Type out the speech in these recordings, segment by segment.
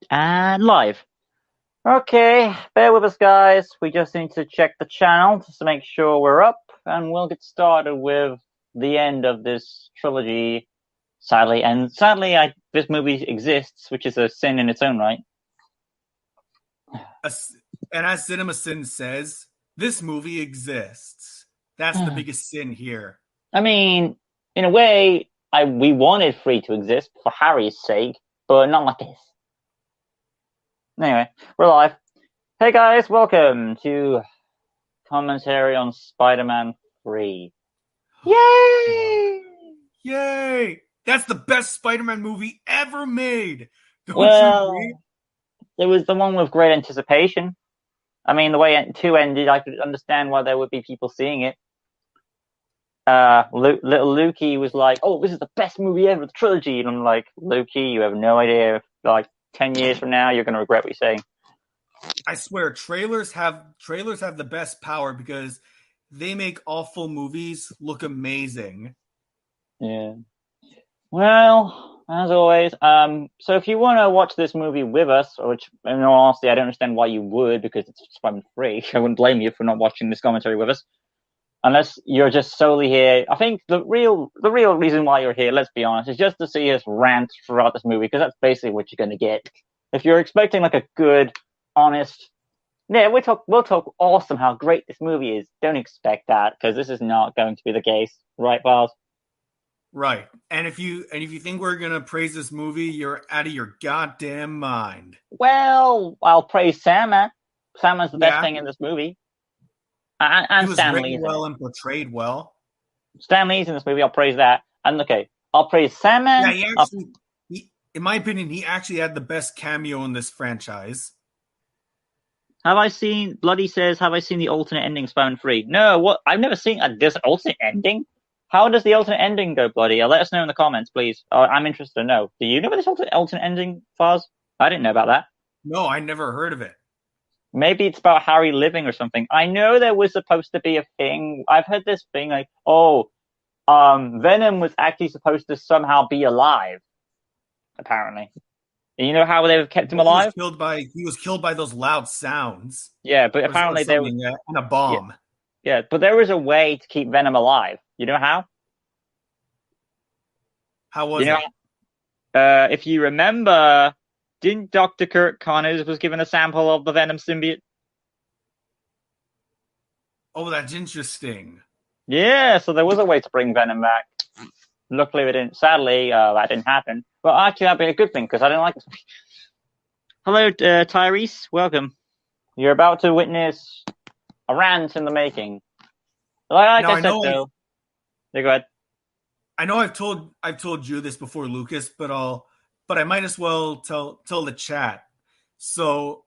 And live. Okay, bear with us, guys. We just need to check the channel just to make sure we're up, and we'll get started with the end of this trilogy. Sadly, this movie exists, which is a sin in its own right. And as Cinema Sin says, this movie exists. That's the biggest sin here. I mean, in a way, we wanted Free to exist for Harry's sake, but not like this. Anyway, we're live. Hey guys, welcome to commentary on Spider-Man 3. Yay! Yay! That's the best Spider-Man movie ever made. Don't you agree? It was the one with great anticipation. I mean, the way 2 ended, I could understand why there would be people seeing it. Little Lukey was like, "Oh, this is the best movie ever, the trilogy," and I'm like, "Lukey, you have no idea. Like 10 years from now, you're going to regret what you're saying." I swear, trailers have the best power because they make awful movies look amazing. Yeah. Well, as always, so if you want to watch this movie with us, which in all honesty, I don't understand why you would, because it's Spider-Man 3. I wouldn't blame you for not watching this commentary with us. Unless you're just solely here. I think the real reason why you're here, let's be honest, is just to see us rant throughout this movie, because that's basically what you're going to get. If you're expecting like a good, honest, yeah, we'll talk awesome how great this movie is. Don't expect that, because this is not going to be the case, right, Bars? Right. And if you think we're gonna praise this movie, you're out of your goddamn mind. Well, I'll praise Sandman. Sandman's the best thing in this movie. And he was written well and portrayed well. Stan Lee's in this movie. I'll praise that. And okay, I'll praise Sandman. Yeah, in my opinion, he actually had the best cameo in this franchise. Have I seen Bloody says? Have I seen the alternate ending Spider-Man 3? No. What? I've never seen this alternate ending. How does the alternate ending go, Bloody? Let us know in the comments, please. I'm interested to know. Do you know about this alternate ending, Faz? I didn't know about that. No, I never heard of it. Maybe it's about Harry living or something. I know there was supposed to be a thing. I've heard this thing like, Venom was actually supposed to somehow be alive. Apparently, and you know how they've kept him alive? He was killed by those loud sounds. Yeah, but apparently there was and a bomb. Yeah, but there was a way to keep Venom alive. You know how? How was it? If you remember, didn't Dr. Kurt Connors was given a sample of the Venom Symbiote? Oh, that's interesting. Yeah, so there was a way to bring Venom back. Luckily, we didn't. Sadly, that didn't happen. But actually, that'd be a good thing because I didn't like this. Hello, Tyrese. Welcome. You're about to witness a rant in the making. Like I said, though. Yeah, go ahead. I know I've told you this before, Lucas, but I might as well tell the chat. So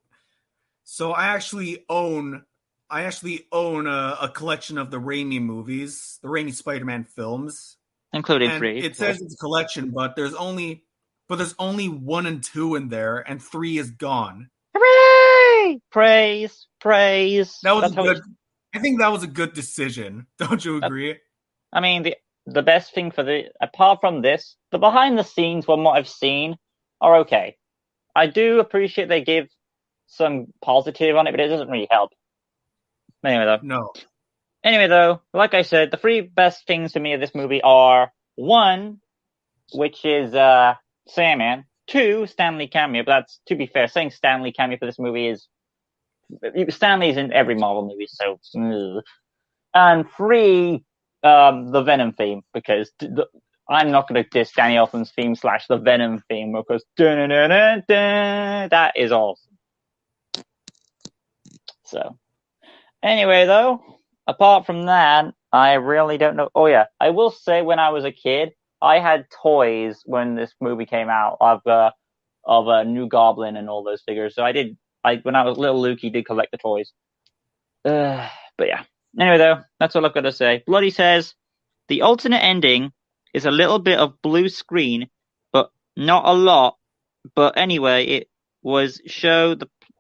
I actually own a collection of the Raimi movies, the Raimi Spider-Man films, including 3. It says it's a collection, but there's only 1 and 2 in there, and 3 is gone. Hooray! Praise! I think that was a good decision. Don't you agree? I mean, the best thing apart from this, the behind the scenes from what I've seen are okay. I do appreciate they give some positive on it, but it doesn't really help. Anyway, though. No. Anyway, though, like I said, the 3 best things to me of this movie are 1, which is Sandman. 2, Stan Lee cameo. But that's, to be fair, saying Stan Lee cameo for this movie is Stan Lee's in every Marvel movie, so. And 3, the Venom theme, because I'm not going to diss Danny Elfman's theme / the Venom theme, because that is awesome. So, anyway, though, apart from that, I really don't know. Oh yeah, I will say when I was a kid, I had toys when this movie came out of a new Goblin and all those figures. So when I was little Lukey, did collect the toys. But yeah. Anyway, though, that's all I've got to say. Bloody says, the alternate ending is a little bit of blue screen, but not a lot. But anyway, it was show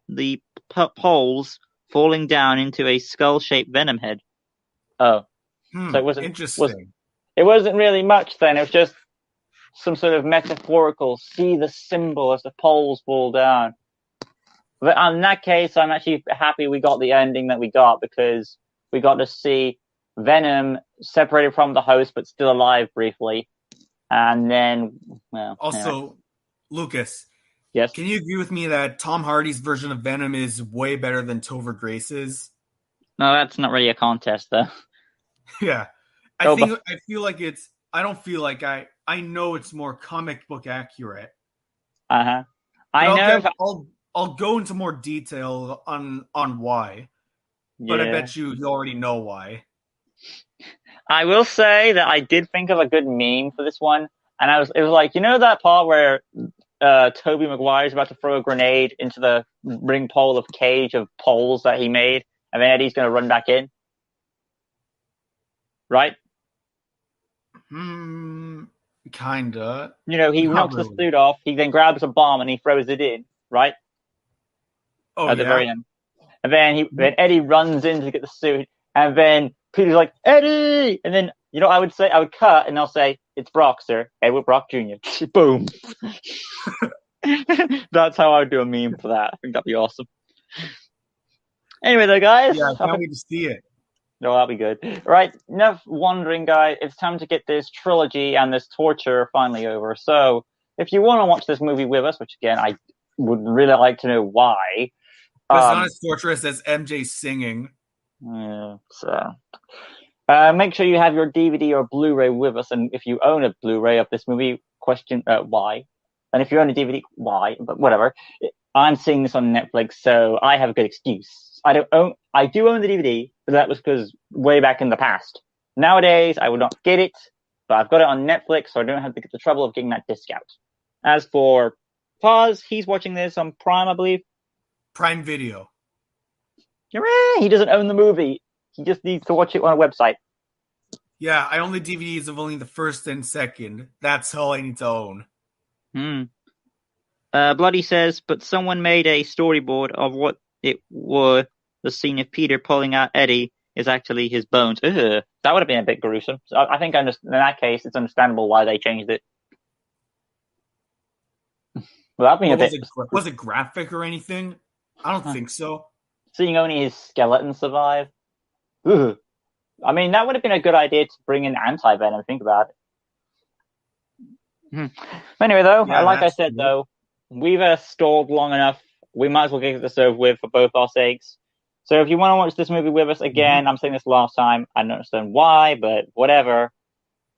the poles falling down into a skull-shaped Venom head. Oh. So it wasn't interesting. It wasn't really much then. It was just some sort of metaphorical, see the symbol as the poles fall down. But in that case, I'm actually happy we got the ending that we got, because we got to see Venom separated from the host but still alive briefly. And then, well, Also, anyway. Lucas, Yes. can you agree with me that Tom Hardy's version of Venom is way better than Topher Grace's? No, that's not really a contest, though. Yeah. I feel like it's I don't feel like I know it's more comic book accurate. Uh-huh. But I know. I'll go into more detail on why. But I Yeah. bet you already know why. I will say that I did think of a good meme for this one, and it was like, you know that part where Tobey Maguire's about to throw a grenade into the ring pole of cage of poles that he made, and then Eddie's going to run back in, right? Kinda. You know, he Not knocks the really. suit off, he then grabs a bomb and he throws it in, right? Oh At the yeah. very end. And then Eddie runs in to get the suit, and then Peter's like, Eddie! And then, you know, I would cut and I'll say, it's Brock, sir. Edward Brock Jr. Boom. That's how I would do a meme for that. I think that'd be awesome. Anyway, though, guys. Yeah, I can't wait to see it. No, that'll be good. Right, enough wondering, guys. It's time to get this trilogy and this torture finally over. So, if you want to watch this movie with us, which again, I would really like to know why. But it's not as torturous as MJ singing. Yeah, so make sure you have your DVD or Blu-ray with us, and if you own a Blu-ray of this movie, question why, and if you own a DVD, why? But whatever. I'm seeing this on Netflix, so I have a good excuse. I do own the DVD, but that was because way back in the past. Nowadays, I would not get it, but I've got it on Netflix, so I don't have to get the trouble of getting that disc out. As for Paz, he's watching this on Prime, I believe. Prime Video. He doesn't own the movie. He just needs to watch it on a website. Yeah, I own the DVDs of only the first and second. That's all I need to own. Bloody says, but someone made a storyboard of what it were. The scene of Peter pulling out Eddie is actually his bones. Ugh, that would have been a bit gruesome. So I think in that case, it's understandable why they changed it. Well, that'd be Was it graphic or anything? I don't think so. Seeing only his skeleton survive. Ugh. I mean, that would have been a good idea to bring in anti-venom. Think about it. Anyway, though, Yeah, like I said, though, we've stalled long enough. We might as well get this over with for both our sakes. So if you want to watch this movie with us again, I'm saying this last time, I don't understand why, but whatever.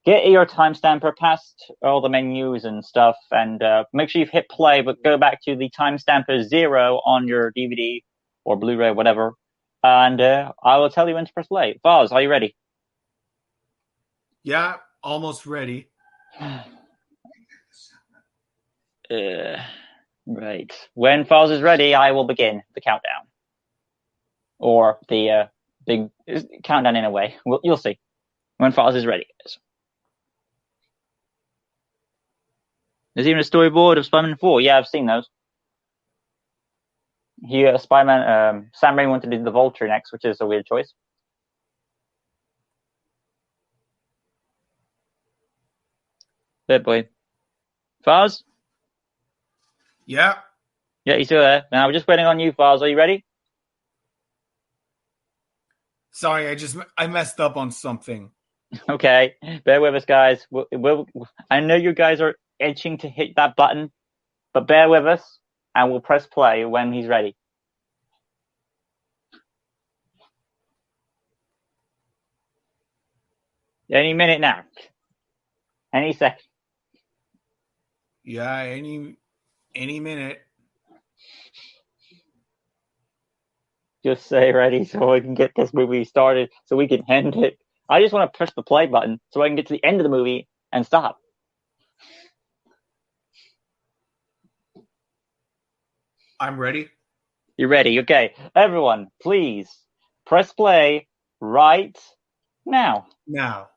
Get your timestamper past all the menus and stuff, and make sure you've hit play, but go back to the timestamper 0 on your DVD or Blu-ray, whatever, and I will tell you when to press play. Vaz, are you ready? Yeah, almost ready. Right. When Vaz is ready, I will begin the countdown. Or the big countdown in a way. You'll see. When Vaz is ready, guys. There's even a storyboard of Spider-Man 4. Yeah, I've seen those. Here, Spider-Man, Sam Raimi wanted to do the Vulture next, which is a weird choice. Good boy. Vaz? Yeah. Yeah, he's still there. Now we're just waiting on you, Vaz. Are you ready? Sorry, I messed up on something. Okay, bear with us, guys. I know you guys are itching to hit that button, but bear with us, and we'll press play when he's ready. Any minute now. Any second. Yeah, any minute. Just say ready so I can get this movie started, so we can end it. I just want to press the play button so I can get to the end of the movie and stop. I'm ready. You're ready. Okay. Everyone, please press play right now. Now.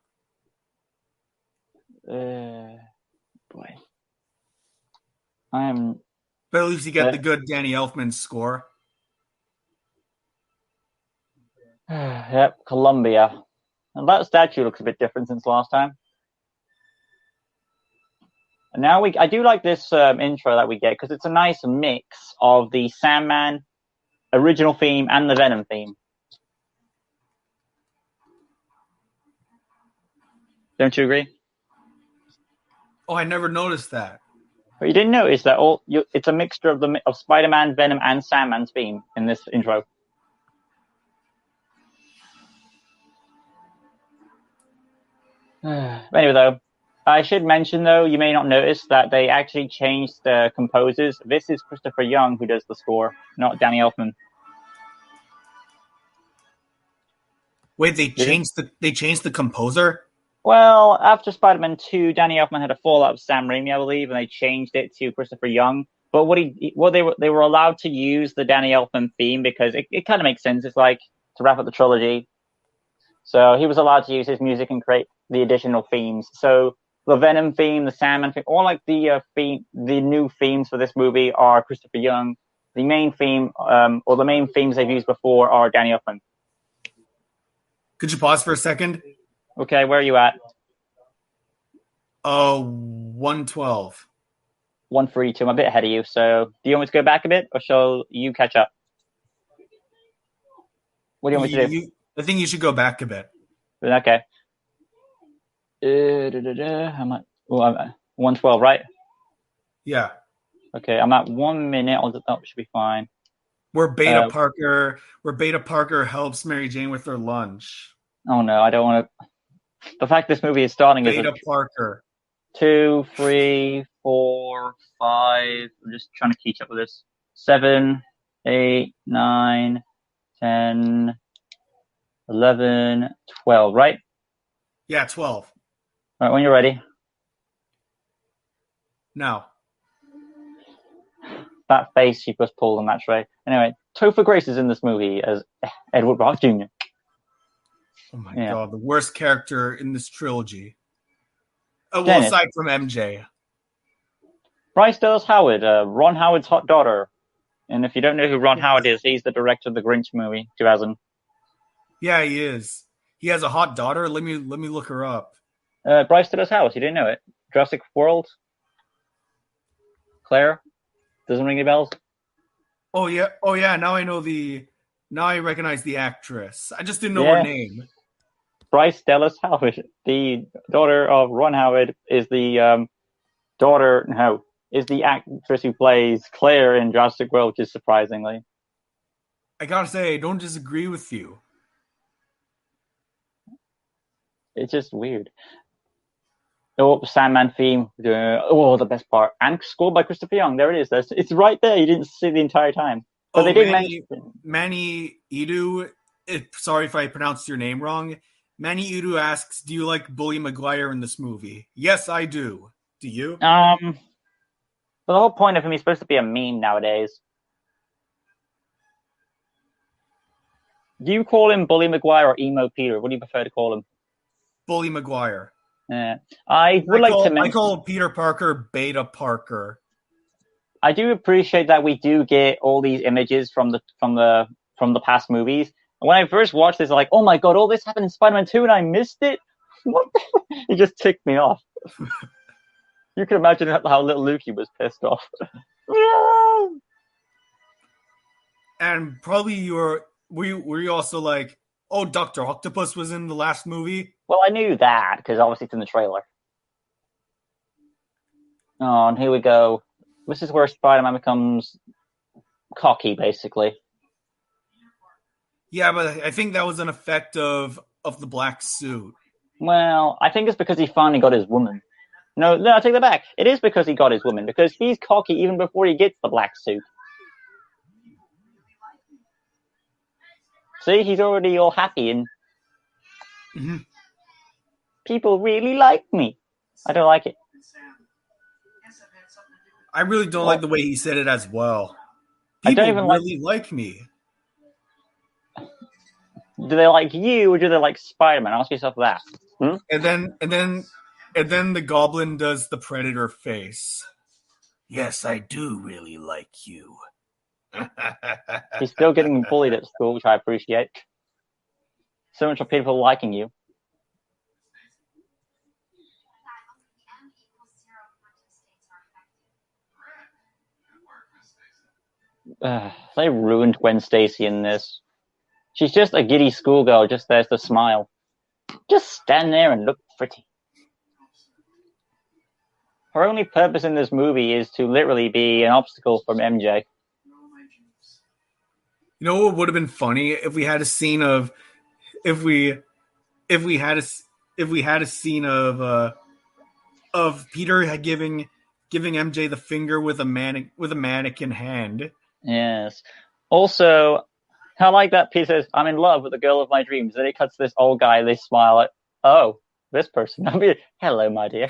Boy. I'm. But at least you get the good Danny Elfman score. Yep, Columbia. And that statue looks a bit different since last time. Now I do like this intro that we get because it's a nice mix of the Sandman original theme and the Venom theme. Don't you agree? Oh, I never noticed that. But you didn't notice that it's a mixture of Spider-Man, Venom, and Sandman's theme in this intro. Anyway, though, I should mention, though, you may not notice that they actually changed the composers. This is Christopher Young who does the score, not Danny Elfman. Wait, they changed the composer? Well, after Spider-Man 2, Danny Elfman had a fallout with Sam Raimi, I believe, and they changed it to Christopher Young. But they were allowed to use the Danny Elfman theme because it kind of makes sense. It's like to wrap up the trilogy. So he was allowed to use his music and create the additional themes. So the Venom theme, the Sandman theme, all like the new themes for this movie are Christopher Young. The main theme, or the main themes they've used before are Danny Elfman. Could you pause for a second? Okay, where are you at? 112. 132. I'm a bit ahead of you. So do you want me to go back a bit, or shall you catch up? What do you want me to do? I think you should go back a bit. Okay. I'm at 112, right? Yeah. Okay, I'm at 1 minute. Should be fine. Where Beta Parker helps Mary Jane with her lunch. Oh no, I don't want to. The fact this movie is starting Beta is Parker. 2, 3, 4, 5. I'm just trying to keep up with this. 7, 8, 9, 10, 11, 12, right? Yeah, 12. All right, when you're ready. Now. That face she just pulled on that tray. Anyway, Topher Grace is in this movie as Edward Rock Jr. Oh my god, the worst character in this trilogy. Well, Dennis. aside from MJ. Bryce Dallas Howard, Ron Howard's hot daughter. And if you don't know who Ron Howard is, he's the director of the Grinch movie, 2000. Yeah, he is. He has a hot daughter. Let me look her up. Bryce Dallas Howard, you didn't know it? Jurassic World? Claire? Doesn't ring any bells? Oh yeah. Now I recognize the actress. I just didn't know her name. Bryce Dallas Howard, the daughter of Ron Howard, is the actress who plays Claire in Jurassic World, which is surprisingly. I gotta say, I don't disagree with you. It's just weird. Oh, Sandman theme. The best part. And scored by Christopher Young. There it is. It's right there. You didn't see the entire time. But they did mention Manny Edu. Sorry if I pronounced your name wrong. Manny Edu asks, "Do you like Bully Maguire in this movie?" Yes, I do. Do you? But the whole point of him, he's supposed to be a meme nowadays. Do you call him Bully Maguire or Emo Peter? What do you prefer to call him? Bully Maguire. Yeah. I call Peter Parker Beta Parker. I do appreciate that we do get all these images from the past movies. And when I first watched this, I'm like, oh my god, all this happened in Spider-Man 2 and I missed it? What? It just ticked me off. You can imagine how little Lukey was pissed off. And probably were you also like, oh, Dr. Octopus was in the last movie? Well, I knew that, because obviously it's in the trailer. Oh, and here we go. This is where Spider-Man becomes cocky, basically. Yeah, but I think that was an effect of the black suit. Well, I think it's because he finally got his woman. No, I take that back. It is because he got his woman, because he's cocky even before he gets the black suit. See, he's already all happy and people really like me. I don't like it. I really don't like the way he said it as well. People I don't even really like me. Do they like you or do they like Spider-Man? Ask yourself that. And then the Goblin does the Predator face. Yes, I do really like you. He's still getting bullied at school, which I appreciate. So much for people liking you. They ruined Gwen Stacy in this. She's just a giddy schoolgirl, just there to smile. Just stand there and look pretty. Her only purpose in this movie is to literally be an obstacle from MJ. You know what would have been funny if we had a scene of if we had a scene of Peter giving MJ the finger with a mannequin hand. Yes. Also, I like that Peter says, "I'm in love with the girl of my dreams." Then it cuts to this old guy. They smile like, "Oh, this person." I mean, hello, my dear.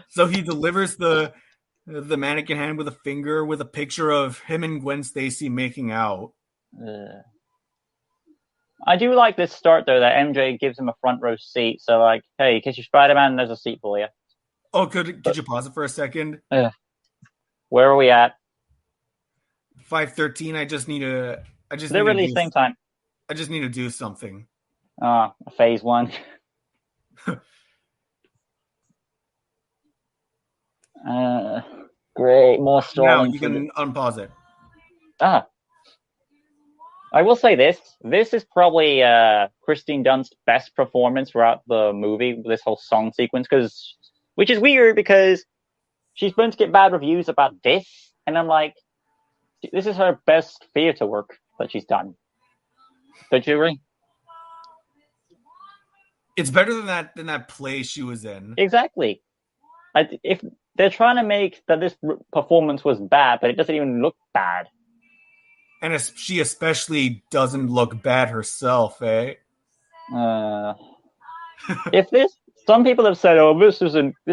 So he delivers the mannequin hand with a finger with a picture of him and Gwen Stacy making out. I do like this start though that MJ gives him a front row seat. So like, hey, in case you're Spider-Man, there's a seat for you. Oh, could you pause it for a second? Where are we at? 5:13. They're really same time. I just need to do something. Phase 1. Great, more stalling. Now you can unpause it. I will say this. This is probably Kristen Dunst's best performance throughout the movie, this whole song sequence, which is weird because she's going to get bad reviews about this, and I'm like, this is her best theater work that she's done. Don't you agree? It's better than that play she was in. Exactly. If they're trying to make that this performance was bad, but it doesn't even look bad. And she especially doesn't look bad herself, eh? Some people have said, "Oh, this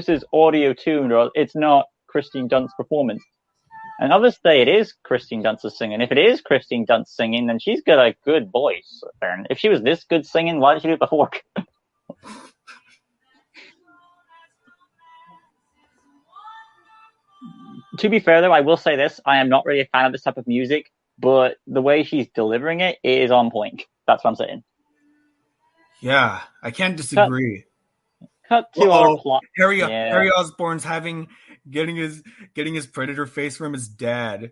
is audio tuned, or it's not Kristen Dunst's performance," and others say it is Kristen Dunst singing. If it is Kristen Dunst singing, then she's got a good voice. And if she was this good singing, why did she do it before? To be fair, though, I will say this: I am not really a fan of this type of music. But the way she's delivering it is on point. That's what I'm saying. Yeah, I can't disagree. Cut to our plot. Harry Osborn's getting his Predator face from his dad.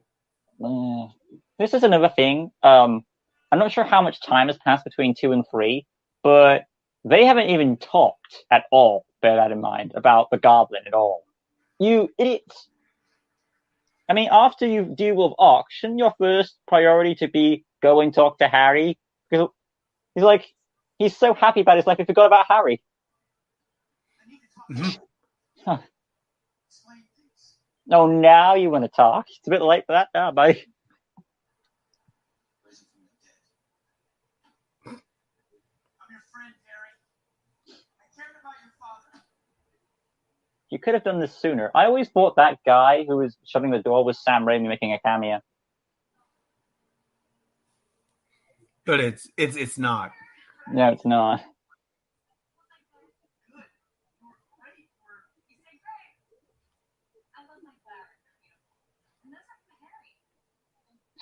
This is another thing. I'm not sure how much time has passed between 2 and 3, but they haven't even talked at all, bear that in mind, about the Goblin at all. You idiots. I mean, after you deal with Ock, shouldn't your first priority to be go and talk to Harry? Because he's so happy about his life, he forgot about Harry. Mm-hmm. Huh. Oh, now you want to talk? It's a bit late for that now, buddy. I'm your friend, Harry. I cared about your father. You could have done this sooner. I always thought that guy who was shutting the door was Sam Raimi making a cameo. But it's not. No, it's not.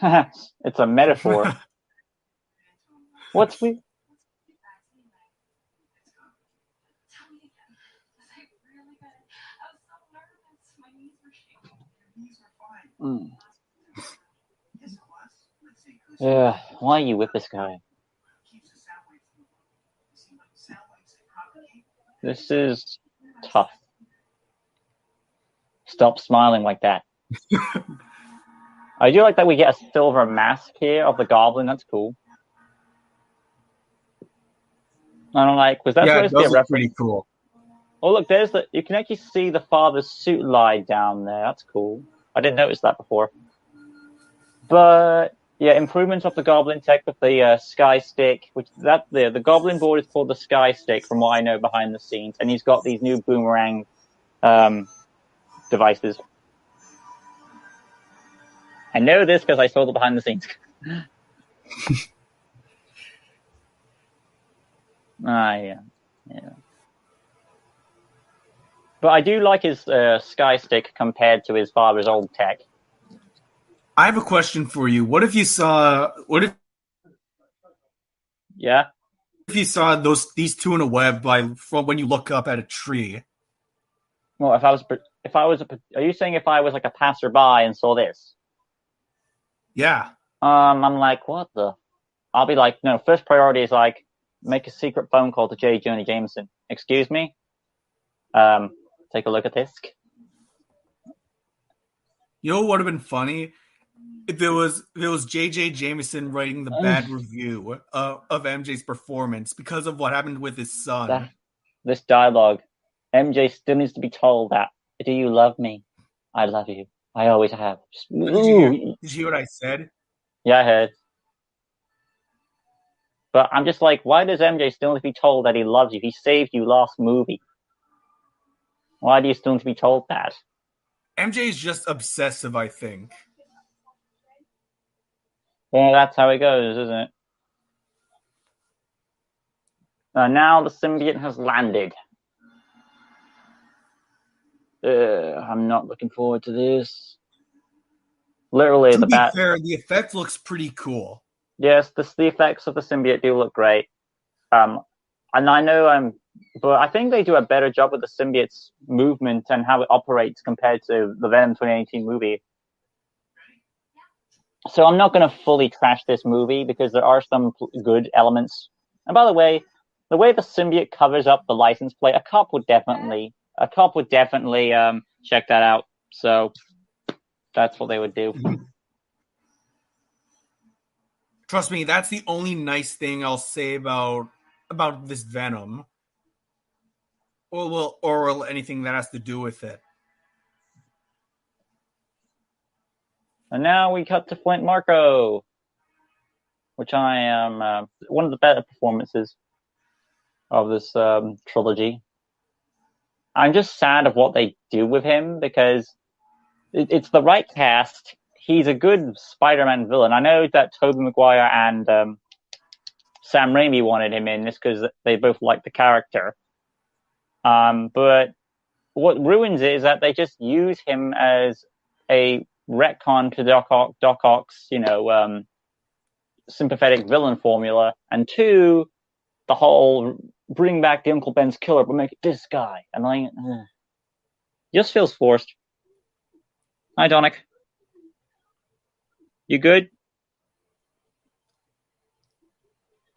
It's a metaphor. What's we? Yeah, why are you with this guy? This is tough. Stop smiling like that. I do like that we get a silver mask here of the Goblin. That's cool. I don't like, because that's supposed to be a reference. Pretty cool. Oh, look, you can actually see the father's suit lie down there. That's cool. I didn't notice that before. But yeah, improvements of the Goblin tech with the Sky Stick, the Goblin board is called the Sky Stick, from what I know behind the scenes, and he's got these new Boomerang devices. I know this because I saw the behind the scenes. Yeah. But I do like his Sky Stick compared to his father's old tech. I have a question for you. What if you saw these two in a web from when you look up at a tree? Well, are you saying if I was like a passerby and saw this? Yeah. I'm like, what the? I'll be like, no, first priority is like, make a secret phone call to J. Jonah Jameson. Excuse me? Um, take a look at this. You know what would have been funny? If it was J.J. Jameson writing the bad review of MJ's performance because of what happened with his son. That, this dialogue. MJ still needs to be told that, do you love me? I love you. I always have. Oh, did you hear? Ooh. Did you hear what I said? Yeah, I heard. But I'm just like, why does MJ still need to be told that he loves you? He saved you last movie. Why do you still need to be told that? MJ is just obsessive, I think. Well, that's how it goes, isn't it? Now the symbiote has landed. I'm not looking forward to this. Literally, To the be bat. fair, the effect looks pretty cool. Yes, the effects of the symbiote do look great. And I know but I think they do a better job with the symbiote's movement and how it operates compared to the Venom 2018 movie. So I'm not going to fully trash this movie because there are some good elements. And by the way the symbiote covers up the license plate, a cop would definitely check that out. So that's what they would do. Trust me, that's the only nice thing I'll say about this Venom, or anything that has to do with it. And now we cut to Flint Marko, which I am one of the better performances of this trilogy. I'm just sad of what they do with him because it's the right cast. He's a good Spider-Man villain. I know that Tobey Maguire and Sam Raimi wanted him in this because they both like the character. But what ruins it is that they just use him as a retcon to Doc Ock's, sympathetic villain formula, and two, the whole bring back the Uncle Ben's killer, but make it this guy, and just feels forced. Hi, Donick. You good?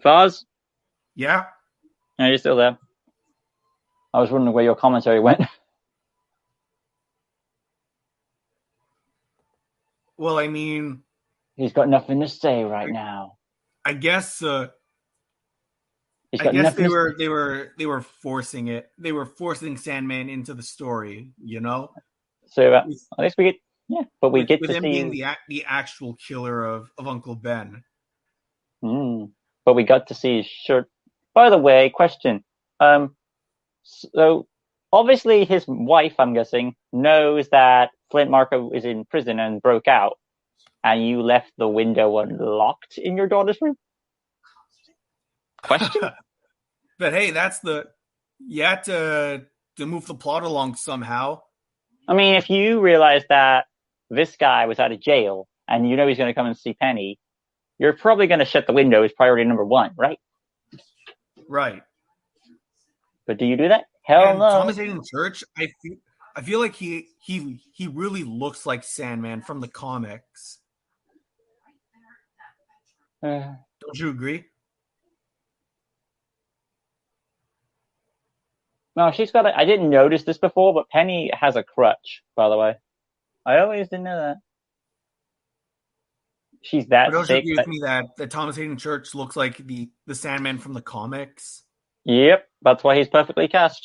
Faz? Yeah. Yeah, you're still there. I was wondering where your commentary went. Well, I mean, He's got nothing to say right now. I guess. He's I got guess nothing. they were forcing it. They were forcing Sandman into the story. You know. So at least we get, but we get with to him see being the actual killer of Uncle Ben. But we got to see his shirt. By the way, question. So obviously his wife, I'm guessing, knows that Flint Marko is in prison and broke out, and you left the window unlocked in your daughter's room? Question? But hey, you had to move the plot along somehow. I mean, if you realize that this guy was out of jail and you know he's going to come and see Penny, you're probably going to shut the window as priority number one, right? Right. But do you do that? Hell no. Thomas Hayden Church, I feel like he really looks like Sandman from the comics. Don't you agree? No, she's got I didn't notice this before, but Penny has a crutch, by the way. I always didn't know that. She's that Don't sick. you agree with me that Thomas Hayden Church looks like the Sandman from the comics? Yep, that's why he's perfectly cast.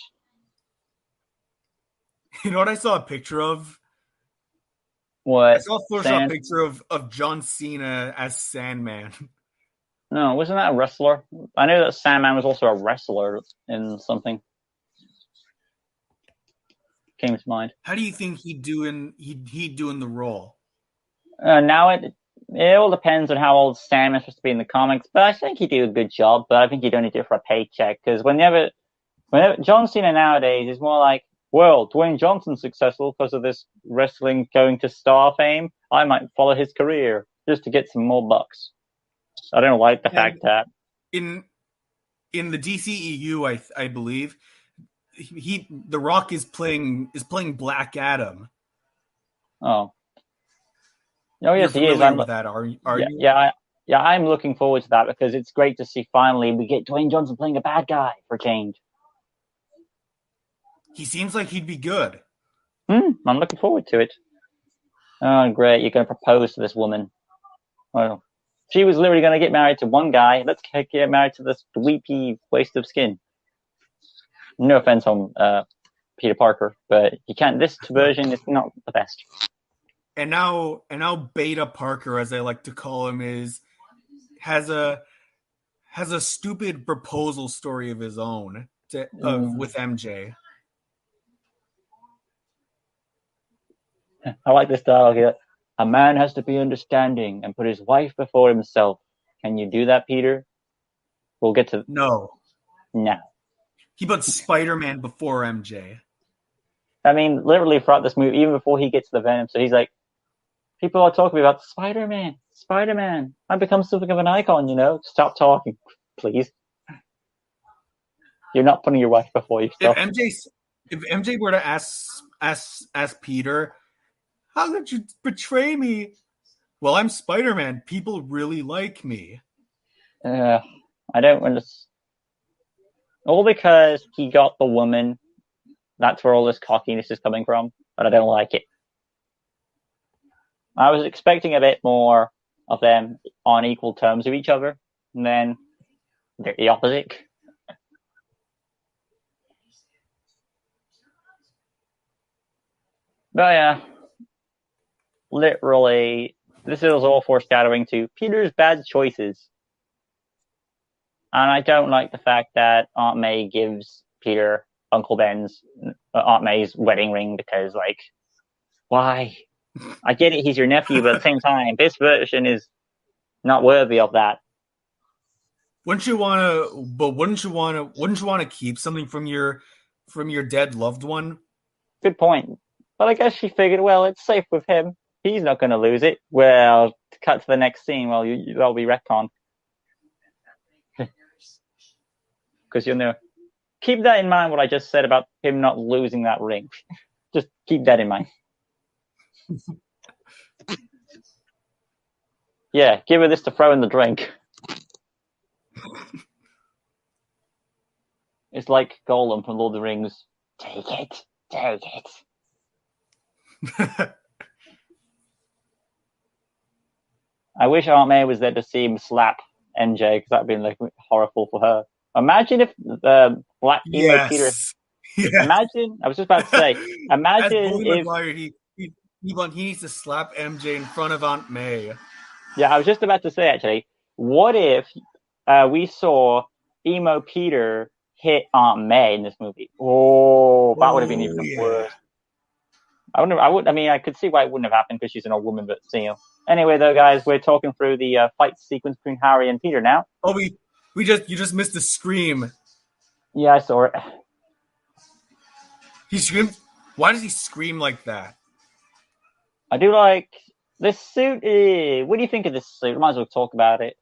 You know what I saw a picture of? What? I saw a Photoshop picture of John Cena as Sandman. No, wasn't that a wrestler? I know that Sandman was also a wrestler in something. Came to mind. How do you think he'd do in the role? Now it all depends on how old Sandman's supposed to be in the comics, but I think he'd do a good job. But I think he'd only do it for a paycheck because whenever John Cena nowadays is more like, well, Dwayne Johnson's successful because of this wrestling going to star fame. I might follow his career just to get some more bucks. I don't like the fact that in the DCEU, I believe The Rock is playing Black Adam. Oh, Oh You're yes, he is. familiar with that, are Yeah, you? yeah, I'm looking forward to that because it's great to see finally we get Dwayne Johnson playing a bad guy for change. He seems like he'd be good. I'm looking forward to it. Oh, great! You're going to propose to this woman. Well, she was literally going to get married to one guy. Let's get married to this dweepy waste of skin. No offense on Peter Parker, but you can't. This version is not the best. And now Beta Parker, as I like to call him, has a stupid proposal story of his own with MJ. I like this dialogue here. A man has to be understanding and put his wife before himself. Can you do that, Peter? We'll get to No. now. He put Spider-Man before MJ. I mean, literally throughout this movie, even before he gets to the Venom, so he's like, people are talking about Spider-Man. I've become something of an icon, Stop talking, please. You're not putting your wife before yourself. If MJ were to ask Peter, how could you betray me? Well, I'm Spider-Man. People really like me. I don't understand. All because he got the woman. That's where all this cockiness is coming from, but I don't like it. I was expecting a bit more of them on equal terms with each other, and then they're the opposite. But yeah, literally, this is all foreshadowing to Peter's bad choices. And I don't like the fact that Aunt May gives Peter Uncle Ben's Aunt May's wedding ring because, like, why? I get it, he's your nephew, but at the same time, this version is not worthy of that. Wouldn't you want to keep something from your dead loved one? Good point. But I guess she figured, well, it's safe with him. He's not going to lose it. Well, to cut to the next scene, well, that'll be retcon. Because keep that in mind, what I just said about him not losing that ring. Just keep that in mind. Yeah, give her this to throw in the drink. It's like Gollum from Lord of the Rings. Take it. I wish Aunt May was there to see him slap MJ, because that'd been like horrible for her. Imagine if the Black Emo Peter. Yes. Imagine. I was just about to say. Imagine if Maguire, he needs to slap MJ in front of Aunt May. Yeah, I was just about to say actually. What if we saw Emo Peter hit Aunt May in this movie? Oh, that would have been even worse. I could see why it wouldn't have happened because she's an old woman, but still. Anyway, though, guys, we're talking through the fight sequence between Harry and Peter now. Oh, you just missed the scream. Yeah, I saw it. He screamed. Why does he scream like that? I do like this suit. What do you think of this suit? Might as well talk about it.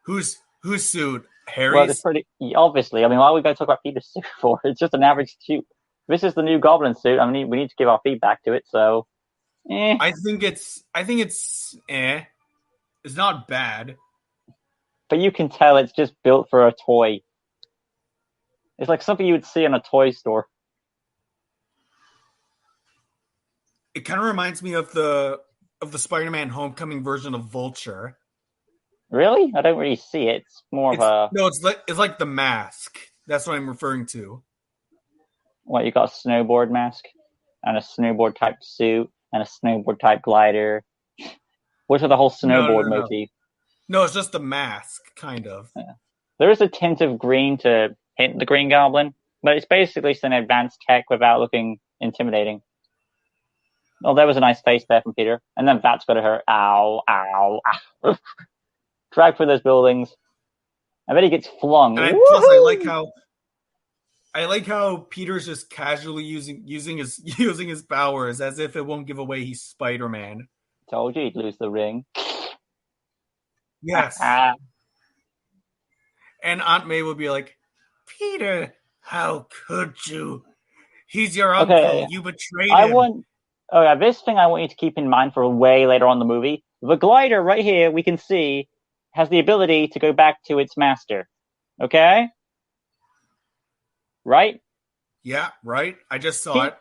Whose suit? Harry's? Well, it's pretty obviously. I mean, why are we going to talk about Peter's suit for? It's just an average suit. This is the new Goblin suit. I mean, we need to give our feedback to it. So, I think it's It's not bad. But you can tell it's just built for a toy. It's like something you would see in a toy store. It kind of reminds me of the Spider-Man Homecoming version of Vulture. Really? I don't really see it. It's more of a... No, it's like the mask. That's what I'm referring to. What, you got a snowboard mask? And a snowboard type suit? And a snowboard type glider? What's with the whole snowboard motif? No, it's just the mask, kind of. Yeah. There is a tint of green to hint the Green Goblin, but it's basically some advanced tech without looking intimidating. Oh, there was a nice face there from Peter. And then that's got to hurt. Ow, ow, ow. Drag through those buildings. I bet he gets flung. And plus, I like how Peter's just casually using his powers as if it won't give away he's Spider-Man. Told you he'd lose the ring. Yes. And Aunt May will be like, Peter, how could you? He's your uncle. You betrayed him. Oh yeah, this thing I want you to keep in mind for way later on in the movie. The glider right here, we can see, has the ability to go back to its master. Okay? Right? Yeah, right. I just saw it.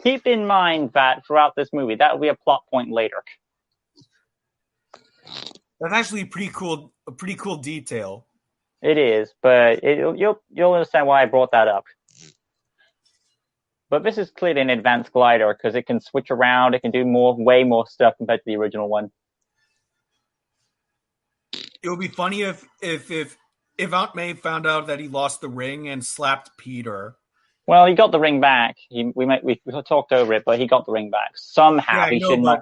Keep in mind that throughout this movie. That will be a plot point later. That's actually a pretty cool detail. It is, but you'll understand why I brought that up. But this is clearly an advanced glider because it can switch around. It can do way more stuff compared to the original one. It would be funny if Aunt May found out that he lost the ring and slapped Peter. Well, he got the ring back. We talked over it, but he got the ring back somehow. Yeah, He should not.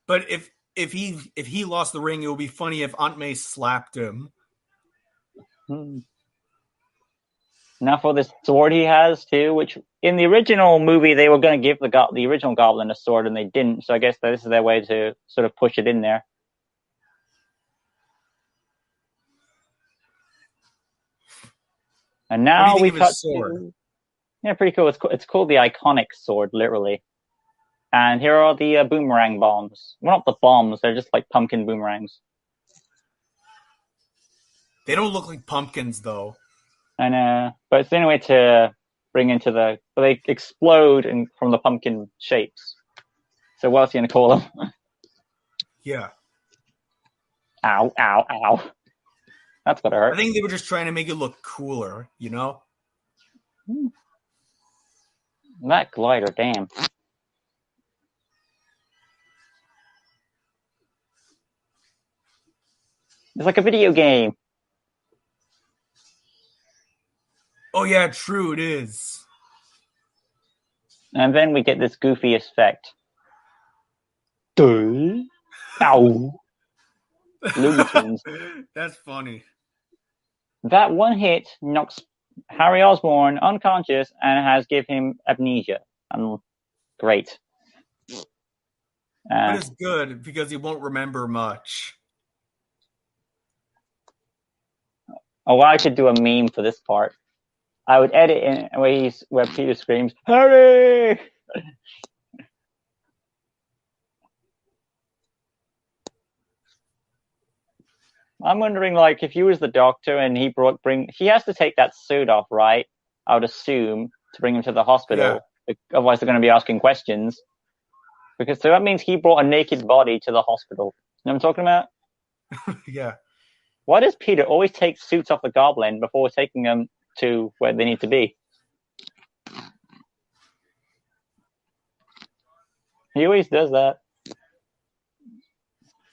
But if he lost the ring, it would be funny if Aunt May slapped him. Now for this sword he has too, which in the original movie they were going to give the original Goblin a sword and they didn't. So I guess this is their way to sort of push it in there. And now we cut sword. Yeah, pretty cool. It's called the iconic sword, literally. And here are the boomerang bombs. Well, not the bombs; they're just like pumpkin boomerangs. They don't look like pumpkins, though. I know, but it's the only way to bring into the. But they explode from the pumpkin shapes. So what else are you gonna call them? Yeah. Ow! Ow! Ow! That's gotta hurt. I think they were just trying to make it look cooler, you know. That glider, damn. It's like a video game. Oh yeah, true, it is. And then we get this goofy effect. Ow! Looney Tunes. That's funny. That one hit knocks Harry Osborn unconscious and has given him amnesia. Great. But it's good because he won't remember much. Oh, well, I could do a meme for this part. I would edit in where Peter screams, "Harry!" I'm wondering, like, if he was the Doctor and he has to take that suit off, right? I would assume to bring him to the hospital. Yeah. Otherwise, they're going to be asking questions. So that means he brought a naked body to the hospital. You know what I'm talking about? Yeah. Why does Peter always take suits off the Goblin before taking them to where they need to be? He always does that.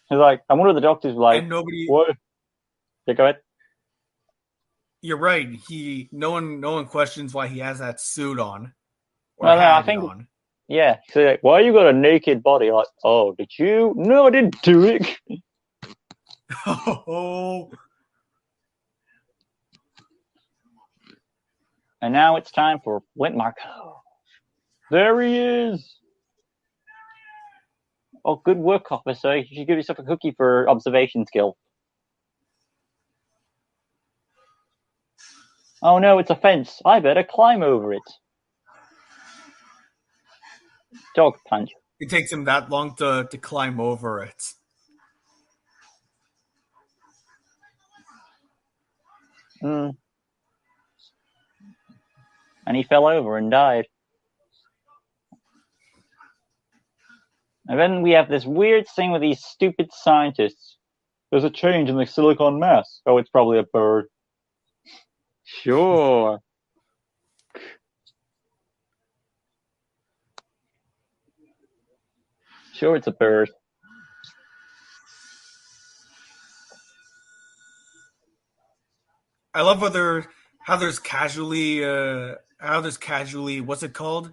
He's like, I wonder if the Doctor's like, and nobody. What? Yeah, go ahead. You're right. No one questions why he has that suit on. Well, no, I think. On. Yeah. So like, why you got a naked body? Like, oh, did you? No, I didn't do it. Oh. And now it's time for Whitmark. There he is. Oh, good work, officer. You should give yourself a cookie for observation skill. Oh no, it's a fence. I better climb over it. Dog punch. It takes him that long to climb over it. And he fell over and died. And then we have this weird thing with these stupid scientists. There's a change in the silicon mass. Oh, it's probably a bird. Sure. Sure, it's a bird. I love how there's casually what's it called?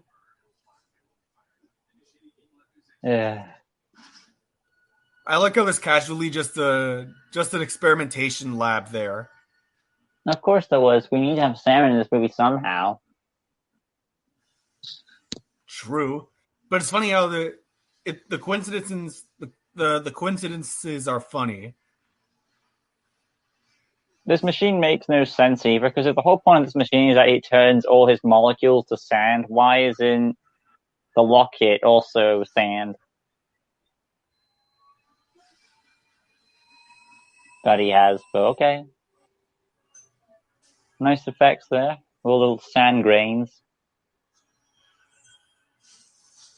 Yeah. I like how there's casually just an experimentation lab there. Of course there was. We need to have Sandman in this movie somehow. True. But it's funny how the coincidences the coincidences are funny. This machine makes no sense either, because if the whole point of this machine is that it turns all his molecules to sand, why isn't the locket also sand. That he has, but okay. Nice effects there. All little sand grains.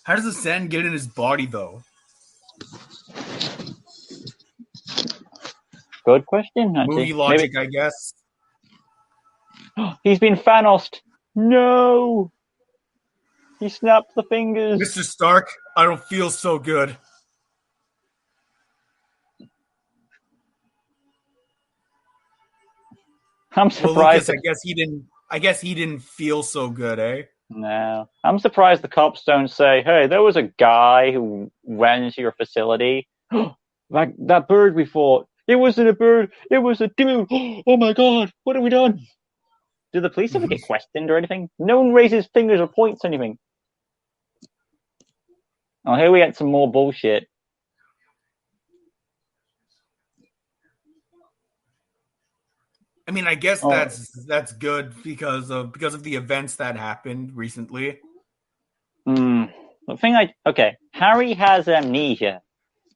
How does the sand get in his body, though? Good question, actually. Movie logic, I guess. He's been Thanos. No! He snapped the fingers. Mr. Stark, I don't feel so good. I'm surprised. Well, Lucas, I guess he didn't feel so good, eh? No. I'm surprised the cops don't say, hey, there was a guy who went into your facility. that bird we fought. It wasn't a bird. It was a dude. Oh my God. What have we done? Do the police ever get questioned or anything? No one raises fingers or points anything. Oh, here we get some more bullshit. I mean, I guess that's good because of the events that happened recently. Harry has amnesia.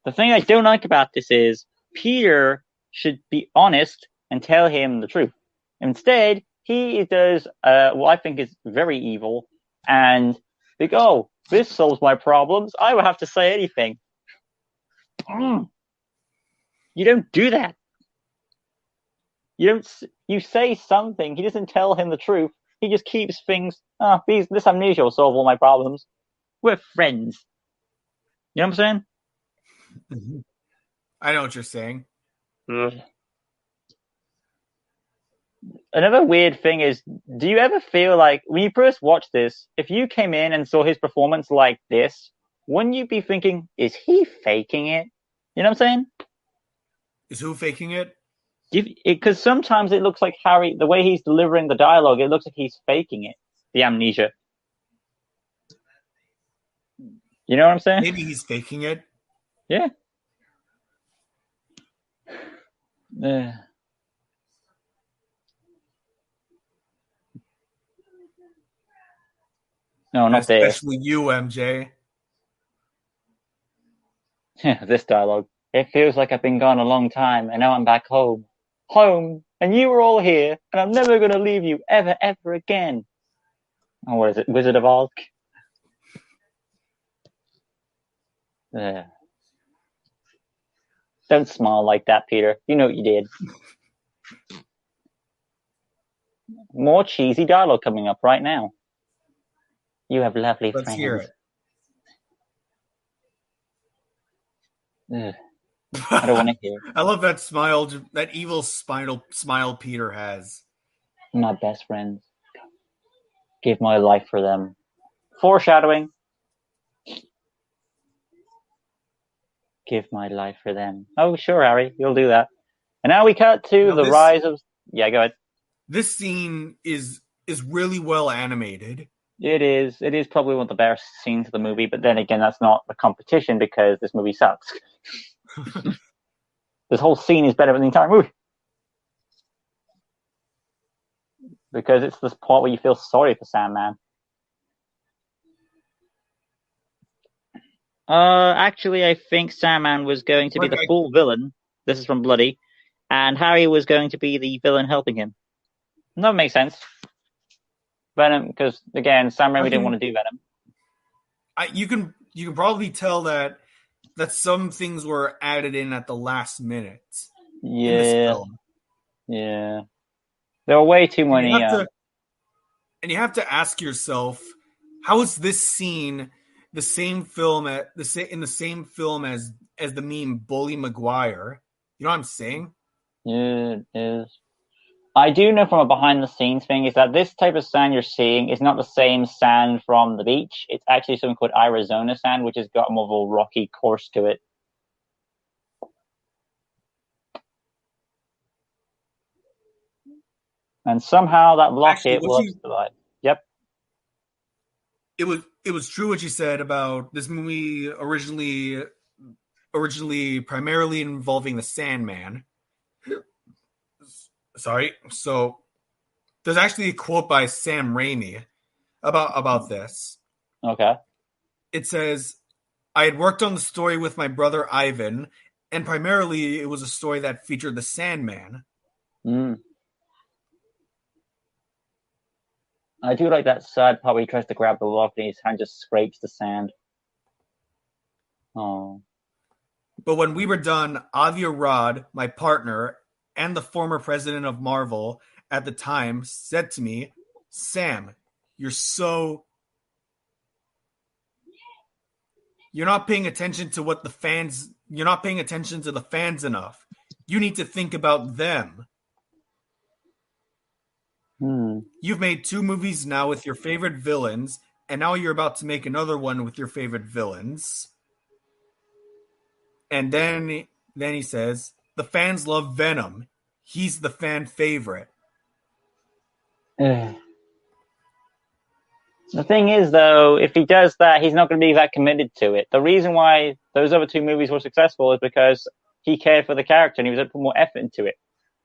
The thing I don't like about this is Peter should be honest and tell him the truth. Instead, he does what I think is very evil and think, oh, this solves my problems. I will have to say anything. You don't do that. You say something. He doesn't tell him the truth. He just keeps things. This amnesia will solve all my problems. We're friends. You know what I'm saying? I know what you're saying. Another weird thing is, do you ever feel like when you first watch this, if you came in and saw his performance like this, wouldn't you be thinking, is he faking it? You know what I'm saying? Is who faking it? Because sometimes it looks like Harry, the way he's delivering the dialogue, it looks like he's faking it, the amnesia. You know what I'm saying? Maybe he's faking it. Yeah. No, not there. Especially you, MJ. This dialogue. It feels like I've been gone a long time, and now I'm back home. Home, and you were all here, and I'm never going to leave you ever, ever again. Oh, what is it? Wizard of Oz? Don't smile like that, Peter. You know what you did. More cheesy dialogue coming up right now. You have lovely friends. Let's hear it. I don't want to hear it. I love that smile, that evil smile Peter has. My best friends. Give my life for them. Foreshadowing. Give my life for them. Oh, sure, Harry. You'll do that. And now we cut to the rise of... Yeah, go ahead. This scene is really well animated. It is. It is probably one of the best scenes of the movie, but then again, that's not the competition because this movie sucks. This whole scene is better than the entire movie. Because it's this part where you feel sorry for Sandman. Actually, I think Sandman was going to be the full villain. This is from Bloody. And Harry was going to be the villain helping him. No, it makes sense. Venom, because again, Sam Raimi didn't want to do Venom. You can probably tell that some things were added in at the last minute. Yeah. In this film. Yeah. There were way too many. And you have to ask yourself, how is this scene in the same film as the meme Bully Maguire? You know what I'm saying? Yeah, it is. I do know from a behind-the-scenes thing is that this type of sand you're seeing is not the same sand from the beach. It's actually something called Arizona sand, which has got more of a rocky course to it. And somehow that locket will survive. Yep. It was true what you said about this movie originally primarily involving the Sandman. Sorry. So there's actually a quote by Sam Raimi about this. Okay. it says, I had worked on the story with my brother Ivan, and primarily it was a story that featured the Sandman. Mm. I do like that sad part where he tries to grab the lock and his hand just scrapes the sand. Oh. But when we were done, Avi Arad, my partner, and the former president of Marvel at the time said to me, Sam, you're not paying attention to what the fans, you're not paying attention to the fans enough. You need to think about them. You've made 2 movies now with your favorite villains, and now you're about to make another one with your favorite villains. And then he says, the fans love Venom. He's the fan favorite. The thing is, though, if he does that, he's not going to be that committed to it. The reason why those other 2 movies were successful is because he cared for the character and he was able to put more effort into it.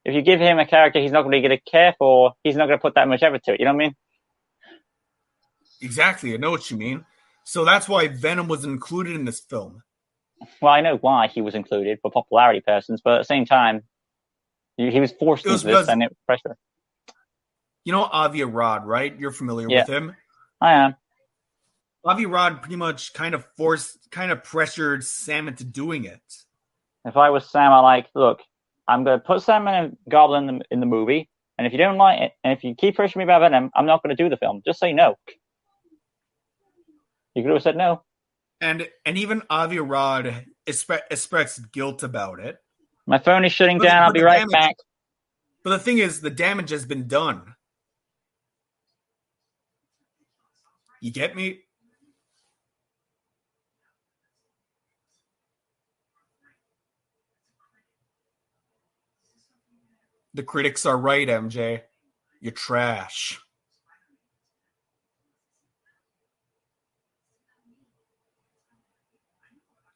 If you give him a character he's not going to care for, he's not going to put that much effort to it. You know what I mean? Exactly. I know what you mean. So that's why Venom was included in this film. Well, I know why he was included for popularity purposes, but at the same time, he was forced into this and it was pressure. You know Avi Arad, right? You're familiar with him. I am. Avi Arad pretty much kind of pressured Sam into doing it. If I was Sam, I'm like, look, I'm going to put Sandman and Goblin in the movie, and if you don't like it, and if you keep pressuring me about Venom, I'm not going to do the film. Just say no. You could have said no. And even Avi Arad expressed guilt about it. My phone is shutting down. I'll be right back. But the thing is, the damage has been done. You get me? The critics are right, MJ. You're trash.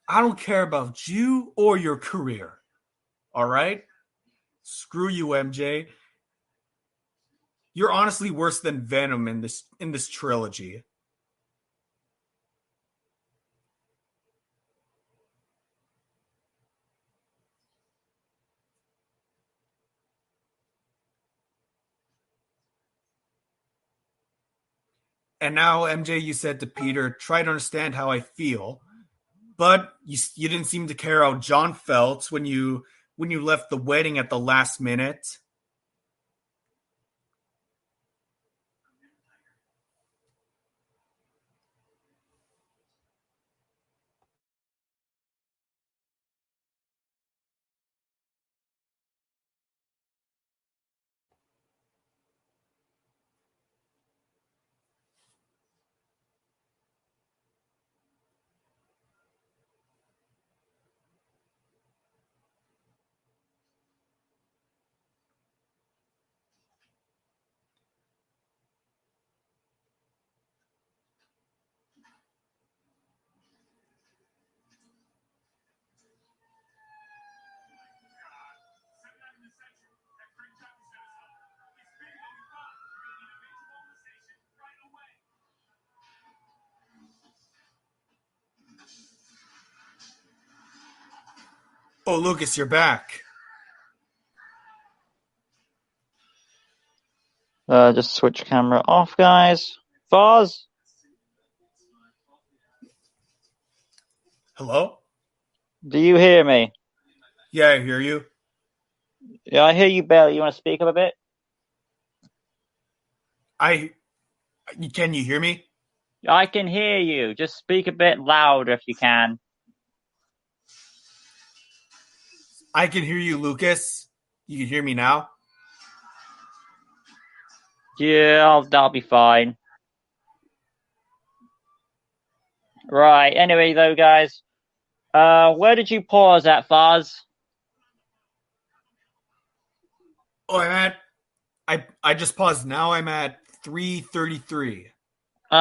I don't care about you or your career. All right? Screw you, MJ. You're honestly worse than Venom in this trilogy. And now, MJ, you said to Peter, try to understand how I feel. But you didn't seem to care how John felt when you left the wedding at the last minute. Oh, Lucas, you're back. Just switch camera off, guys. Foz? Hello? Do you hear me? Yeah, I hear you. Yeah, I hear you barely. You want to speak up a bit? Can you hear me? I can hear you. Just speak a bit louder if you can. I can hear you, Lucas. You can hear me now? Yeah, that'll be fine. Right. Anyway, though, guys, where did you pause at, Foz? Oh, I just paused. Now I'm at 3:33.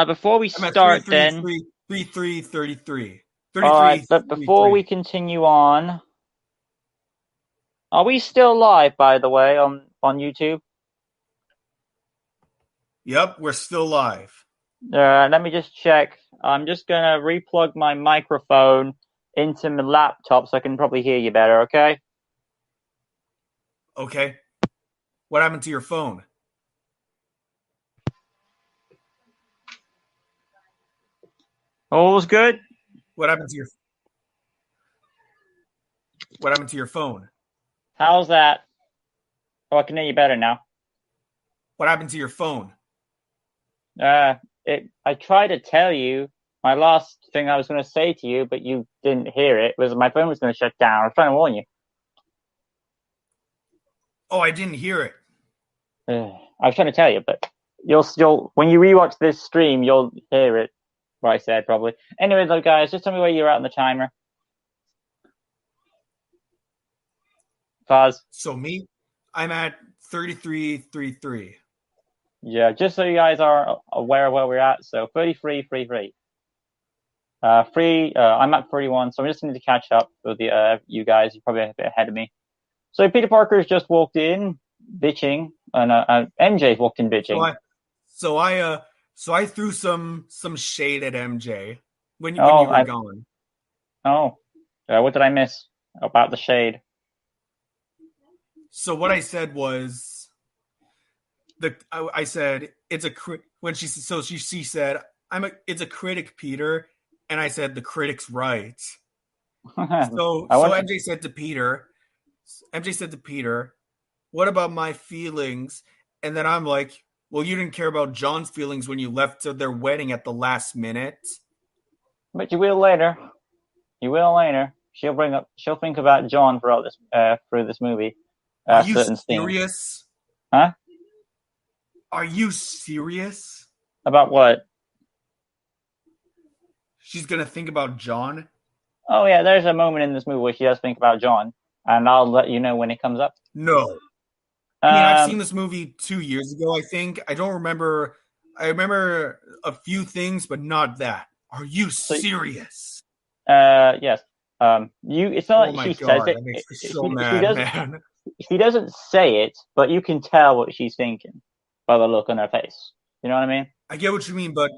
Before we start, then 3:33. All right, but before we continue on, are we still live, by the way, on YouTube? Yep, we're still live. Let me just check. I'm just gonna replug my microphone into my laptop so I can probably hear you better, okay? Okay. What happened to your phone? All's good? What happened to your What happened to your phone? How's that? Oh, I can hear you better now. What happened to your phone? I tried to tell you my last thing I was going to say to you, but you didn't hear it. Was my phone was going to shut down. I was trying to warn you. Oh, I didn't hear it. I was trying to tell you, but you'll when you rewatch this stream, you'll hear it. What I said probably. Anyway, though, guys, just tell me where you're at on the timer. Faz. So me, I'm at 33.33. Yeah, just so you guys are aware of where we're at. So 33, 33. I'm at 31, so I just need to catch up with you guys. You're probably a bit ahead of me. So Peter Parker's just walked in, bitching, and MJ's walked in bitching. So I threw some shade at MJ when you were gone. What did I miss about the shade? So what I said was I said it's a when she said it's a critic, Peter, and I said the critic's right. So MJ said to Peter, what about my feelings? And then I'm like, well, you didn't care about John's feelings when you left to their wedding at the last minute. But you will later. You will later. She'll think about John throughout this through this movie. Are you serious? Huh? Are you serious? About what? She's gonna think about John? Oh yeah, there's a moment in this movie where she does think about John, and I'll let you know when it comes up. No. I mean, I've seen this movie 2 years ago, I think. I don't remember. I remember a few things, but not that. Are you serious? Yes. It's not like she says it. That makes me so mad, man. She doesn't say it, but you can tell what she's thinking by the look on her face. You know what I mean? I get what you mean, but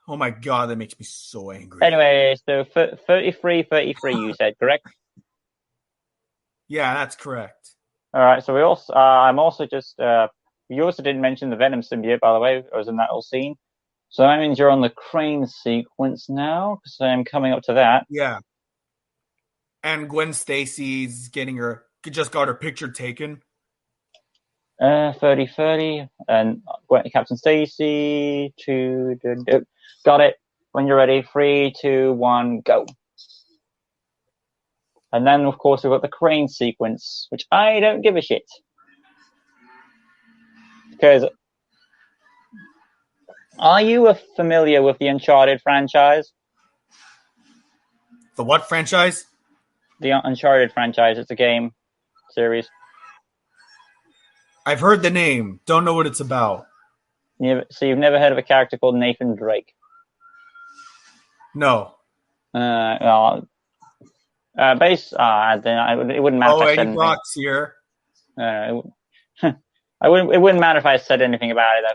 oh my god, that makes me so angry. Anyway, so 33, 33, you said, correct? Yeah, that's correct. All right, so I'm also just, you also didn't mention the Venom Symbiote, by the way. I was in that little scene. So that means you're on the crane sequence now, because I'm coming up to that. Yeah. And Gwen Stacy's just got her picture taken. 30, and Captain Stacy, got it. When you're ready, 3, 2, 1, go. And then, of course, we've got the crane sequence, which I don't give a shit. Because, are you familiar with the Uncharted franchise? The what franchise? The Uncharted franchise. It's a game series. I've heard the name. Don't know what it's about. So you've never heard of a character called Nathan Drake? No. It wouldn't matter. Oh, Eddie Brock's here. It wouldn't matter if I said anything about it though.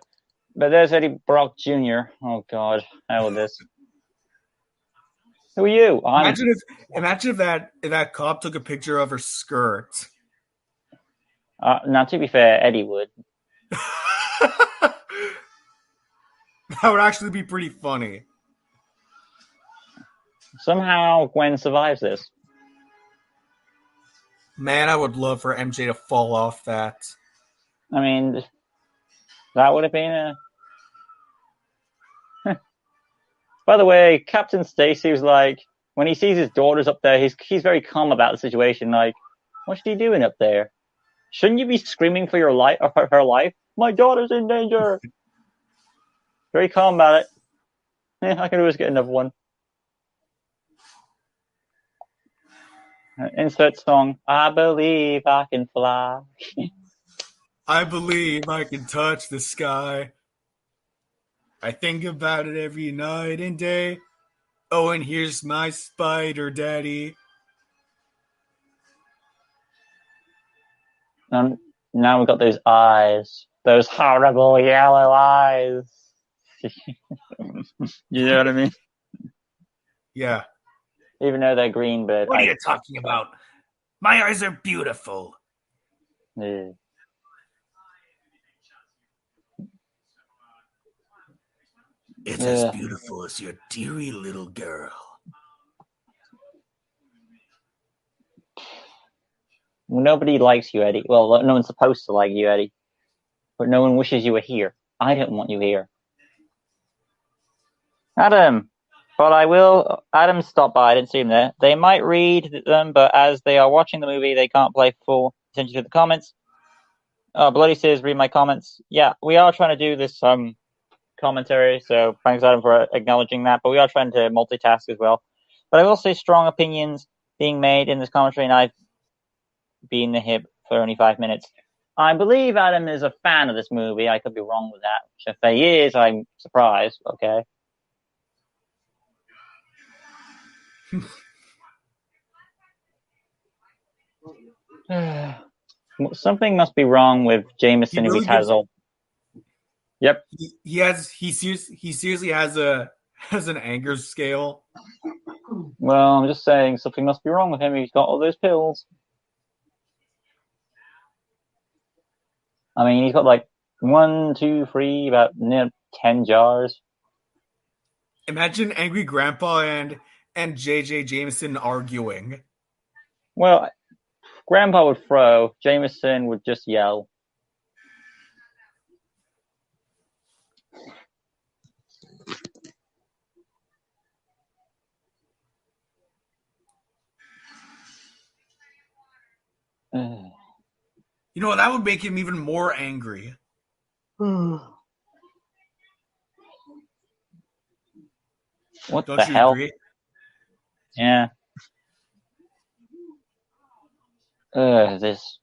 But there's Eddie Brock Jr. Oh God, hell with this. Who are you? Imagine if that cop took a picture of her skirt. Now, to be fair, Eddie would. That would actually be pretty funny. Somehow Gwen survives this. Man, I would love for MJ to fall off that. I mean, that would have been a... By the way, Captain Stacy was like, when he sees his daughters up there, he's very calm about the situation. Like, what's she doing up there? Shouldn't you be screaming for your life, her life? My daughter's in danger. Very calm about it. I could always get another one. Insert song. I believe I can fly. I believe I can touch the sky. I think about it every night and day. Oh, and here's my spider daddy. Now we've got those eyes. Those horrible yellow eyes. You know what I mean? Yeah. Even though they're green, but What are you talking about? My eyes are beautiful. Yeah. It's as beautiful as your dearie little girl. Nobody likes you, Eddie. Well, no one's supposed to like you, Eddie. But no one wishes you were here. I don't want you here. Adam. But I will. Adam stopped by. I didn't see him there. They might read them, but as they are watching the movie, they can't pay full attention to the comments. Bloody says, read my comments. Yeah, we are trying to do this commentary, so thanks, Adam, for acknowledging that. But we are trying to multitask as well. But I will say strong opinions being made in this commentary, and I've been the hip for only 5 minutes. I believe Adam is a fan of this movie. I could be wrong with that. If he is, I'm surprised. Okay. Something must be wrong with Jameson if he has all. Yep. He seriously has an anger scale. Well, I'm just saying something must be wrong with him. He's got all those pills. I mean, he's got like 1, 2, 3, about 10 jars. Imagine angry grandpa and JJ Jameson arguing. Well, grandpa would throw. Jameson would just yell. You know, that would make him even more angry. What Don't the you hell? Agree? Yeah. This.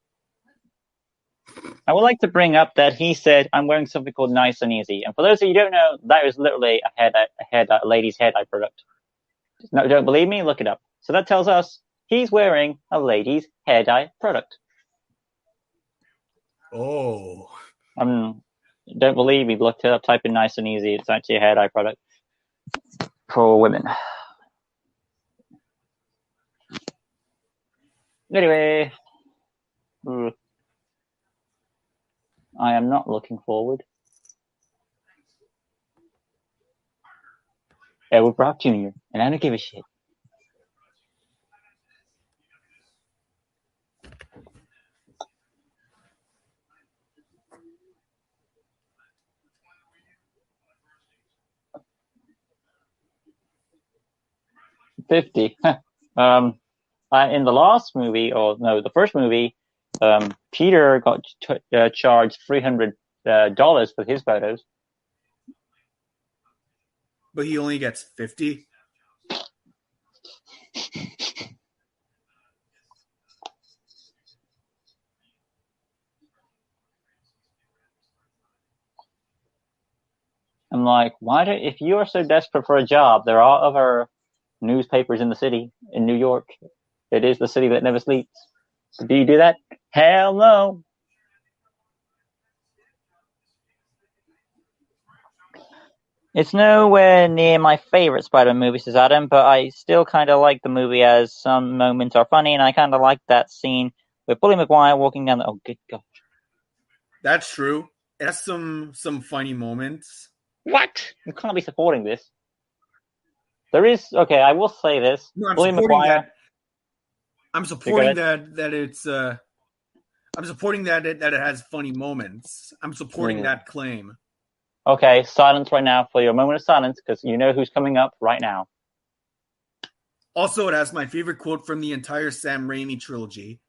I would like to bring up that he said, I'm wearing something called Nice and Easy. And for those of you who don't know, that is literally a lady's hair-dye product. No, don't believe me? Look it up. So that tells us he's wearing a lady's hair-dye product. Oh. Don't believe me? Look it up, type in Nice and Easy. It's actually a hair-dye product for women. Anyway. I am not looking forward. Edward Brock Jr., and I don't give a shit. $50. In the last movie, the first movie, Peter got charged $300 for his photos. But he only gets 50. I'm like, if you are so desperate for a job, there are other newspapers in the city, in New York. It is the city that never sleeps. Do you do that? Hell no. It's nowhere near my favorite Spider-Man movie, says Adam, but I still kind of like the movie as some moments are funny, and I kind of like that scene with Bully McGuire walking down oh, good God. That's true. It has some funny moments. What? You can't be supporting this. There is, okay, I will say this. No, Bully McGuire. I'm supporting that it's I'm supporting that it has funny moments. I'm supporting that claim. Okay, silence right now for your moment of silence, because you know who's coming up right now. Also, it has my favorite quote from the entire Sam Raimi trilogy.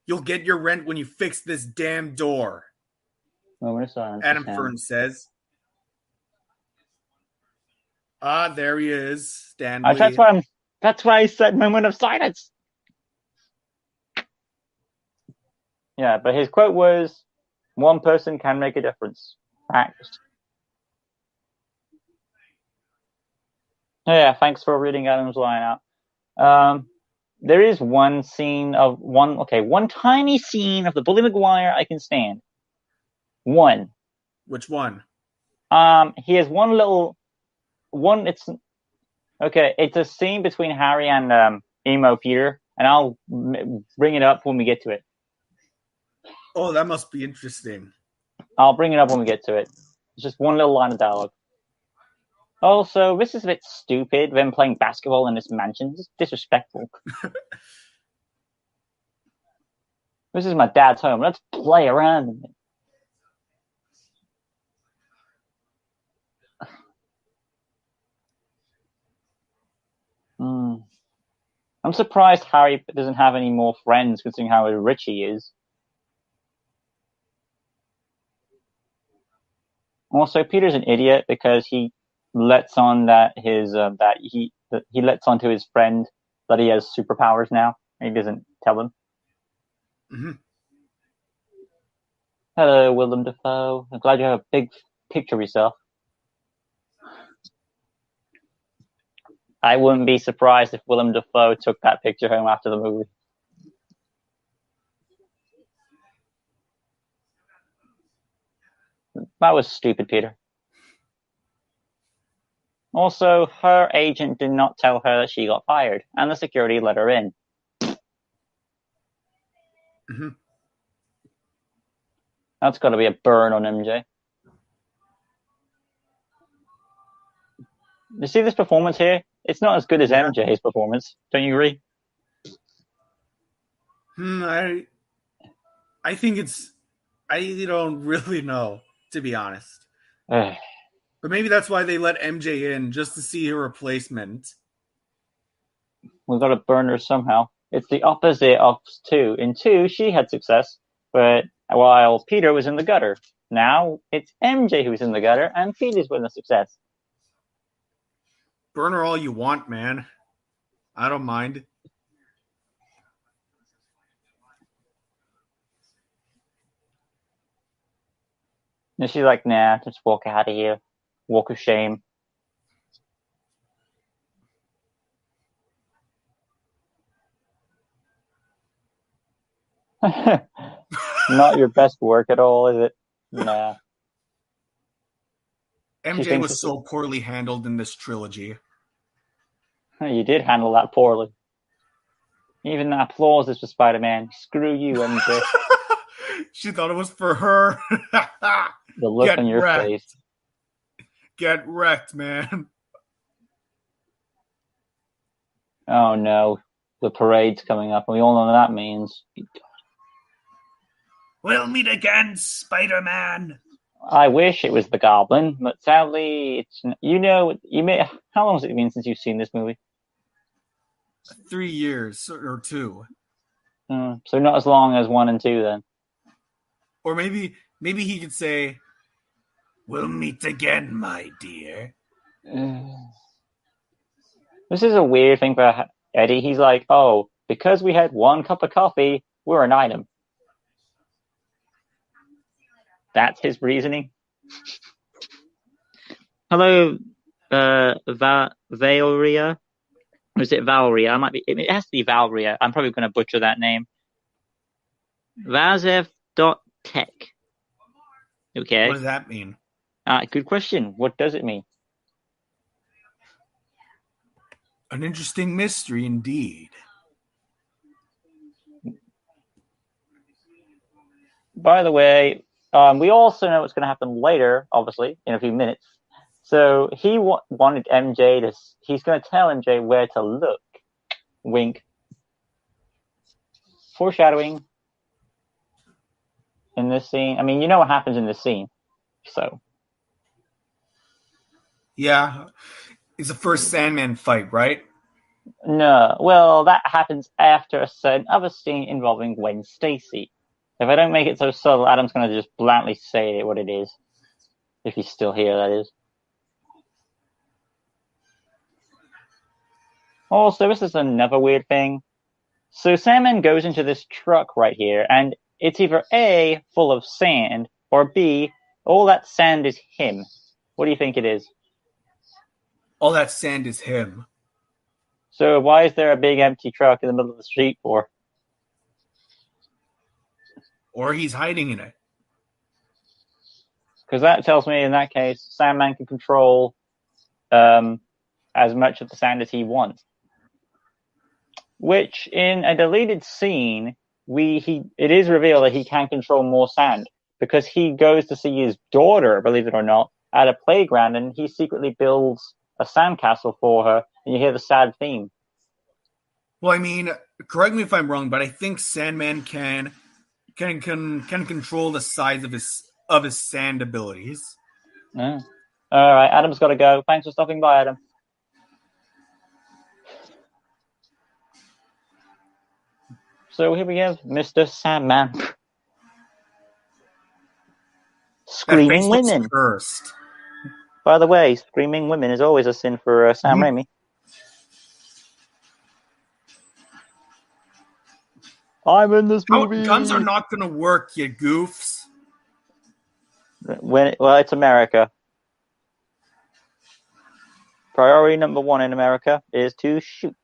You'll get your rent when you fix this damn door. Moment of silence. Adam Fern says. There he is, Stan Lee. That's why I said moment of silence. Yeah, but his quote was, one person can make a difference. Fact. Yeah, thanks for reading Adam's line out. There is one tiny scene of the Bully McGuire I can stand. One. Which one? He has it's okay. It's a scene between Harry and emo Peter, and I'll bring it up when we get to it. Oh, that must be interesting. I'll bring it up when we get to it. It's just one little line of dialogue. Also, this is a bit stupid, them playing basketball in this mansion. This is disrespectful. This is my dad's home. Let's play around in it. I'm surprised Harry doesn't have any more friends, considering how rich he is. Also, Peter's an idiot because he lets on that he lets on to his friend that he has superpowers now. And he doesn't tell him. Mm-hmm. Hello, Willem Dafoe. I'm glad you have a big picture of yourself. I wouldn't be surprised if Willem Dafoe took that picture home after the movie. That was stupid, Peter. Also, her agent did not tell her that she got fired, and the security let her in. Mm-hmm. That's got to be a burn on MJ. You see this performance here? It's not as good as MJ's performance. Don't you agree? I think it's... I don't really know, to be honest. But maybe that's why they let MJ in, just to see her replacement. We've got to burn her somehow. It's the opposite of 2. In 2, she had success, but while Peter was in the gutter. Now, it's MJ who's in the gutter, and Peter's with the success. Burn her all you want, man. I don't mind. And she's like, nah, just walk out of here. Walk of shame. Not your best work at all, is it? Nah. MJ was so poorly handled in this trilogy. You did handle that poorly. Even the applause is for Spider-Man. Screw you, MJ. She thought it was for her. The look on your face. Get wrecked, man. Oh no. The parade's coming up, and we all know what that means. We'll meet again, Spider-Man. I wish it was the Goblin, but sadly, it's how long has it been since you've seen this movie? 3 years or 2. So not as long as 1 and 2 then. Or maybe he could say, "We'll meet again, my dear." This is a weird thing for Eddie. He's like, oh, because we had 1 cup of coffee, we're an item. That's his reasoning. Hello, Valeria. Or is it Valeria? It has to be Valeria. I'm probably going to butcher that name. Vazev.tech. Okay. What does that mean? Good question. What does it mean? An interesting mystery indeed. By the way, we also know what's going to happen later, obviously, in a few minutes. So he wanted MJ to... He's going to tell MJ where to look. Wink. Foreshadowing. In this scene. I mean, you know what happens in this scene. So. Yeah. It's the first Sandman fight, right? No. Well, that happens after a certain other scene involving Gwen Stacy. If I don't make it so subtle, Adam's going to just bluntly say what it is. If he's still here, that is. Also, this is another weird thing. So Sandman goes into this truck right here, and it's either A, full of sand, or B, all that sand is him. What do you think it is? All that sand is him. So why is there a big empty truck in the middle of the street for? Or he's hiding in it. Because that tells me, in that case, Sandman can control as much of the sand as he wants. Which, in a deleted scene, it is revealed that he can control more sand. Because he goes to see his daughter, believe it or not, at a playground, and he secretly builds a sandcastle for her, and you hear the sad theme. Well, I mean, correct me if I'm wrong, but I think Sandman can control the size of his sand abilities. Yeah. All right, Adam's got to go. Thanks for stopping by, Adam. So here we have Mr. Sandman. Screaming women. Cursed. By the way, screaming women is always a sin for Sam Raimi. I'm in this movie. Guns are not going to work, you goofs. Well, it's America. Priority number one in America is to shoot.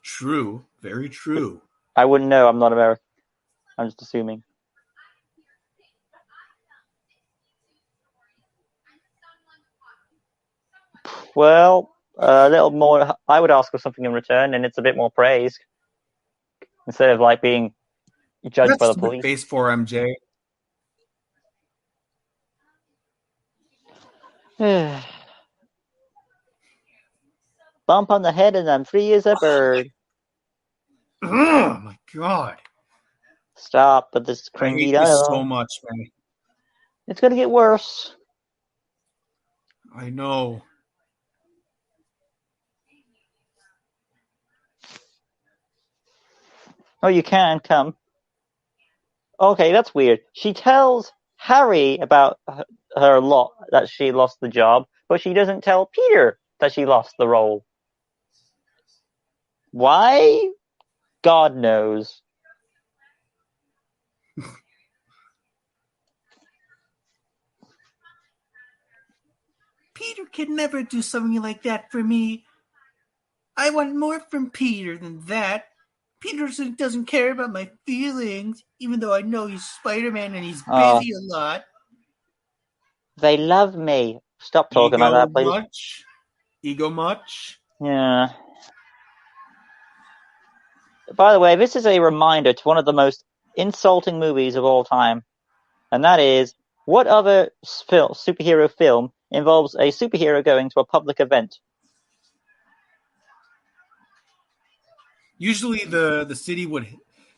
True. Very true. I wouldn't know. I'm not American. I'm just assuming. Well, a little more. I would ask for something in return, and it's a bit more praise instead of like being judged by the police. Face for MJ. Bump on the head, and I'm free as a bird. Oh my god! Stop! But this cringy I hate dialogue. this so much, man. It's gonna get worse. I know. Oh, you can come. Okay, that's weird. She tells Harry about her lot that she lost the job, but she doesn't tell Peter that she lost the role. Why? God knows. Peter could never do something like that for me. I want more from Peter than that. Peter doesn't care about my feelings, even though I know he's Spider-Man and he's busy a lot. They love me. Stop talking like that, please. Ego much? Yeah. By the way, this is a reminder to one of the most insulting movies of all time. And that is, what other superhero film involves a superhero going to a public event? Usually the city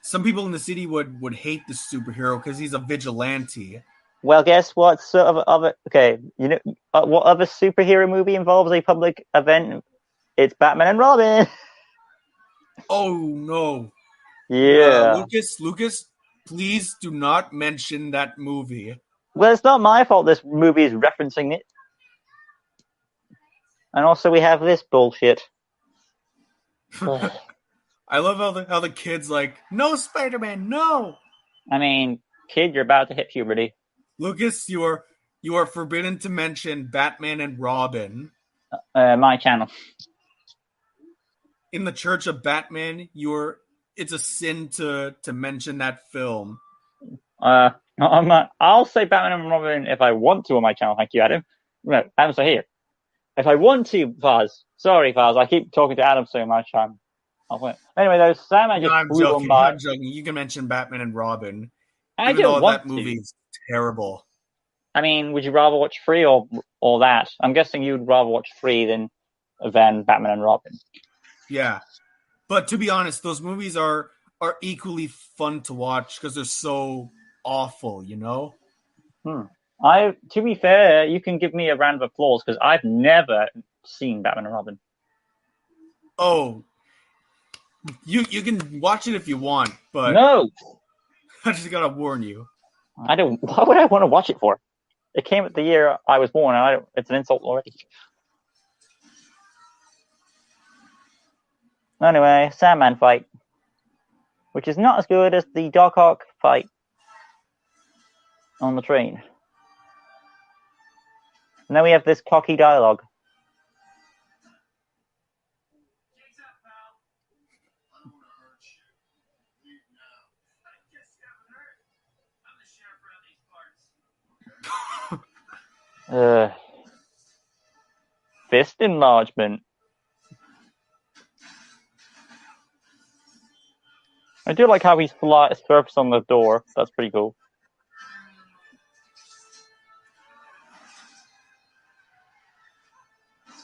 some people in the city would hate the superhero because he's a vigilante. Well, guess what? Okay, you know what other superhero movie involves a public event? It's Batman and Robin. Oh no! Yeah, Lucas, please do not mention that movie. Well, it's not my fault. This movie is referencing it, and also we have this bullshit. I love how the kid's like, no Spider-Man, no. I mean, kid, you're about to hit puberty. Lucas, you are forbidden to mention Batman and Robin. My channel. In the Church of Batman, it's a sin to mention that film. I'll say Batman and Robin if I want to on my channel. Thank you, Adam. No, Adam's not here. If I want to, Faz. Sorry, Faz. I keep talking to Adam so much. Anyway, though, Sandman just flew on by. I'm joking. You can mention Batman and Robin. I don't want that movie is terrible. I mean, would you rather watch Free or that? I'm guessing you'd rather watch Free than Batman and Robin. Yeah. But to be honest, those movies are equally fun to watch because they're so awful, you know? To be fair, you can give me a round of applause because I've never seen Batman and Robin. Oh. You can watch it if you want, but no. I just gotta warn you. I don't. Why would I want to watch it for? It came at the year I was born, and it's an insult already. Anyway, Sandman fight, which is not as good as the Doc Ock fight on the train. And then we have this cocky dialogue. Fist enlargement. I do like how he's surfaced on the door. That's pretty cool.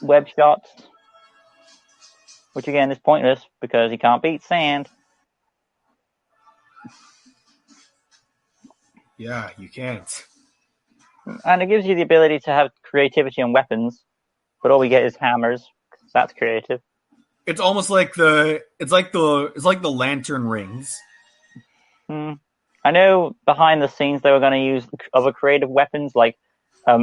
Web shots. Which again is pointless because he can't beat sand. Yeah, you can't. And it gives you the ability to have creativity on weapons, but all we get is hammers. That's creative. It's almost like the lantern rings. I know behind the scenes they were going to use other creative weapons like a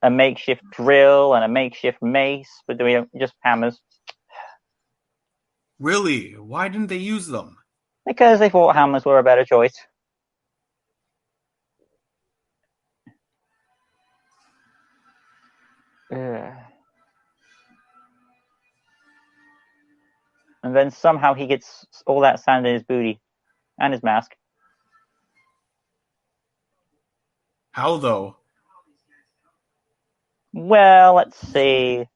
makeshift drill and a makeshift mace, but we don't just hammers. Really? Why didn't they use them? Because they thought hammers were a better choice. And then somehow he gets all that sand in his booty and his mask. How though? Well, let's see.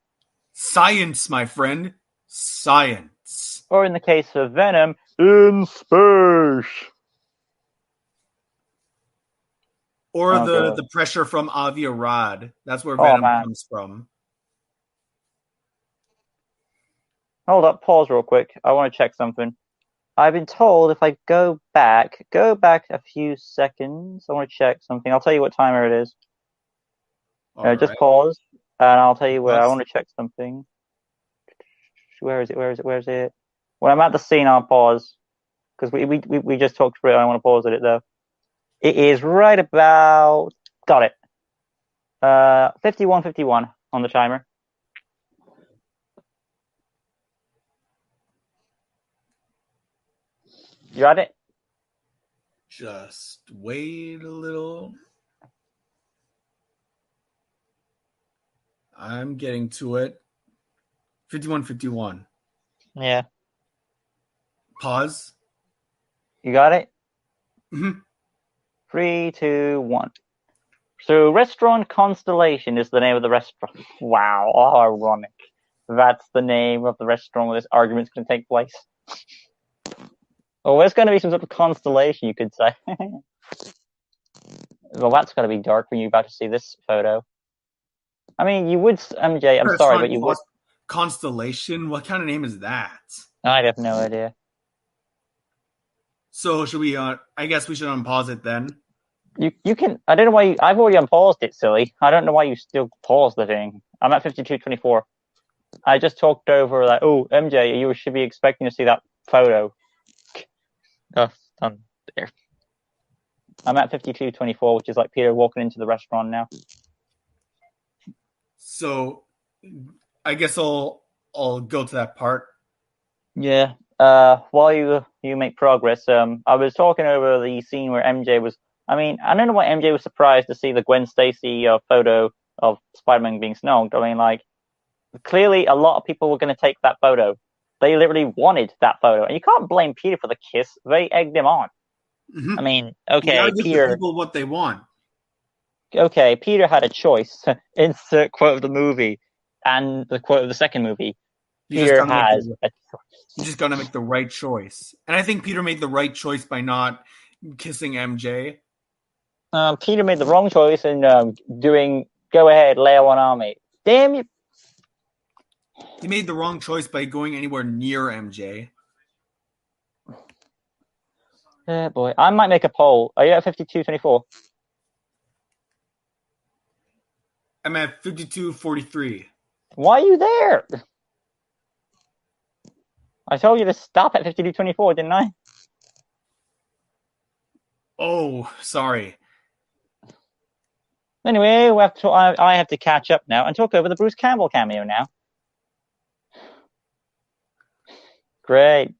Science, my friend. Science. Or in the case of Venom, in space. Or the pressure from Avia Rod. That's where Venom comes from. Hold up, pause real quick. I want to check something. I've been told if I go back a few seconds, I want to check something. I'll tell you what timer it is. Just pause, and I'll tell you where. I want to check something. Where is it? When I'm at the scene, I'll pause. Because we just talked through it, I want to pause it, though. It is right about... Got it. 51:51 on the timer. You got it? Just wait a little. I'm getting to it. 51:51. Yeah. Pause. You got it? Mm-hmm. 3, 2, 1. So, Restaurant Constellation is the name of the restaurant. Wow, ironic. That's the name of the restaurant where this argument's going to take place. Oh, there's going to be some sort of constellation, you could say. Well, that's going to be dark when you're about to see this photo. I mean, you would, MJ, I'm sorry, but you would... Constellation? What kind of name is that? I have no idea. So, should we, I guess we should unpause it then? You can, I don't know why I've already unpaused it, silly. I don't know why you still pause the thing. I'm at 52:24. I just talked over like, oh, MJ, you should be expecting to see that photo. Oh, done there. I'm at 52:24, which is like Peter walking into the restaurant now. So, I guess I'll go to that part. Yeah. While you make progress, I was talking over the scene where MJ was. I mean, I don't know why MJ was surprised to see the Gwen Stacy photo of Spider-Man being snogged. I mean, like, clearly a lot of people were going to take that photo. They literally wanted that photo, and you can't blame Peter for the kiss. They egged him on. Mm-hmm. I mean, okay, you give Peter. The people what they want. Okay, Peter had a choice. Insert quote of the movie and the quote of the second movie. Peter has a choice. You just got to make the right choice, and I think Peter made the right choice by not kissing MJ. Peter made the wrong choice in doing "Go Ahead, Lay One on Me." Damn you! He made the wrong choice by going anywhere near MJ. Yeah, boy. I might make a poll. Are you at 52:24? I'm at 52:43. Why are you there? I told you to stop at 52:24, didn't I? Oh, sorry. Anyway, I have to catch up now and talk over the Bruce Campbell cameo now. Great.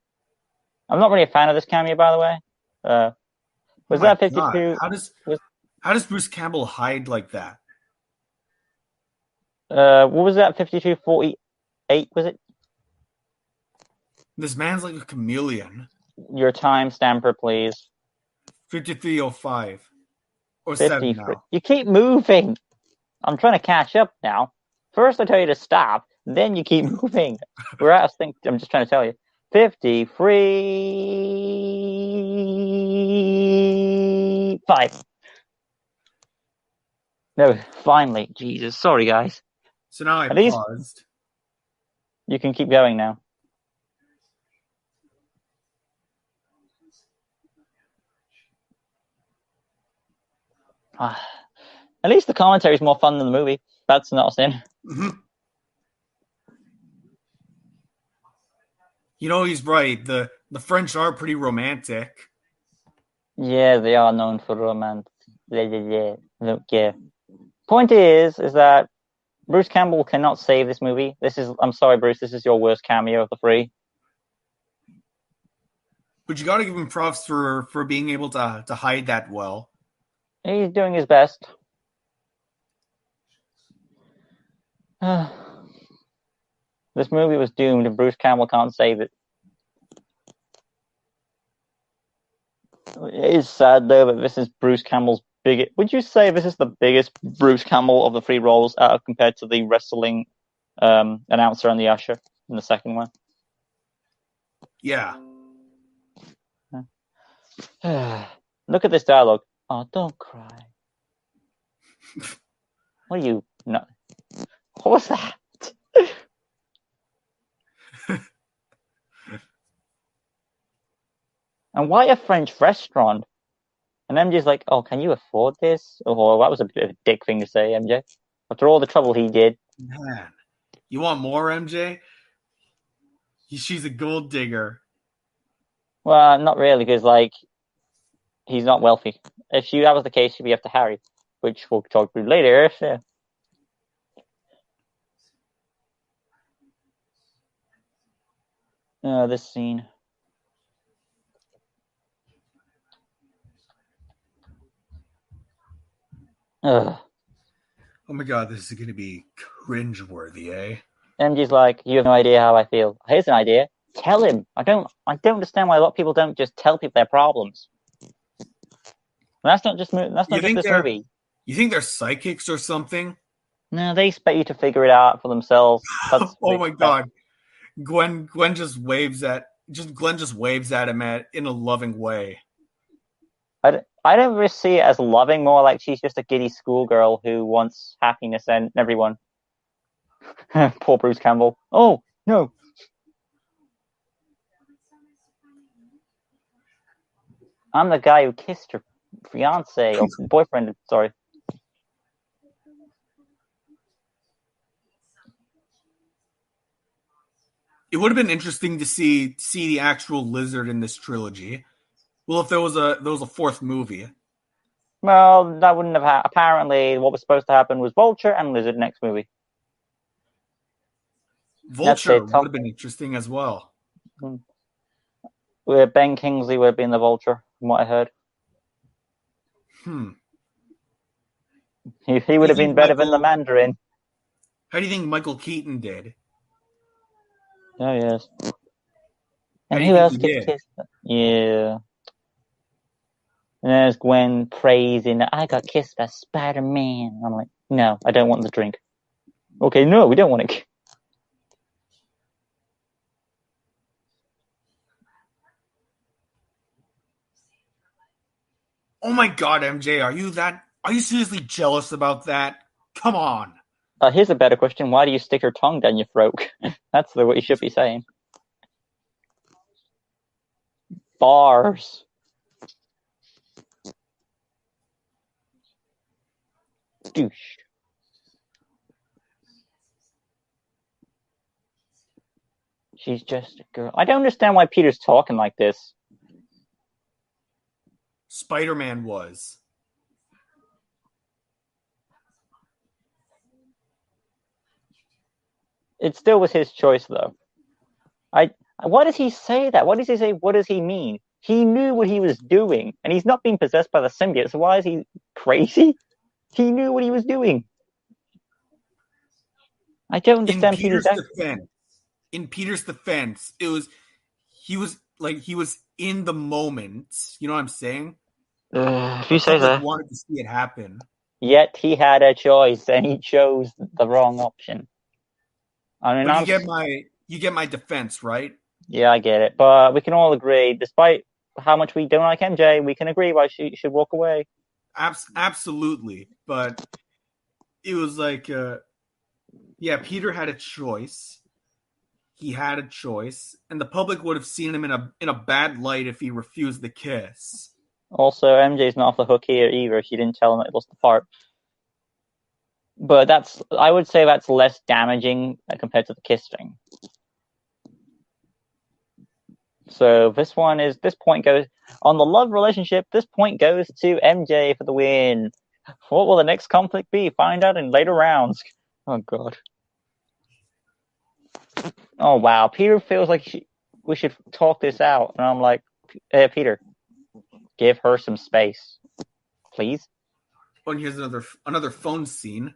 I'm not really a fan of this cameo, by the way. Was that 52? How does Bruce Campbell hide like that? What was that? 52:48, was it? This man's like a chameleon. Your time stamper, please. 53:05. Or 7 now. You keep moving. I'm trying to catch up now. First I tell you to stop, then you keep moving. We're at, I think, I'm just trying to tell you. 55. No, finally. Jesus, sorry guys. So now I At least paused. you can keep going now. At least the commentary is more fun than the movie. That's not a sin. Mm-hmm. You know, he's right. The French are pretty romantic. Yeah, they are known for romance. Yeah. Point is that Bruce Campbell cannot save this movie. I'm sorry, Bruce, this is your worst cameo of the three. But you got to give him props for being able to hide that well. He's doing his best. This movie was doomed and Bruce Campbell can't save it. It is sad, though, that this is Bruce Campbell's biggest... Would you say this is the biggest Bruce Campbell of the three roles compared to the wrestling announcer and the usher in the second one? Yeah. Look at this dialogue. Oh, don't cry. What are you... No. What was that? And why a French restaurant? And MJ's like, oh, can you afford this? Oh, that was a bit of a dick thing to say, MJ. After all the trouble he did. Man, you want more, MJ? She's a gold digger. Well, not really, because, like, he's not wealthy. If that was the case, she'd be after Harry, which we'll talk about later. So. This scene. Ugh. Oh my god, this is going to be cringeworthy, eh? MJ's like, you have no idea how I feel. Here's an idea. Tell him. I don't understand why a lot of people don't just tell people their problems. And that's not just this movie. You think they're psychics or something? No, they expect you to figure it out for themselves. Oh my god. Gwen just waves at him in a loving way. I don't really see it as loving, more like she's just a giddy schoolgirl who wants happiness in everyone. Poor Bruce Campbell. Oh, no. I'm the guy who kissed her fiance or boyfriend, sorry. It would have been interesting to see the actual lizard in this trilogy. Well, if there was a fourth movie. Well, that wouldn't have happened. Apparently, what was supposed to happen was Vulture and Lizard next movie. Vulture would have been interesting as well. Where Ben Kingsley would have been the Vulture, from what I heard. He would have been better than the Mandarin. How do you think Michael Keaton did? Oh, yes. And who else gets kissed? Yeah. And there's Gwen praising, I got kissed by Spider-Man. I'm like, no, I don't want the drink. Okay, no, we don't want it. Oh my god, MJ, are you seriously jealous about that? Come on. Here's a better question. Why do you stick your tongue down your throat? That's what you should be saying. Bars. Douche. She's just a girl. I don't understand why Peter's talking like this. Spider-Man was. It still was his choice, though. Why does he say that? Why does he say, what does he mean? He knew what he was doing, and he's not being possessed by the symbiote, so why is he crazy? He knew what he was doing. I don't understand Peter's defense. In Peter's defense, he was in the moment. You know what I'm saying? If you say that, wanted to see it happen. Yet he had a choice, and he chose the wrong option. I mean, But you get my defense, right? yeah, I get it, but we can all agree, despite how much we don't like MJ, we can agree why she should walk away. Absolutely. But it was like, yeah, Peter had a choice. He had a choice, and the public would have seen him in a bad light if he refused the kiss. Also, MJ's not off the hook here either. She didn't tell him that it was the part. But I would say that's less damaging compared to the kiss thing. So this point goes on the love relationship. This point goes to MJ for the win. What will the next conflict be? Find out in later rounds. Oh god. Oh wow. Peter feels like we should talk this out, and I'm like, hey, Peter, give her some space, please. Oh, and here's another phone scene.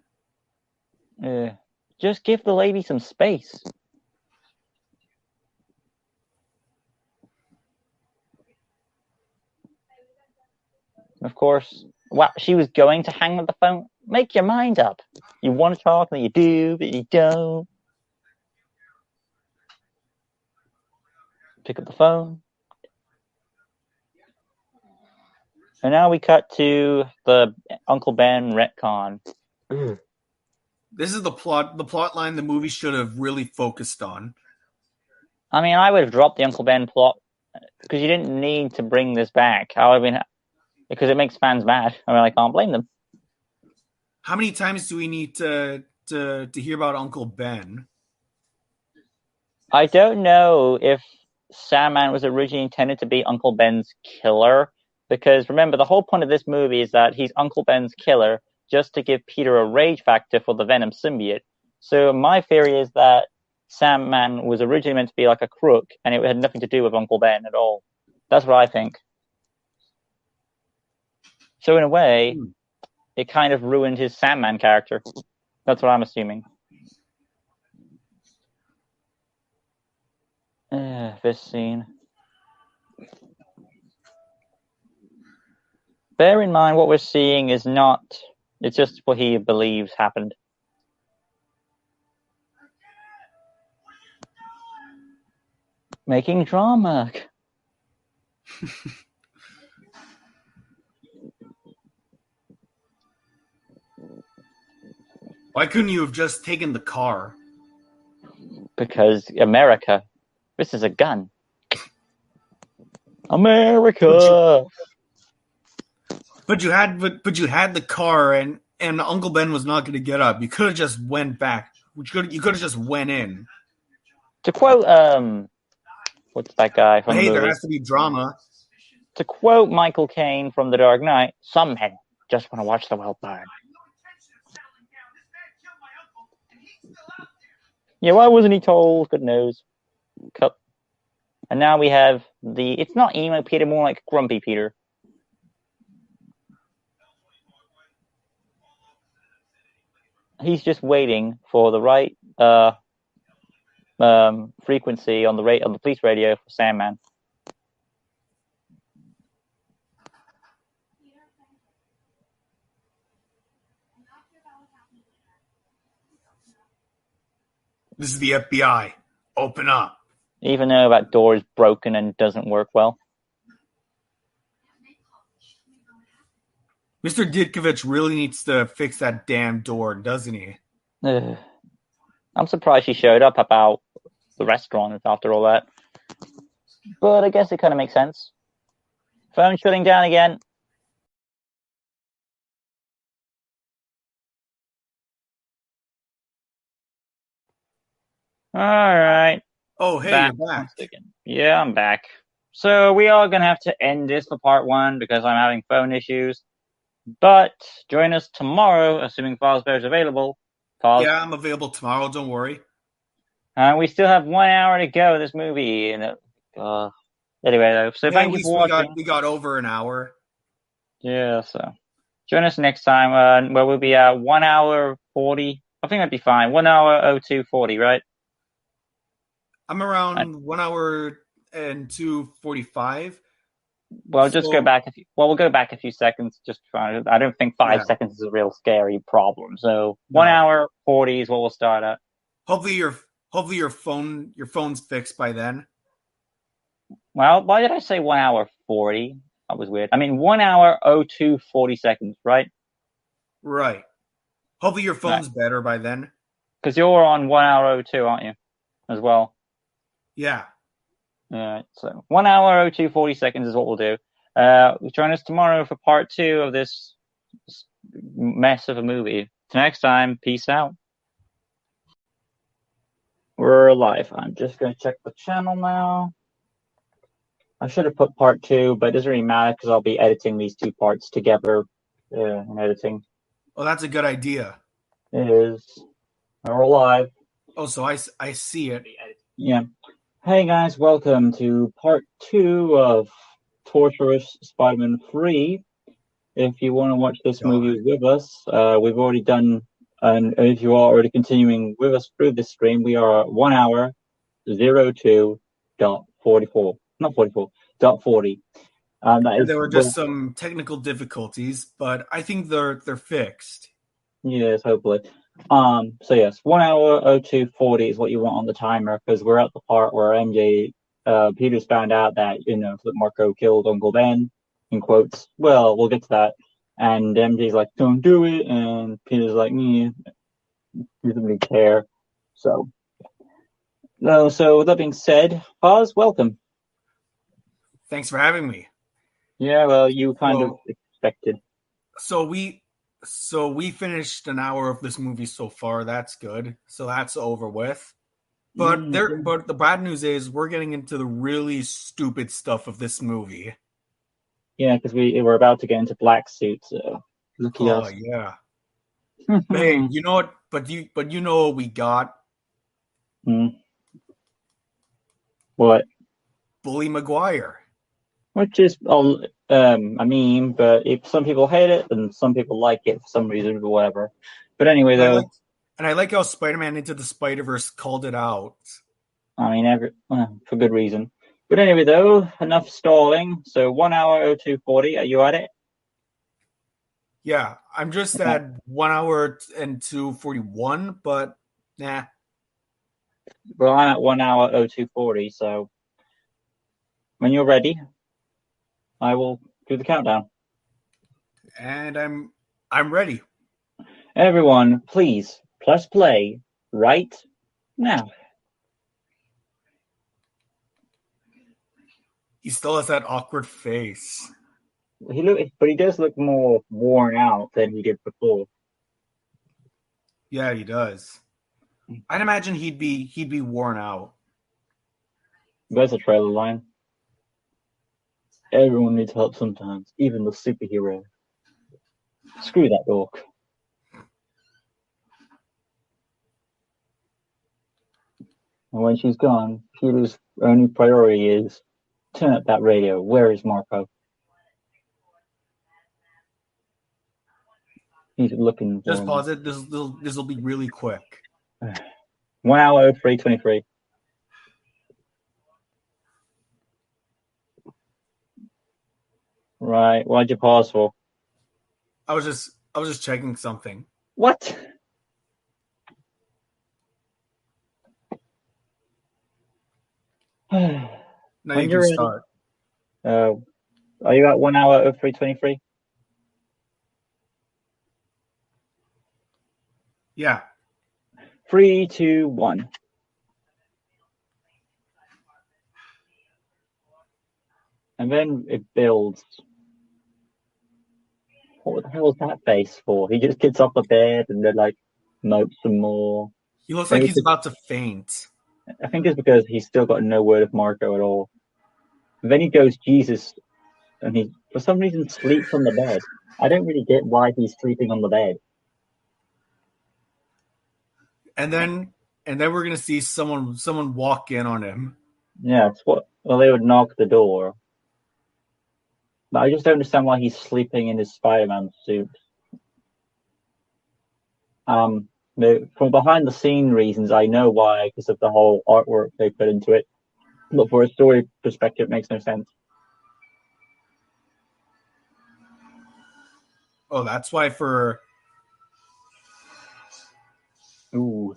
Just give the lady some space. Of course, wow, she was going to hang up the phone. Make your mind up. You want to talk, then you do, but you don't. Pick up the phone. And now we cut to the Uncle Ben retcon. This is the plot line the movie should have really focused on. I mean, I would have dropped the Uncle Ben plot because you didn't need to bring this back. Because it makes fans mad. I mean, I can't blame them. How many times do we need to hear about Uncle Ben? I don't know if Sandman was originally intended to be Uncle Ben's killer, because remember, the whole point of this movie is that he's Uncle Ben's killer just to give Peter a rage factor for the Venom Symbiote. So my theory is that Sandman was originally meant to be like a crook, and it had nothing to do with Uncle Ben at all. That's what I think. So in a way, it kind of ruined his Sandman character. That's what I'm assuming. This scene. Bear in mind what we're seeing is not... It's just what he believes happened. Making drama. Why couldn't you have just taken the car? Because America. This is a gun. America. But you had the car, and Uncle Ben was not going to get up. You could have just went back. You could have just went in. To quote what's that guy from the movie? There has to be drama. To quote Michael Caine from The Dark Knight, some men just want to watch the world burn. Yeah, why wasn't he told? Good knows. Cut. And now we have it's not emo Peter, more like grumpy Peter. He's just waiting for the right frequency on the police radio for Sandman. This is the FBI. Open up. Even though that door is broken and doesn't work well. Mr. Ditkovich really needs to fix that damn door, doesn't he? I'm surprised he showed up about the restaurant after all that. But I guess it kind of makes sense. Phone shutting down again. All right. Oh, hey, back. You're back. Yeah, I'm back. So we are going to have to end this for part 1 because I'm having phone issues. But join us tomorrow, assuming Fosbear is available. Yeah, I'm available tomorrow. Don't worry. And we still have 1 hour to go in this movie. And anyway, though, so thank you for watching. We got over an hour. Yeah, so join us next time where we'll be at 1 hour 40. I think that'd be fine. 1 hour 02:40, right? I'm around 1 hour and 2:45. Well, just go So back we'll go back a few seconds. Just trying to, I don't think 5 seconds is a real scary problem. So one no. hour 40 is what we'll start at. Hopefully your phone's fixed by then. Well, why did I say 1 hour 40? That was weird. I mean 1 hour 02 40 seconds, right? Right. Hopefully your Right. phone's better by then. Because you're on 1 hour 02, aren't you? As well. Yeah. Yeah. So 1 hour 02 40 seconds is what we'll do. Join us tomorrow for part 2 of this mess of a movie. Till next time, peace out. We're live. I'm just going to check the channel now. I should have put part 2, but it doesn't really matter because I'll be editing these 2 parts together in editing. Oh, that's a good idea. It is. We're live. Oh, so I see it. Yeah. Hey guys, welcome to part 2 of Torturous Spider-Man 3. If you want to watch this movie with us, we've already done, and if you are already continuing with us through this stream, we are at 1 hour 02.44. Not 44, dot 40. There were just some technical difficulties, but I think they're fixed. Yes, hopefully. So yes, 1 hour 02:40 is what you want on the timer because we're at the part where MJ Peters found out that that Marco killed Uncle Ben in quotes. Well, we'll get to that. And MJ's like, "Don't do it," and Peter's like, "Me, he doesn't really care." So, no. So with that being said, Oz, welcome. Thanks for having me. Yeah, well, you kind of expected. So we finished an hour of this movie so far. That's good. So that's over with. But the bad news is we're getting into the really stupid stuff of this movie. Yeah, because we were about to get into Black Suit. So lucky us. Yeah. Hey, you know what? But you know what we got? What? Bully Maguire. Which is a meme, but if some people hate it, and some people like it for some reason or whatever. But anyway, though, I like how Spider-Man Into the Spider-Verse called it out. I mean, for good reason. But anyway, though, enough stalling. So 1 hour 02:40. Are you at it? Yeah, I'm just at 1 hour and 2:41, but nah. Well, I'm at 1 hour 02:40. So when you're ready, I will do the countdown. And I'm ready. Everyone, please press play right now. He still has that awkward face. But he does look more worn out than he did before. Yeah, he does. I'd imagine he'd be worn out. There's a trailer line. Everyone needs help sometimes, even the superhero. Screw that dork. And when she's gone, Peter's only priority is turn up that radio. Where is Marco? He's looking for Just him. pause it. This will be really quick. 1 hour 03:23. Right. Why'd you pause for? I was just checking something. What? Now When you can start. Are you at 1 hour 03:23? Yeah. 3, 2, 1. And then it builds. What the hell is that face for? He just gets off the bed and then mopes some more. He looks like he's about to faint. I think it's because he's still got no word of Marco at all. And then he goes, Jesus, and he for some reason sleeps on the bed. I don't really get why he's sleeping on the bed. And then we're gonna see someone walk in on him. Yeah, they would knock the door. But I just don't understand why he's sleeping in his Spider-Man suit. From behind the scene reasons, I know why, because of the whole artwork they put into it. But for a story perspective, it makes no sense. Oh, that's why for... Ooh.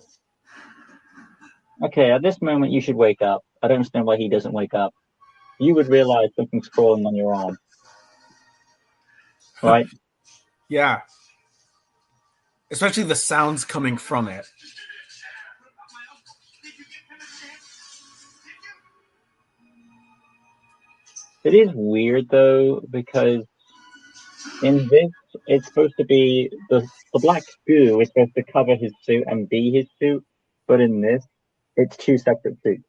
Okay, at this moment you should wake up. I don't understand why he doesn't wake up. You would realize something's crawling on your arm. Right? Yeah. Especially the sounds coming from it. It is weird though, because in this it's supposed to be the black goo is supposed to cover his suit and be his suit, but in this it's two separate suits.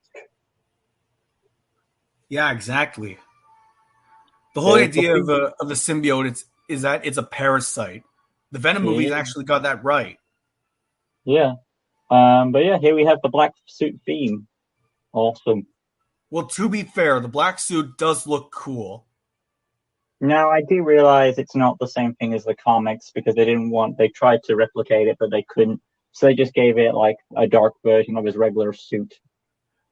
Yeah, exactly. The whole There's the idea big of the symbiote is that it's a parasite. The Venom movies yeah, actually got that right. yeah. But yeah, here we have the black suit theme. Awesome. Well, to be fair, the black suit does look cool. Now I do realize it's not the same thing as the comics because they tried to replicate it, but they couldn't. So they just gave it like a dark version of his regular suit.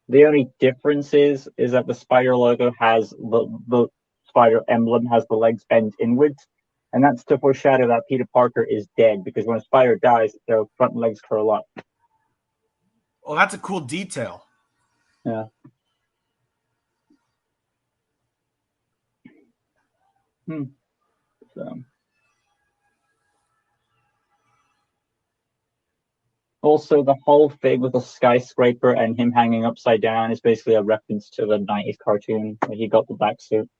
The only difference is that the spider logo has the spider emblem has the legs bent inwards, and that's to foreshadow that Peter Parker is dead because when a spider dies, their front legs curl up. Oh, that's a cool detail. Yeah. So. Also, the whole thing with the skyscraper and him hanging upside down is basically a reference to the 90s cartoon where he got the black suit.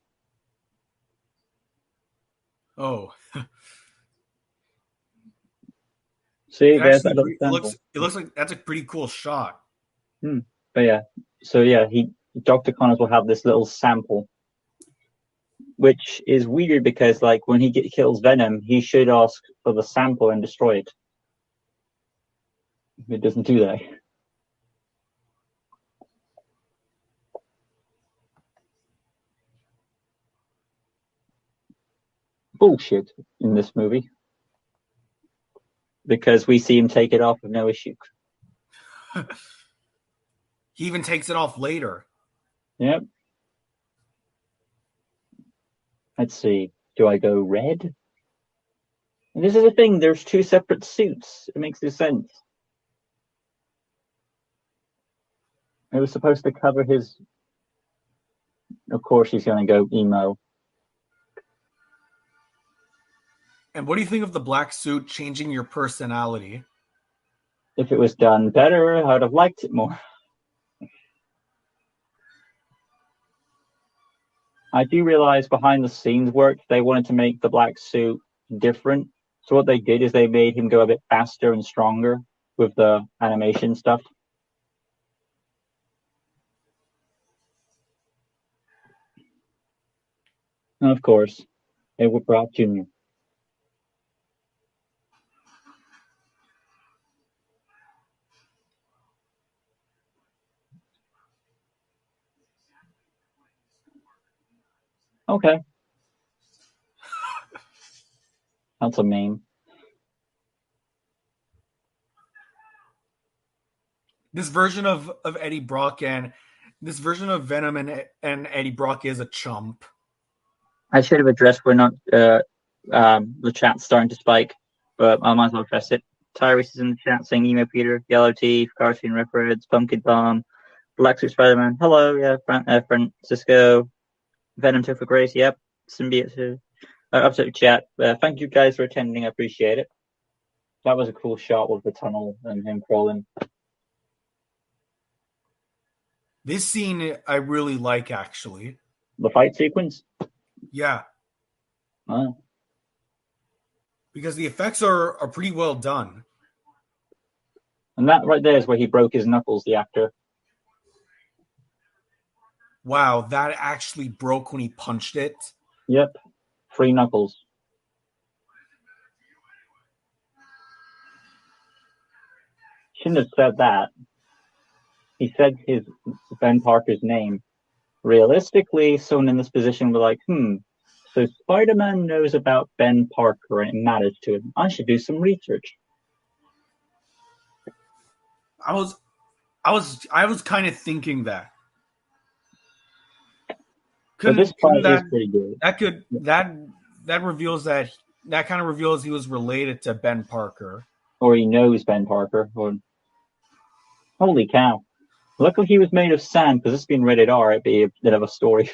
Oh, See, it there's actually that little it sample. looks like that's a pretty cool shot. But yeah, so yeah, Dr. Connors will have this little sample, which is weird because like when he kills Venom, he should ask for the sample and destroy it. It doesn't do that. Bullshit in this movie because we see him take it off with no issue. He even takes it off later. Yep. Let's see. Do I go red? And this is the thing. There's two separate suits. It makes no sense. It was supposed to cover his. Of course, he's going to go emo. And what do you think of the black suit changing your personality? If it was done better, I would have liked it more. I do realize behind the scenes work, they wanted to make the black suit different. So what they did is they made him go a bit faster and stronger with the animation stuff. And of course, Edward Brock Jr. Okay. That's a meme. This version of Eddie Brock and this version of Venom and Eddie Brock is a chump. I should have addressed we're not the chat's starting to spike, but I might as well address it. Tyrese is in the chat saying emo Peter, Yellow Teeth, Cartoon Reference, Pumpkin Bomb, Black Suit Spider-Man. Hello, yeah, Francisco, Venom Topher Grace, yep, Symbiote. Upset chat. Thank you guys for attending. I appreciate it. That was a cool shot with the tunnel and him crawling. This scene I really like, actually. The fight sequence? Yeah. Oh. Because the effects are pretty well done. And that right there is where he broke his knuckles, the actor. Wow, that actually broke when he punched it. Yep. 3 knuckles. Shouldn't have said that. He said his Ben Parker's name. Realistically, someone in this position was like, so Spider-Man knows about Ben Parker and it matters to him. I should do some research. I was kind of thinking that. But this fight is pretty good. That reveals that that kind of reveals he was related to Ben Parker. Or he knows Ben Parker. Or holy cow! Luckily he was made of sand because it's been rated R. It'd be a bit of a story.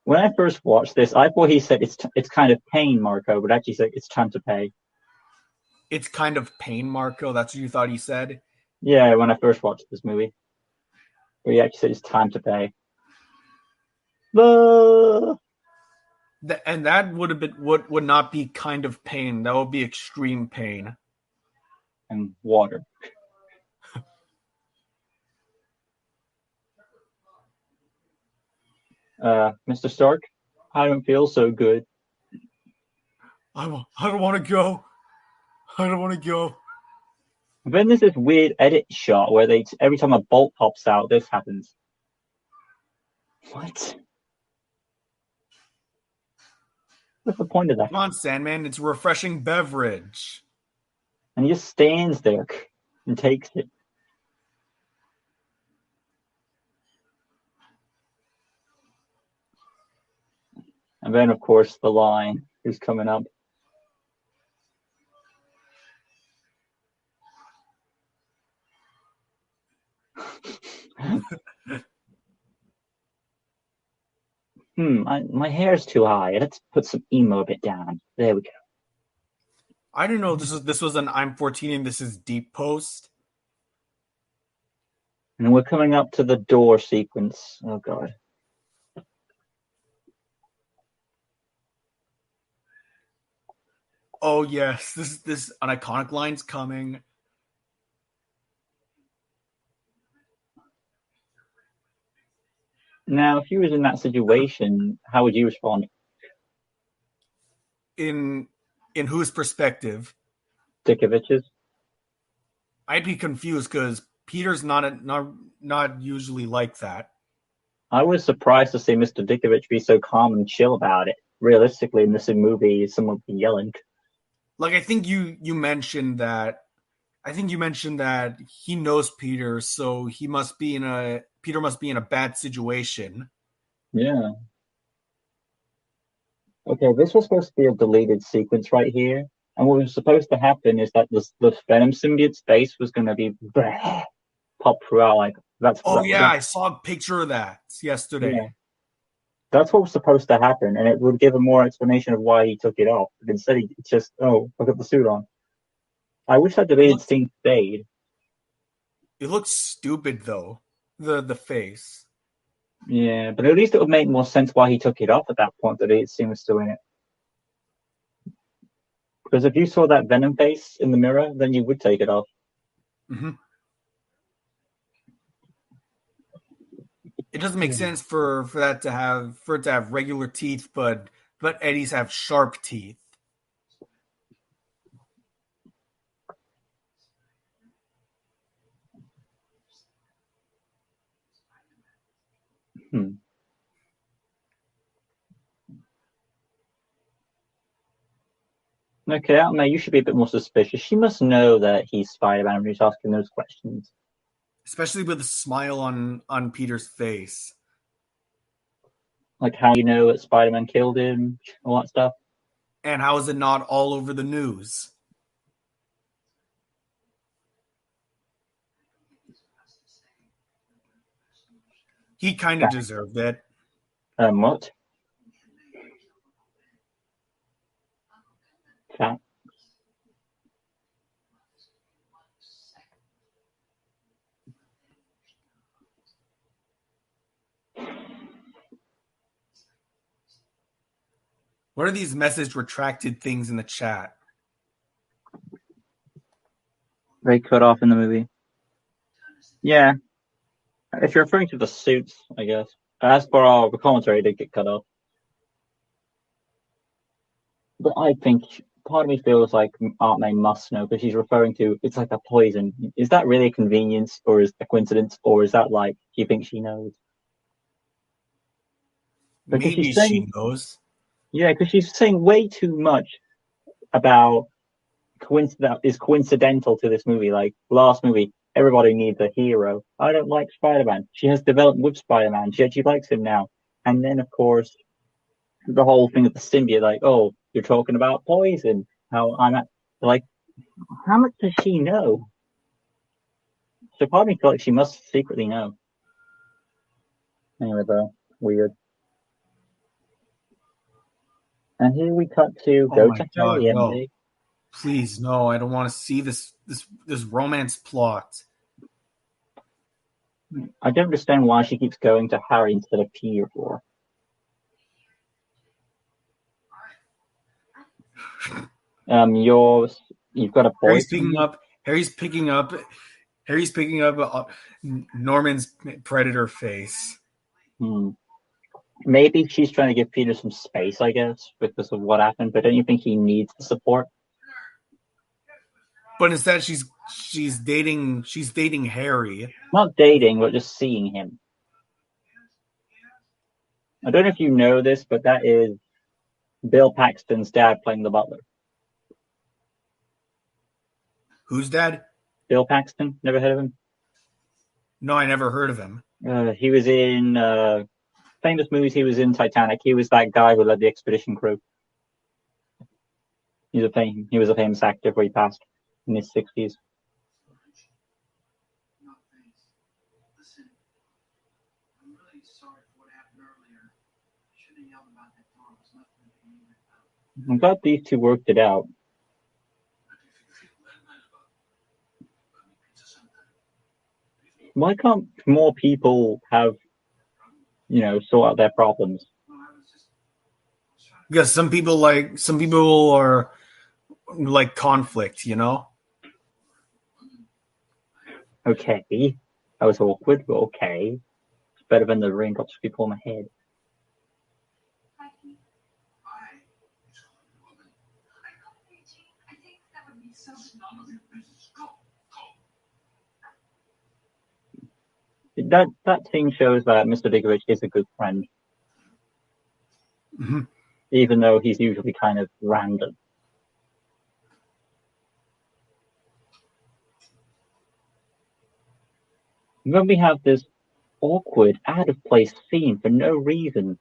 When I first watched this, I thought he said it's kind of pain, Marco, but actually said it's time to pay. It's kind of pain, Marco. That's what you thought he said? Yeah, when I first watched this movie. But he actually said it's time to pay. And that would have been would not be kind of pain. That would be extreme pain. And water. Mr. Stark, I don't feel so good. I don't want to go. I don't want to go. Then there's this weird edit shot where every time a bolt pops out, this happens. What? What's the point of that? Come on, Sandman. It's a refreshing beverage. And he just stands there and takes it. And then, of course, the line is coming up. My hair's too high. Let's put some emo bit down. There we go. I didn't know this was an I'm 14 and this is deep post. And we're coming up to the door sequence. Oh god. Oh yes, this an iconic line's coming. Now, if you was in that situation, how would you respond? In whose perspective? Dickovich's? I'd be confused because Peter's not usually like that. I was surprised to see Mr. Dickovich be so calm and chill about it. Realistically, in this movie, someone would be yelling. Like I think you mentioned that. I think you mentioned that he knows Peter, so Peter must be in a bad situation. Yeah. Okay, this was supposed to be a deleted sequence right here. And what was supposed to happen is that the Venom Symbiote's face was going to be pop throughout. Like that's. Oh yeah, I saw a picture of that yesterday. Yeah. That's what was supposed to happen, and it would give a more explanation of why he took it off. But instead, he just I got the suit on. I wish that deleted scene stayed. It looks stupid though. The face. Yeah, but at least it would make more sense why he took it off at that point. That it was still in it. Because if you saw that Venom face in the mirror, then you would take it off. Mm-hmm. It doesn't make sense for it to have regular teeth, but Eddie's have sharp teeth. Okay, Aunt May, you should be a bit more suspicious. She must know that he's Spider-Man when he's asking those questions. Especially with a smile on Peter's face. Like how you know that Spider-Man killed him, all that stuff. And how is it not all over the news? He kind of deserved it. What? Cat. What are these message retracted things in the chat? They cut off in the movie. Yeah. If you're referring to the suits, I guess. As for our commentary, it did get cut off. But I think part of me feels like Aunt May must know because she's referring to it's like a poison. Is that really a convenience or is a coincidence or is that like you think she knows? Because Maybe she knows. Yeah, because she's saying way too much about is coincidental to this movie. Like last movie, everybody needs a hero. I don't like Spider-Man. She has developed with Spider-Man. She actually likes him now. And then, of course, the whole thing of the symbiote, like, oh, you're talking about poison. How I'm at, like, how much does she know? So part of me feel like she must secretly know. Anyway, though, weird. And here we cut to Oh go my to god, Harry, no. MJ. Please, no, I don't want to see this romance plot. I don't understand why she keeps going to Harry instead of Peter for. You've got a Harry's boyfriend. picking up Norman's predator face. Maybe she's trying to give Peter some space, I guess, because of what happened. But don't you think he needs the support? But instead, she's dating Harry. Not dating, but just seeing him. I don't know if you know this, but that is Bill Paxton's dad playing the butler. Who's dad? Bill Paxton. Never heard of him? No, I never heard of him. He was in famous movies. He was in Titanic. He was that guy who led the expedition crew. He was a famous actor before he passed in his 60s. No, thanks. Listen, I'm really sorry for what happened earlier. I should have yelled about that door. It was nothing to be angry about. I'm glad these two worked it out. Why can't more people have, sort out their problems? Because some people are like conflict, you know? Okay. That was awkward, but okay. It's better than the ring got people in the head. I think that would be so none of your business. Go. That thing shows that Mr. Digovich is a good friend. Mm-hmm. Even though he's usually kind of random. Then we have this awkward, out-of-place scene for no reason.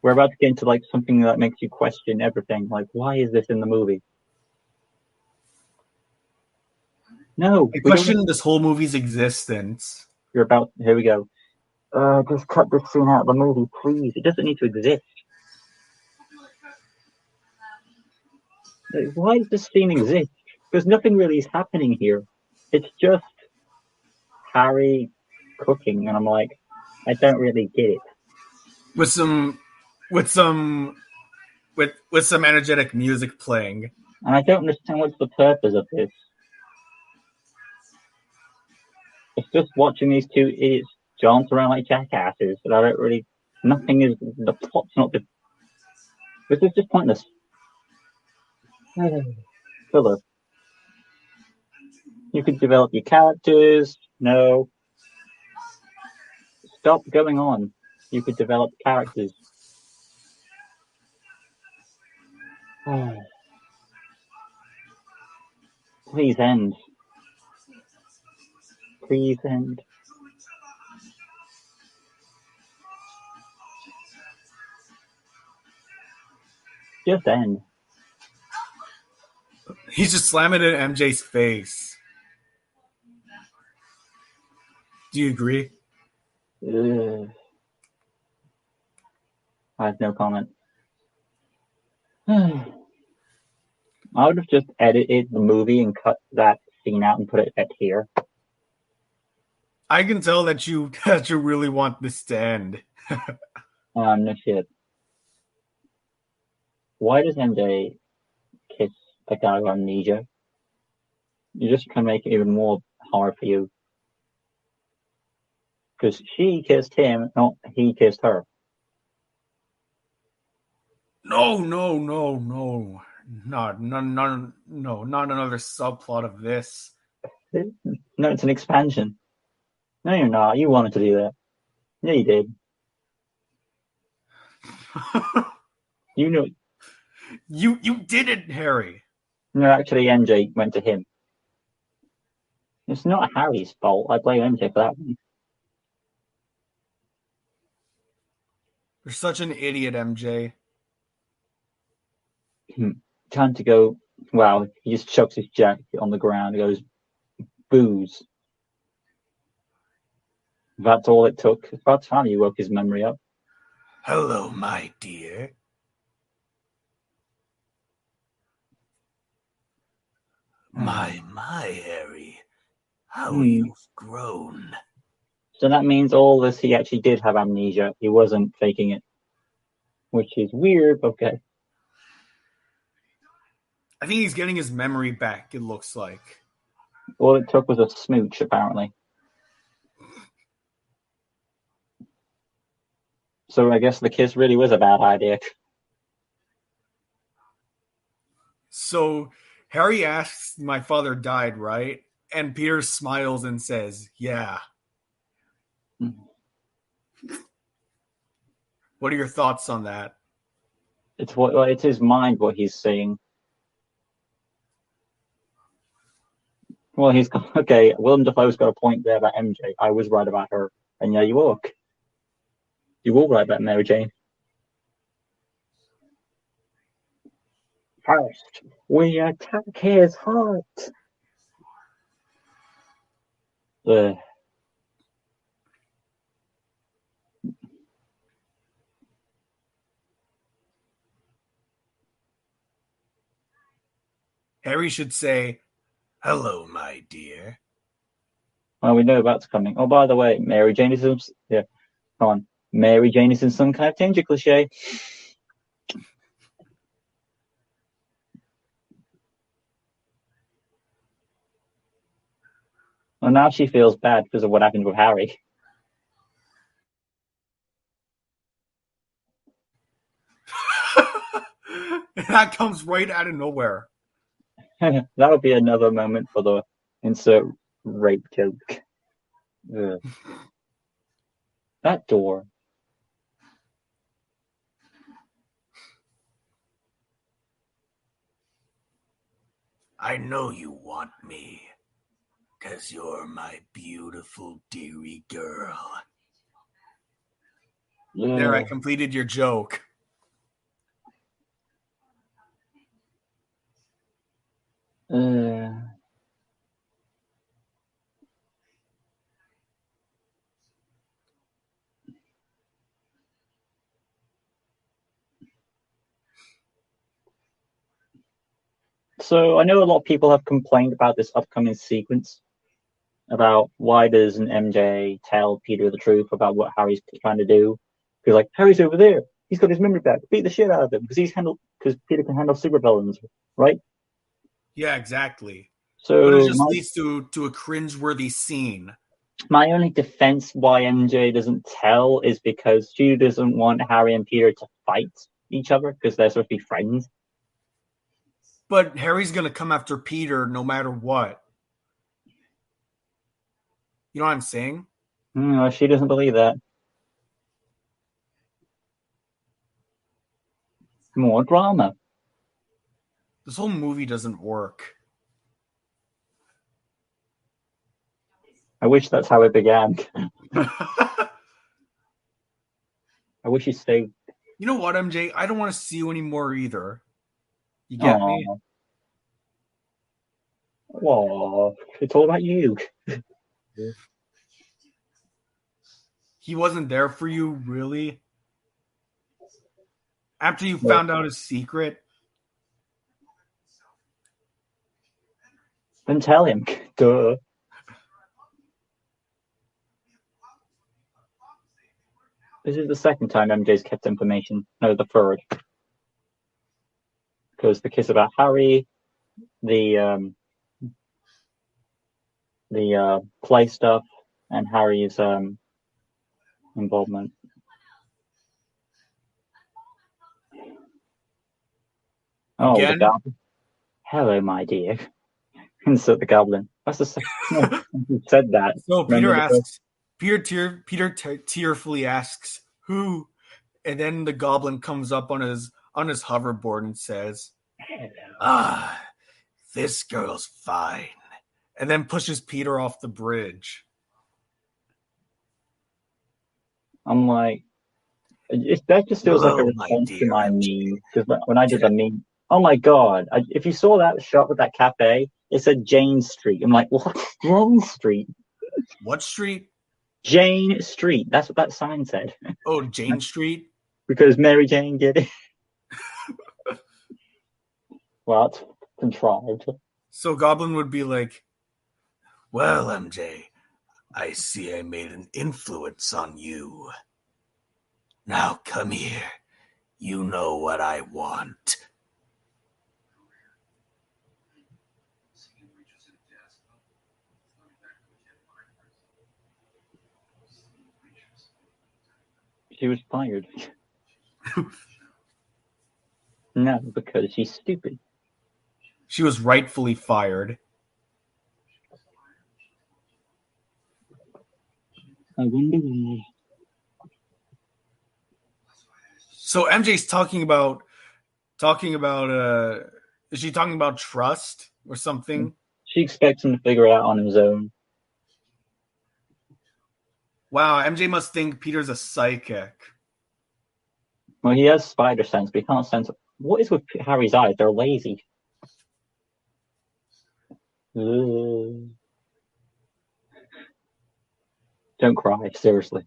We're about to get into like something that makes you question everything. Like, why is this in the movie? No, I question this whole movie's existence. Here we go. Just cut this scene out of the movie, please. It doesn't need to exist. Like, why does this scene exist? Because nothing really is happening here. It's just Harry cooking, and I'm like, I don't really get it. With some energetic music playing. And I don't understand what's the purpose of this. It's just watching these two idiots jaunt around like jackasses, but I don't really. The plot's not. This is just pointless. Filler. You could develop your characters. No. Stop going on. You could develop characters. Please end. Please end. Just end. He's just slamming it in MJ's face. Do you agree? I have no comment. I would have just edited the movie and cut that scene out and put it at here. I can tell that you really want this to end. No shit. Why does MJ kiss a guy with amnesia? You're just trying to make it even more hard for you. Because she kissed him, not he kissed her. No, not another subplot of this. No, it's an expansion. No, you're not. You wanted to do that. Yeah, you did. You know. You did it, Harry. No, actually, MJ went to him. It's not Harry's fault. I blame MJ for that one. You're such an idiot, MJ. Time to go. Wow, he just chucks his jacket on the ground. He goes, booze. That's all it took. It's about time you woke his memory up. Hello, my dear. My, Harry. How you've grown. So that means all this, he actually did have amnesia. He wasn't faking it. Which is weird, okay. I think he's getting his memory back, it looks like. All it took was a smooch, apparently. So I guess the kiss really was a bad idea. So Harry asks, my father died, right? And Peter smiles and says, yeah. What are your thoughts on that? It's his mind what he's seeing. Well, he's okay. Willem Dafoe's got a point there about MJ. I was right about her, and yeah, you were. You were right about Mary Jane. First, we attack his heart. Harry should say, hello, my dear. Well, we know that's coming. Oh, by the way, Mary Jane is come on. Mary Jane is in some kind of danger cliche. Well, now she feels bad because of what happened with Harry. That comes right out of nowhere. That would be another moment for the insert rape joke. Ugh. That door. I know you want me, 'cause you're my beautiful, dearie girl. Yeah. There, I completed your joke. So I know a lot of people have complained about this upcoming sequence about why doesn't MJ tell Peter the truth about what Harry's trying to do? Because like Harry's over there, he's got his memory back. Beat the shit out of him because Peter can handle supervillains, right? Yeah, exactly. So But it just leads to a cringeworthy scene. My only defense why MJ doesn't tell is because she doesn't want Harry and Peter to fight each other because they're supposed to be friends. But Harry's going to come after Peter no matter what. You know what I'm saying? No, she doesn't believe that. More drama. This whole movie doesn't work. I wish that's how it began. I wish he stayed. You know what, MJ? I don't want to see you anymore either. You get me? Aww, it's all about you. He wasn't there for you, really? After you found out his secret? Then tell him. Duh. This is the second time MJ's kept information. No, the third. Because the kiss about Harry, the play stuff, and Harry's involvement. Oh, Again? the Goblin. Hello, my dear. Insert the Goblin. That's the second time he said that. So Peter asks, Peter tearfully asks, who? And then the Goblin comes up on his hoverboard and says, this girl's fine. And then pushes Peter off the bridge. I'm like, That just feels like a Hello, my response to dear my MJ. meme. Because when I did the meme, oh my god! If you saw that shot with that cafe, it said Jane Street. I'm like, what? Jane Street? What street? Jane Street. That's what that sign said. Oh, Jane Street. Because Mary Jane did it. Well, that's contrived. So Goblin would be like, "Well, MJ, I see I made an influence on you. Now come here. You know what I want." She was fired. No, because she's stupid. She was rightfully fired. I wonder why. So MJ's talking about is she talking about trust or something? She expects him to figure it out on his own. Wow, MJ must think Peter's a psychic. Well, he has spider sense, but he can't sense. What is with Harry's eyes? They're lazy. Don't cry, seriously.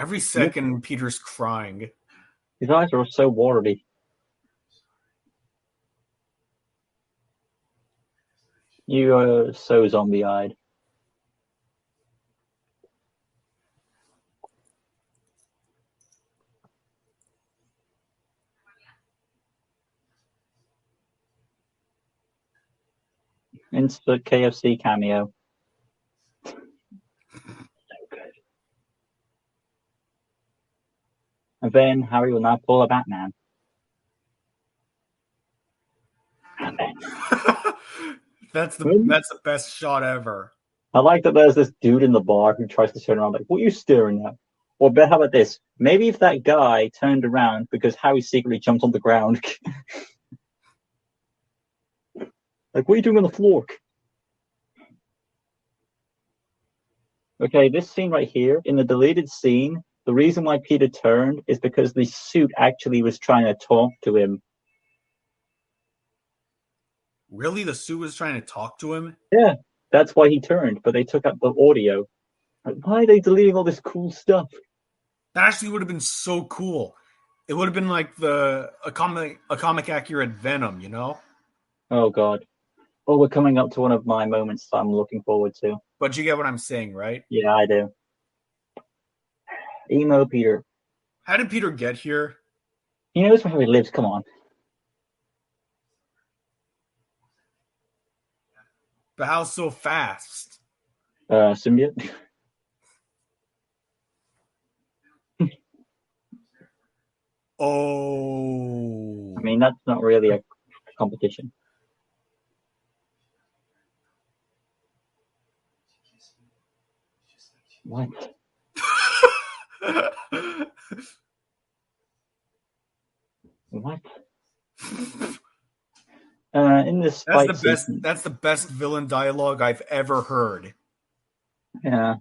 Every second, Peter's crying. His eyes are so watery. You are so zombie-eyed. Instant KFC cameo. So good. And then Harry will now pull a Batman. And then That's the best shot ever. I like that there's this dude in the bar who tries to turn around like, what are you staring at? Or better, how about this? Maybe if that guy turned around because Harry secretly jumped on the ground. Like, what are you doing on the floor? Okay, this scene right here, in the deleted scene, the reason why Peter turned is because the suit actually was trying to talk to him. Really? The suit was trying to talk to him? Yeah, that's why he turned, but they took out the audio. Like, why are they deleting all this cool stuff? That actually would have been so cool. It would have been like a comic accurate Venom, you know? Oh, God. Oh, we're coming up to one of my moments that I'm looking forward to. But you get what I'm saying, right? Yeah, I do. Emo Peter. How did Peter get here? He knows where he lives, come on. But how so fast? Symbiote. Oh. I mean, that's not really a competition. What? What? In this fight sequence, that's the best villain dialogue I've ever heard. Yeah.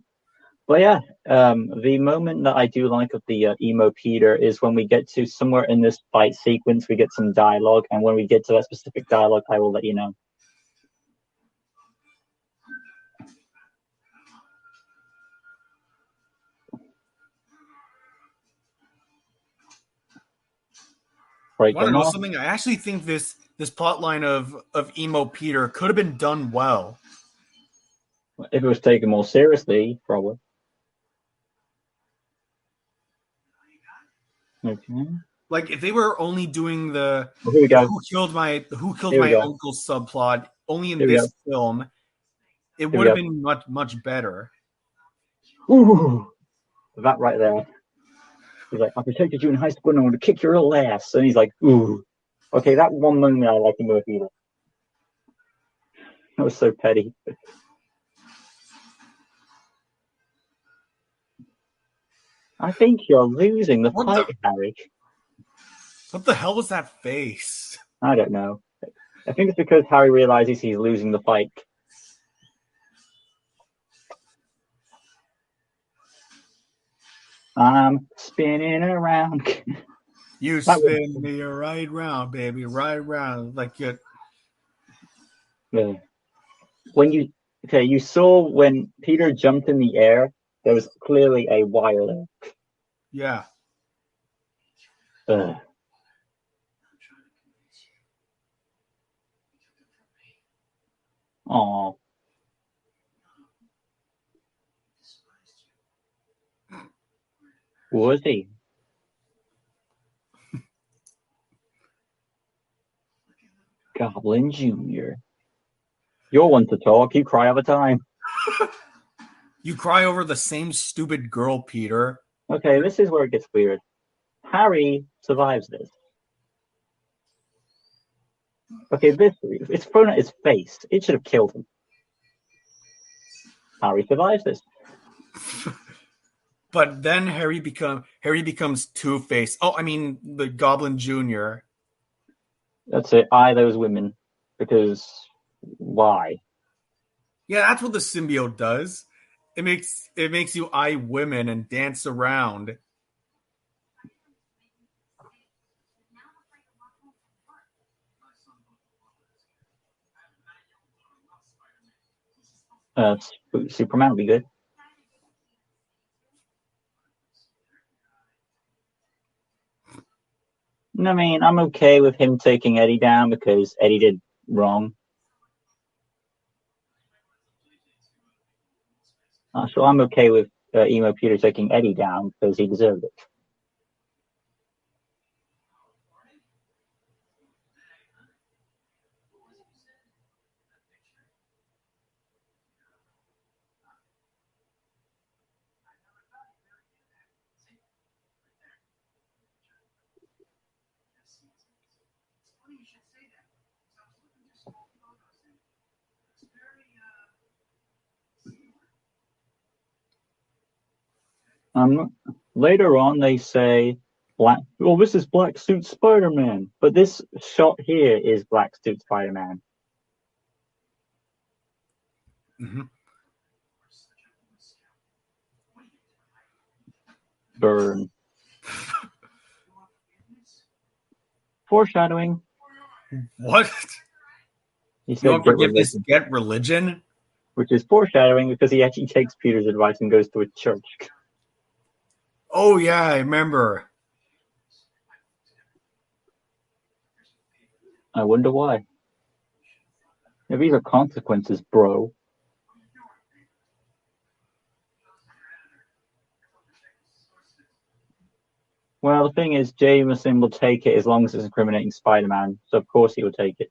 But yeah, the moment that I do like of the emo Peter is when we get to somewhere in this fight sequence, we get some dialogue, and when we get to that specific dialogue, I will let you know. Break Want to them know off. something? I actually think this plot line of emo Peter could have been done well. If it was taken more seriously, probably. Okay. Like if they were only doing the Here we go. who killed my go. uncle subplot only in Here we this go. film, it we would have go. been much better. Ooh, that right there. He's like, I protected you in high school and I'm going to kick your little ass. And he's like, ooh. Okay, that one moment I like him with either. That was so petty. I think you're losing the fight, Harry. What the hell was that face? I don't know. I think it's because Harry realizes he's losing the fight. I'm spinning around. You That was- spin me right round, baby, right round. Like you. Yeah. When you saw when Peter jumped in the air, there was clearly a wire there. Yeah. Ugh. I'm trying to convince you. You took it from me. Aw. He despised you. Was he? Goblin Jr. You're one to talk. You cry all the time. You cry over the same stupid girl, Peter. Okay, this is where it gets weird. Harry survives this. Okay, it's thrown at his face. It should have killed him. Harry survives this. But then Harry becomes Two-Face. Oh, I mean the Goblin Jr. That's it. Those women. Because why? Yeah, that's what the symbiote does. It makes you eye women and dance around. Superman would be good. I mean, I'm okay with him taking Eddie down because Eddie did wrong. So I'm okay with Emo Peter taking Eddie down because he deserved it. Funny you should say that. So I was looking through some old photos and it's very similar. Later on, they say, this is Black Suit Spider-Man. But this shot here is Black Suit Spider-Man. Mm-hmm. Burn. Foreshadowing. What? He You said, want get forgiveness? religion. Get religion? Which is foreshadowing because he actually takes Peter's advice and goes to a church. Oh yeah, I remember. I wonder why. If these are consequences, bro. Well, the thing is, Jameson will take it as long as it's incriminating Spider-Man, so of course he will take it.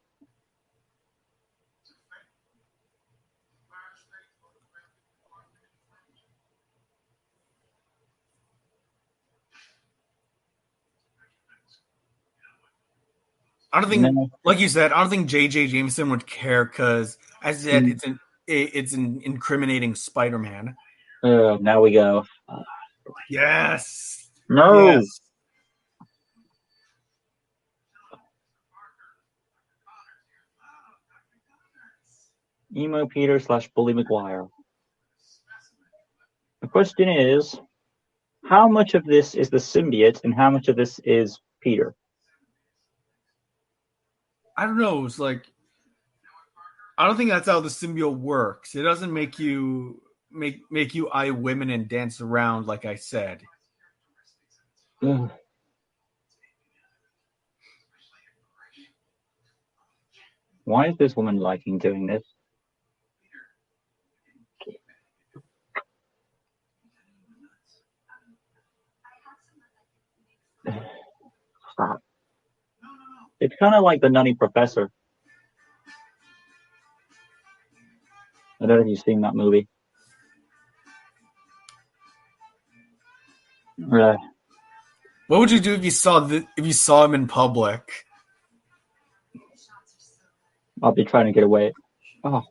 I don't think, like you said, I don't think J.J. Jameson would care because, as I said, it's an incriminating Spider-Man. Now we go. Yes. No. Yes. Emo Peter / Bully McGuire. The question is, how much of this is the symbiote and how much of this is Peter? I don't know. It's like, I don't think that's how the symbiote works. It doesn't make you eye women and dance around, like I said. Ugh. Why is this woman liking doing this? Stop. It's kind of like the Nutty Professor. I don't know if you've seen that movie. What would you do if you saw him in public? I'll be trying to get away. Oh.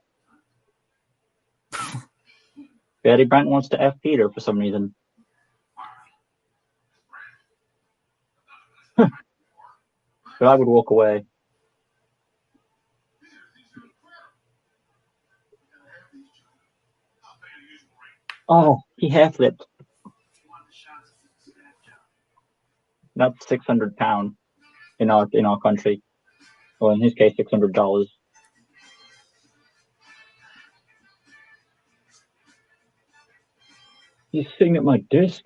Betty Brant wants to F Peter for some reason. But I would walk away. Oh, he hair flipped. That's £600 in our country, or in his case, $600. He's sitting at my desk.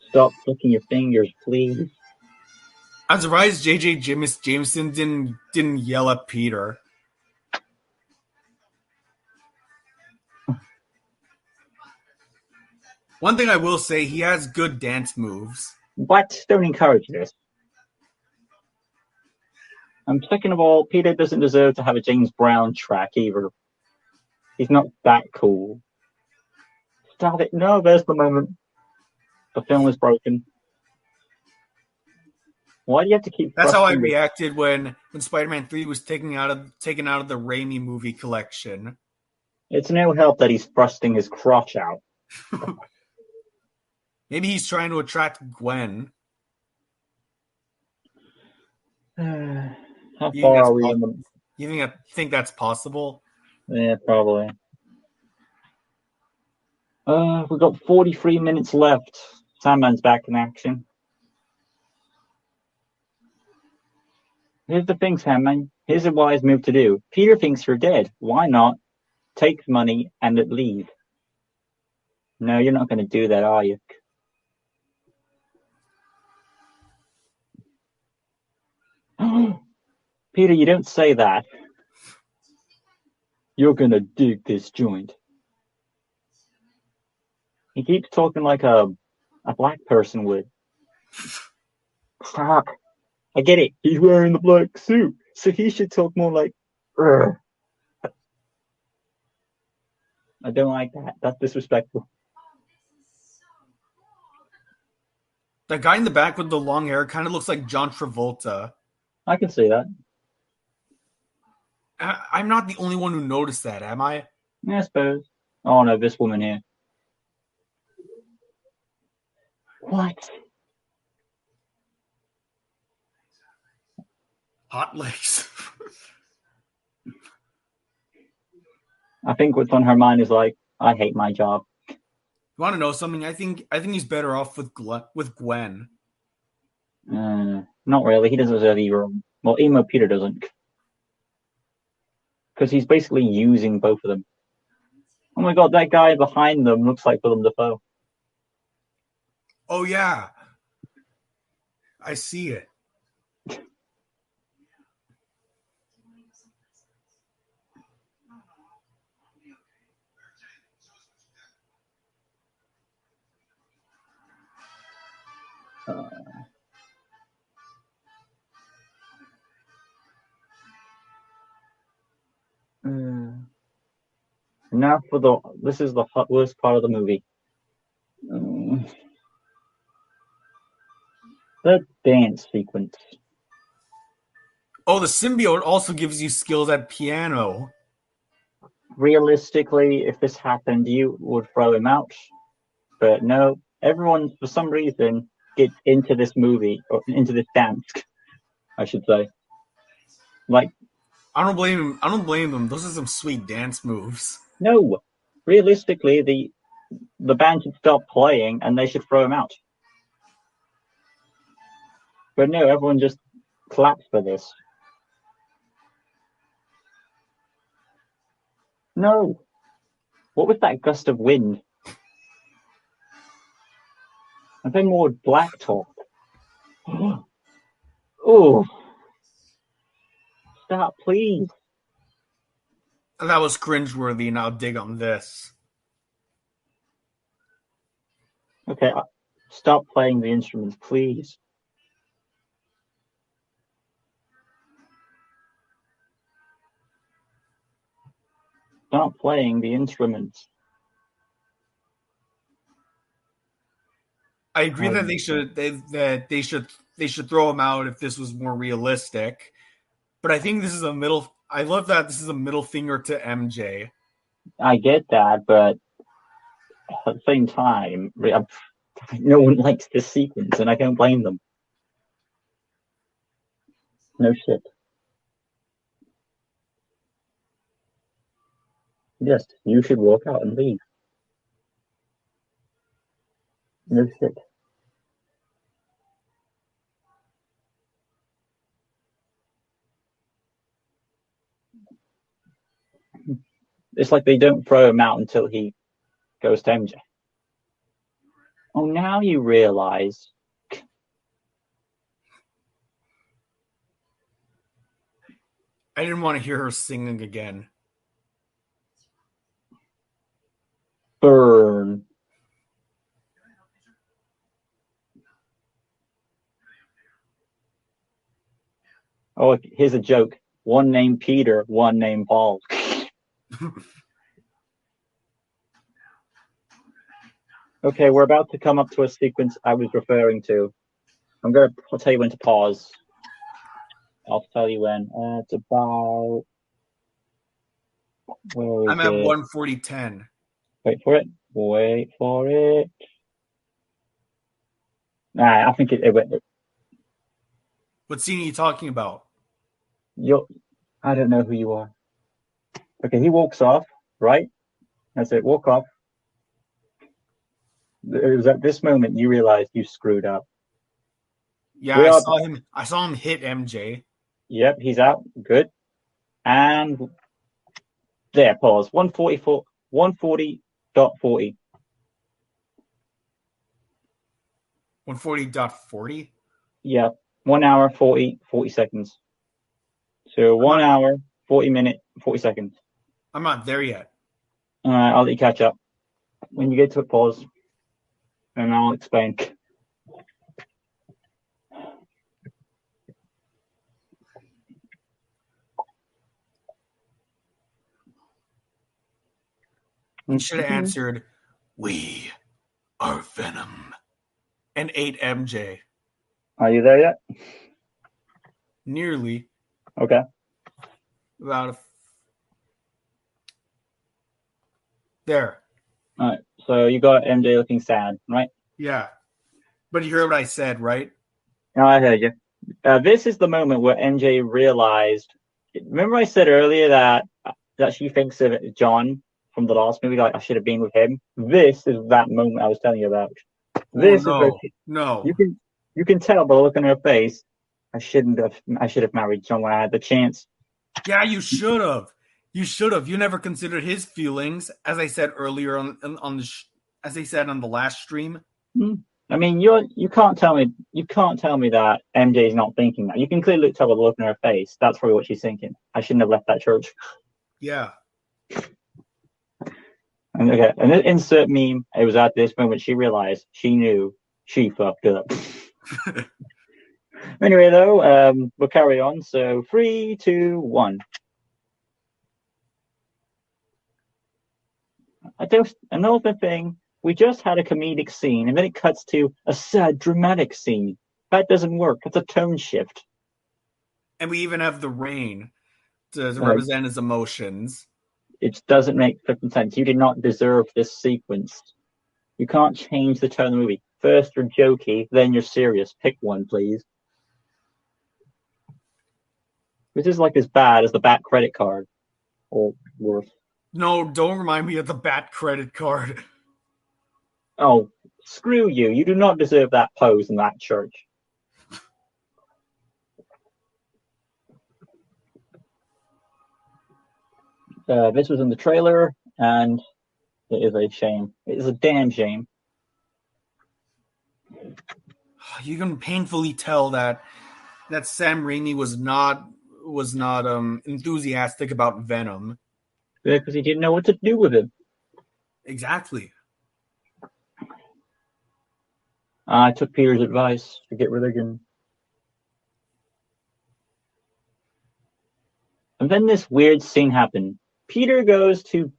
Stop flicking your fingers, please. I'm surprised J.J. Jameson didn't yell at Peter. One thing I will say, he has good dance moves. What? Don't encourage this. And second of all, Peter doesn't deserve to have a James Brown track either. He's not that cool. Stop it. No, there's the moment. The film is broken. Why do you have to keep That's how I thrusting this? reacted when Spider-Man 3 was taken out of the Raimi movie collection. It's no help that he's thrusting his crotch out. Maybe he's trying to attract Gwen. How far are we in the... You think that's possible? Yeah, probably. We've got 43 minutes left. Sandman's back in action. Here's the thing, Sandman. Here's a wise move to do. Peter thinks you're dead. Why not take the money and leave? No, you're not going to do that, are you? Peter, you don't say that. You're going to dig this joint. He keeps talking like a black person would. Fuck. I get it. He's wearing the black suit, so he should talk more like, "Urgh." I don't like that. That's disrespectful. The guy in the back with the long hair kind of looks like John Travolta. I can see that. I'm not the only one who noticed that, am I? Yeah, I suppose. Oh no, this woman here. What? Hot legs. I think what's on her mind is like, I hate my job. You want to know something? I think he's better off with Gwen. Not really. He doesn't deserve either. Well, Emo Peter doesn't. Because he's basically using both of them. Oh my god, that guy behind them looks like Willem Dafoe. Oh yeah. I see it. Now this is the worst part of the movie. The dance sequence. Oh, the symbiote also gives you skills at piano. Realistically, if this happened, you would throw him out. But no, everyone, for some reason, gets into this movie, or into this dance, I should say. Like, I don't blame them. Those are some sweet dance moves. no, realistically, the band should stop playing and they should throw him out. But no, everyone just claps for this. No. What was that gust of wind? And then more black talk. Oh. Stop, please. That was cringeworthy. Now dig on this. Okay, stop playing the instruments, please. Stop playing the instruments. I agree that they should throw him out if this was more realistic. But I think this is I love that this is a middle finger to MJ. I get that, but at the same time, no one likes this sequence, and I don't blame them. No shit. Yes, you should walk out and leave. No shit. It's like they don't throw him out until he goes to MJ. Oh, now you realize. I didn't want to hear her singing again. Burn. Oh, here's a joke. One named Peter, one named Paul. Okay, we're about to come up to a sequence I was referring to. I'll tell you when to pause. I'll tell you when. It's about. Where is I'm at it? 140.10. Wait for it. Wait for it. Nah, I think it went. What scene are you talking about? I don't know who you are. Okay, he walks off, right? That's it. Walk off. It was at this moment you realized you screwed up. Yeah, I saw him hit MJ. Yep, he's out. Good. And there, pause. 144, 140.40. 140.40? Yeah, 1 hour, 40 seconds. So 1 hour, 40 minutes, 40 seconds. I'm not there yet. All right, I'll let you catch up. When you get to a pause, and I'll explain. He should have answered, "We are Venom," and ate MJ. Are you there yet? Nearly. Okay. There. All right. So you got MJ looking sad, right? Yeah. But you heard what I said, right? No, I heard you. This is the moment where MJ realized. Remember, I said earlier that she thinks of John from the last movie, like I should have been with him. This is that moment I was telling you about. This is where you can tell by the look on her face. I should have married John when I had the chance. Yeah, you should have. You should have. You never considered his feelings, as I said earlier as I said on the last stream. I mean, you can't tell me that MJ is not thinking that. You can clearly tell by the look on her face. That's probably what she's thinking. I shouldn't have left that church. Yeah. And okay, and insert meme. It was at this moment she realized she knew she fucked up. Anyway, though, we'll carry on. So 3, 2, 1. Another thing. We just had a comedic scene, and then it cuts to a sad, dramatic scene. That doesn't work. It's a tone shift. And we even have the rain to represent his emotions. It doesn't make flipping sense. You did not deserve this sequence. You can't change the tone of the movie. First you're jokey, then you're serious. Pick one, please. This is like as bad as the Bat credit card, or worse. No, don't remind me of the Bat credit card. Oh, screw you. You do not deserve that pose in that church. This was in the trailer, and it is a shame. It is a damn shame. You can painfully tell that Sam Raimi was not enthusiastic about Venom. Because he didn't know what to do with him. Exactly. I took Peter's advice to get religion. And then this weird scene happened. Peter goes to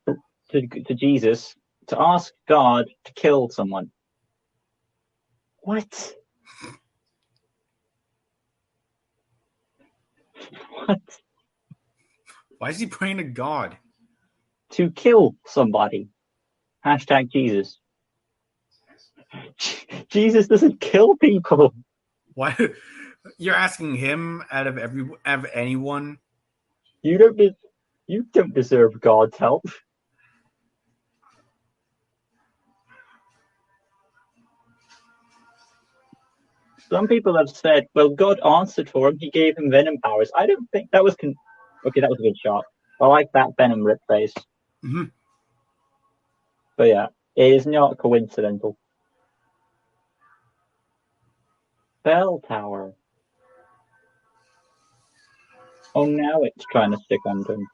Jesus to ask God to kill someone. What? What? Why is he praying to God? To kill somebody. Hashtag Jesus. Jesus doesn't kill people. Why? You're asking him out of anyone? You don't deserve God's help. Some people have said, well, God answered for him. He gave him venom powers. I don't think that was... Okay, that was a good shot. I like that venom rip face. Mm-hmm. But yeah, it is not coincidental. Bell tower. Oh, now it's trying to stick onto him.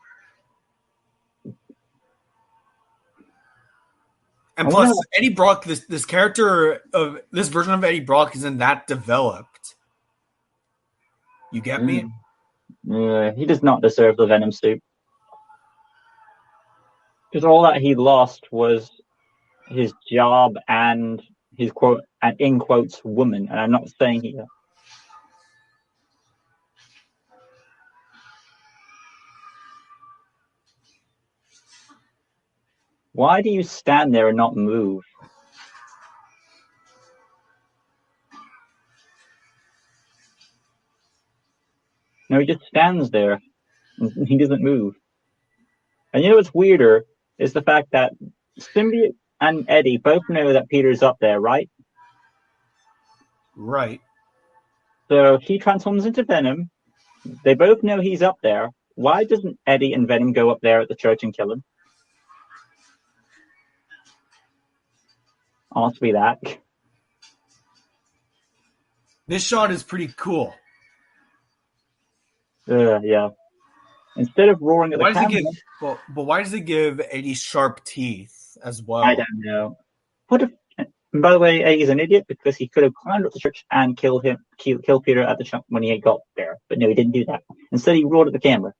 And plus, Eddie Brock, this character of this version of Eddie Brock isn't that developed. You get me? He does not deserve the Venom Suit. Because all that he lost was his job and his quote and in quotes woman. And I'm not saying he. Why do you stand there and not move? No, he just stands there. He doesn't move. And you know what's weirder is the fact that Symbiote and Eddie both know that Peter's up there, right? Right. So he transforms into Venom. They both know he's up there. Why doesn't Eddie and Venom go up there at the church and kill him? Ask me that. This shot is pretty cool. Yeah. Instead of roaring at the camera... But why does it give Eddie sharp teeth as well? I don't know. And by the way, Eddie's an idiot because he could have climbed up the church and killed Peter at the church when he got there. But no, he didn't do that. Instead, he roared at the camera.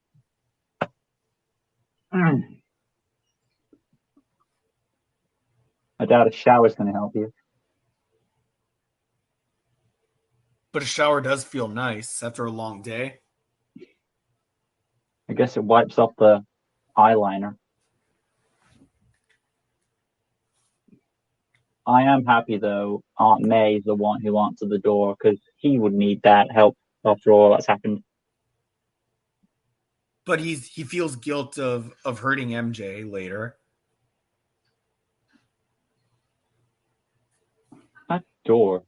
I doubt a shower's going to help you. But a shower does feel nice after a long day. I guess it wipes off the eyeliner. I am happy, though, Aunt May is the one who answered the door, because he would need that help after all that's happened. But he feels guilt of hurting MJ later. That door.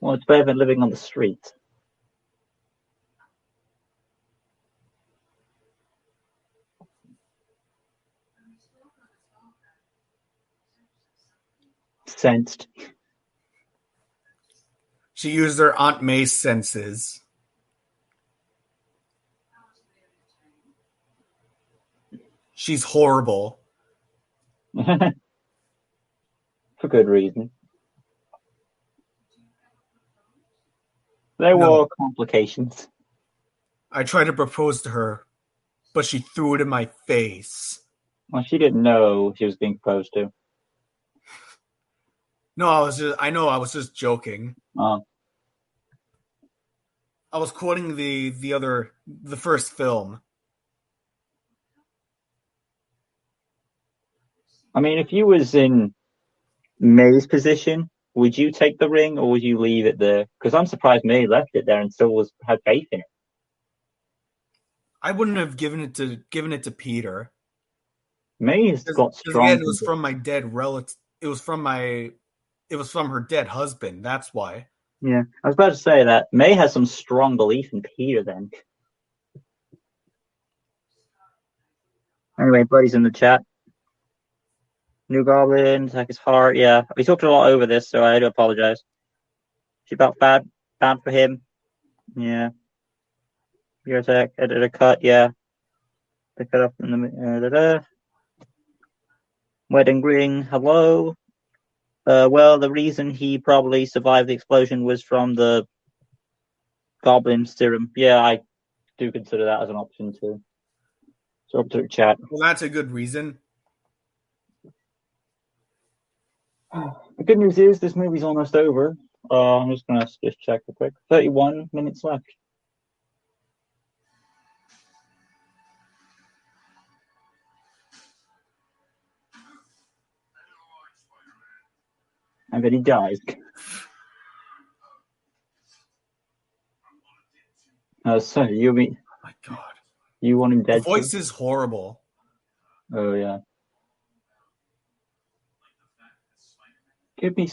Well, it's better than living on the street. Sensed. She used her Aunt May's senses. She's horrible. For good reason. There were complications. I tried to propose to her, but she threw it in my face. Well, she didn't know she was being proposed to. No, I was just joking. Oh. I was quoting the first film. I mean, if you was in May's position, would you take the ring or would you leave it there? Because I'm surprised May left it there and still had faith in it. I wouldn't have given it to Peter. May's got strong. Again, it was from my dead relative. It was from her dead husband. That's why. Yeah, I was about to say that May has some strong belief in Peter. Then. Anyway, buddies in the chat. New Goblin, attack his heart. Yeah, we talked a lot over this, so I do apologize. She about bad for him. Yeah. Your attack, edit a cut. Yeah. Pick it up in the wedding ring. Hello. Well, the reason he probably survived the explosion was from the Goblin serum. Yeah, I do consider that as an option too. So up to the chat. Well, that's a good reason. The good news is this movie's almost over. I'm just going to check real quick. 31 minutes left. And then he dies. Oh So you mean? my God. You want him The dead voice too? is horrible. Oh yeah. Give me.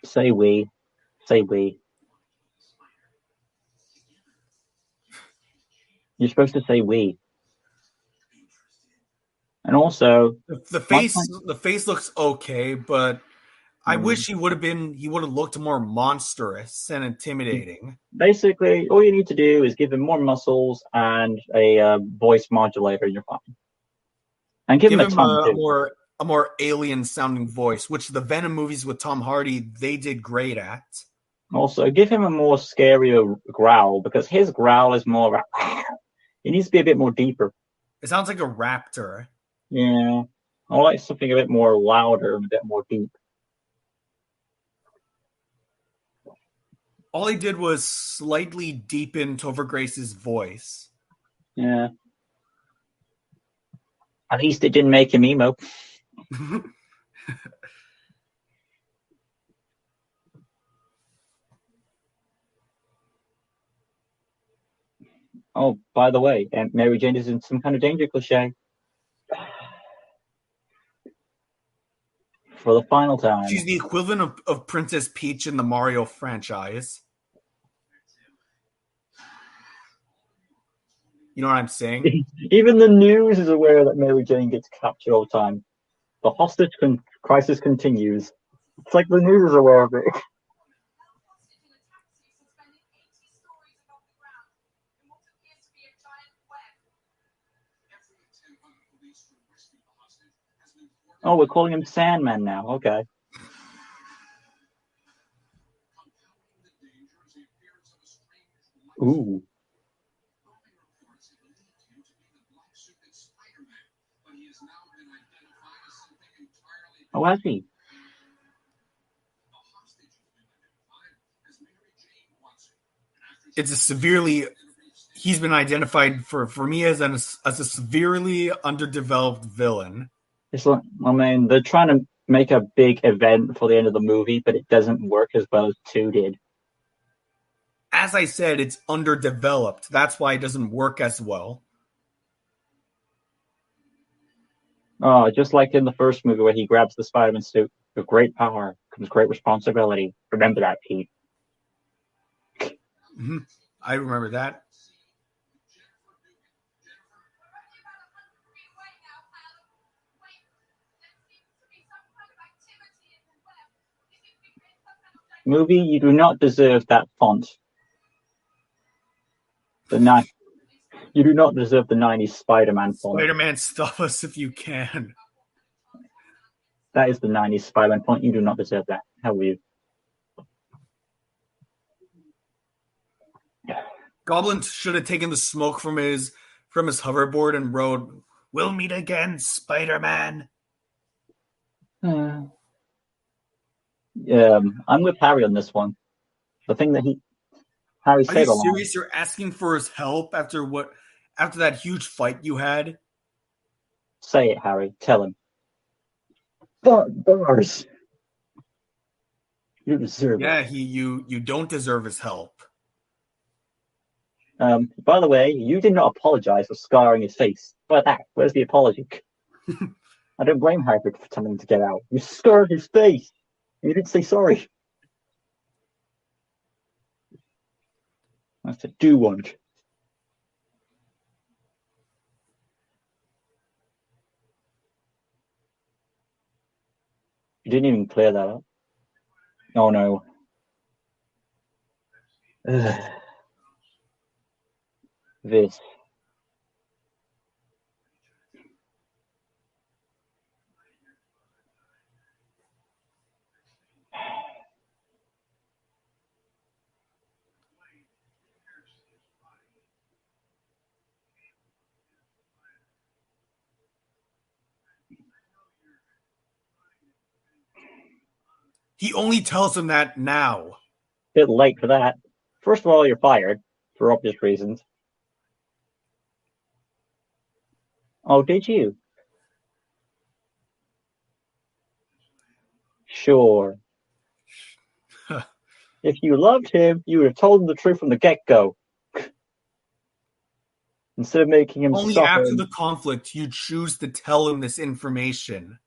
Say we. Say we. You're supposed to say we. And also, The my face point. the face looks okay, but I wish he would have looked more monstrous and intimidating. Basically, all you need to do is give him more muscles and a voice modulator, and you're fine. And give him Give a him tongue too. a more alien sounding voice, which the Venom movies with Tom Hardy they did great at. Also, give him a more scarier growl because his growl is more. It needs to be a bit more deeper. It sounds like a raptor. Yeah, I like something a bit more louder and a bit more deep. All he did was slightly deepen Topher Grace's voice. Yeah. At least it didn't make him emo. Oh, by the way, Mary Jane is in some kind of danger cliche. For the final time. She's the equivalent of Princess Peach in the Mario franchise. You know what I'm saying? Even the news is aware that Mary Jane gets captured all the time. The hostage crisis continues. It's like the news is aware of it. Oh, we're calling him Sandman now. Okay. Ooh. Oh, has he? It's a severely he's been identified for me as a severely underdeveloped villain. It's like, I mean, they're trying to make a big event for the end of the movie, but it doesn't work as well as 2 did. As I said, it's underdeveloped. That's why it doesn't work as well. Oh, just like in the first movie where he grabs the Spider-Man suit. With great power comes great responsibility. Remember that, Pete. Mm-hmm. I remember that. Movie, you do not deserve that font. You do not deserve the 90s Spider-Man font. Spider-Man, stop us if you can. That is the 90s Spider-Man font. You do not deserve that. How will you? Goblin should have taken the smoke from his hoverboard and wrote, "We'll meet again, Spider-Man." I'm with Harry on this one. The thing that Harry Are you said a lot. serious? You're asking for his help after that huge fight you had? Say it, Harry. Tell him. Bars. You deserve it. You don't deserve his help. By the way, you did not apologize for scarring his face. Where's the apology? I don't blame Harry for pretending to get out. You scarred his face. You didn't say sorry. That's a do one. You didn't even clear that up. Oh no. This. He only tells him that now. Bit late for that. First of all, you're fired for obvious reasons. Oh, did you? Sure. If you loved him, you would have told him the truth from the get-go. Instead of making him Only suffer. after the conflict you choose to tell him this information.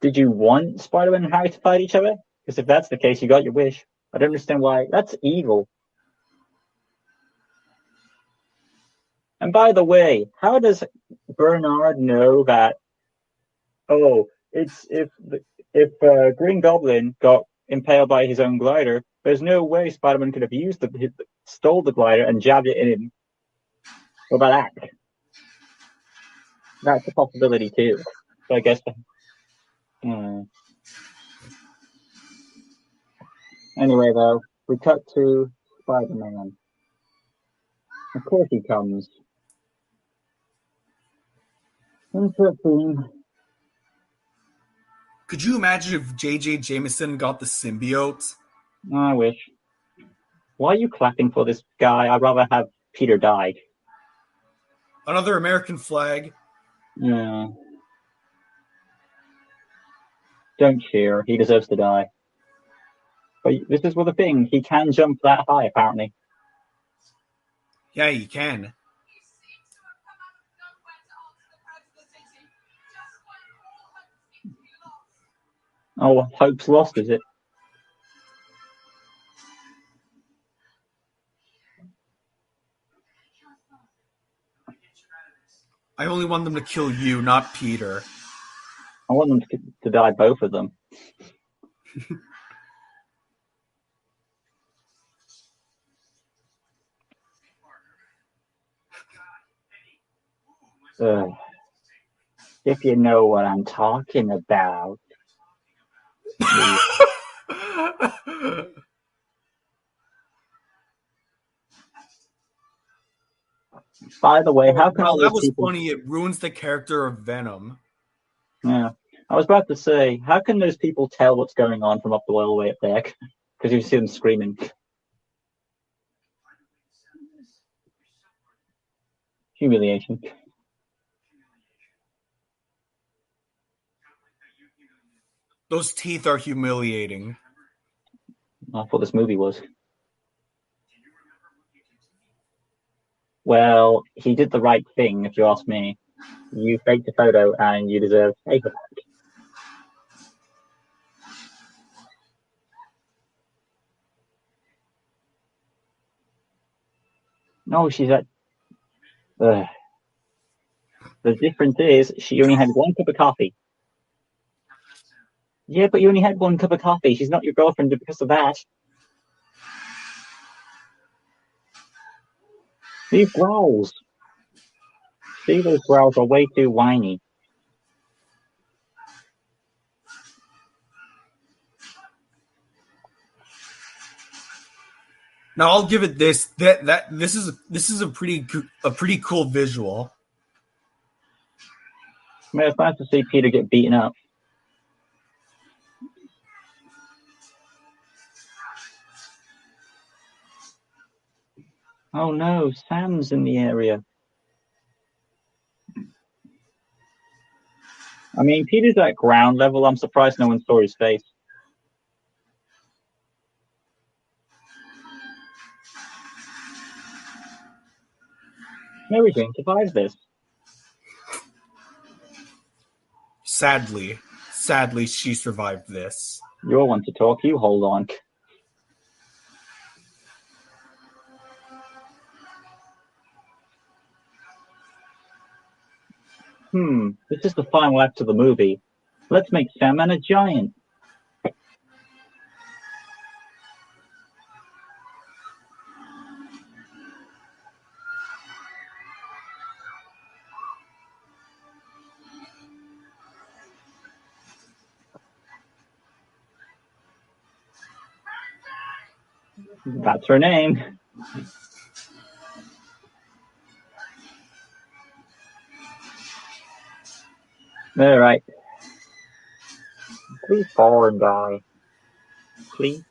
Did you want Spider-Man and Harry to fight each other? Because if that's the case, you got your wish. I don't understand why. That's evil. And by the way, how does Bernard know that? Oh, it's if Green Goblin got impaled by his own glider, there's no way Spider-Man could have stole the glider and jabbed it in him. What about that? That's a possibility too. So I guess. Anyway, though, we cut to Spider-Man. Of course he comes. Interesting. Could you imagine if J.J. Jameson got the symbiote? I wish. Why are you clapping for this guy? I'd rather have Peter die. Another American flag. Yeah. Don't cheer. He deserves to die. But this is the thing. He can jump that high, apparently. Yeah, he can. Oh, hope's lost, is it? I only want them to kill you, not Peter. I want them to die, both of them. If you know what I'm talking about. By the way, how can all that those was people... funny. It ruins the character of Venom. Yeah. I was about to say, how can those people tell what's going on from all the way up there? Because you see them screaming. Humiliation. Those teeth are humiliating. I thought this movie was. Well, he did the right thing, if you ask me. You faked a photo and you deserve paper back. No, she's at... The difference is, she only had one cup of coffee. Yeah, but you only had one cup of coffee. She's not your girlfriend because of that. These growls. See, those growls are way too whiny. Now I'll give it this. This is a pretty cool visual. I mean, it's nice to see Peter get beaten up. Oh no, Sam's in the area. I mean, Peter's at ground level. I'm surprised no one saw his face. Mary Jane survives this. Sadly, she survived this. You're one to talk. You hold on. This is the final act of the movie. Let's make Sandman a giant. That's her name. All right. Please fall and die. Please.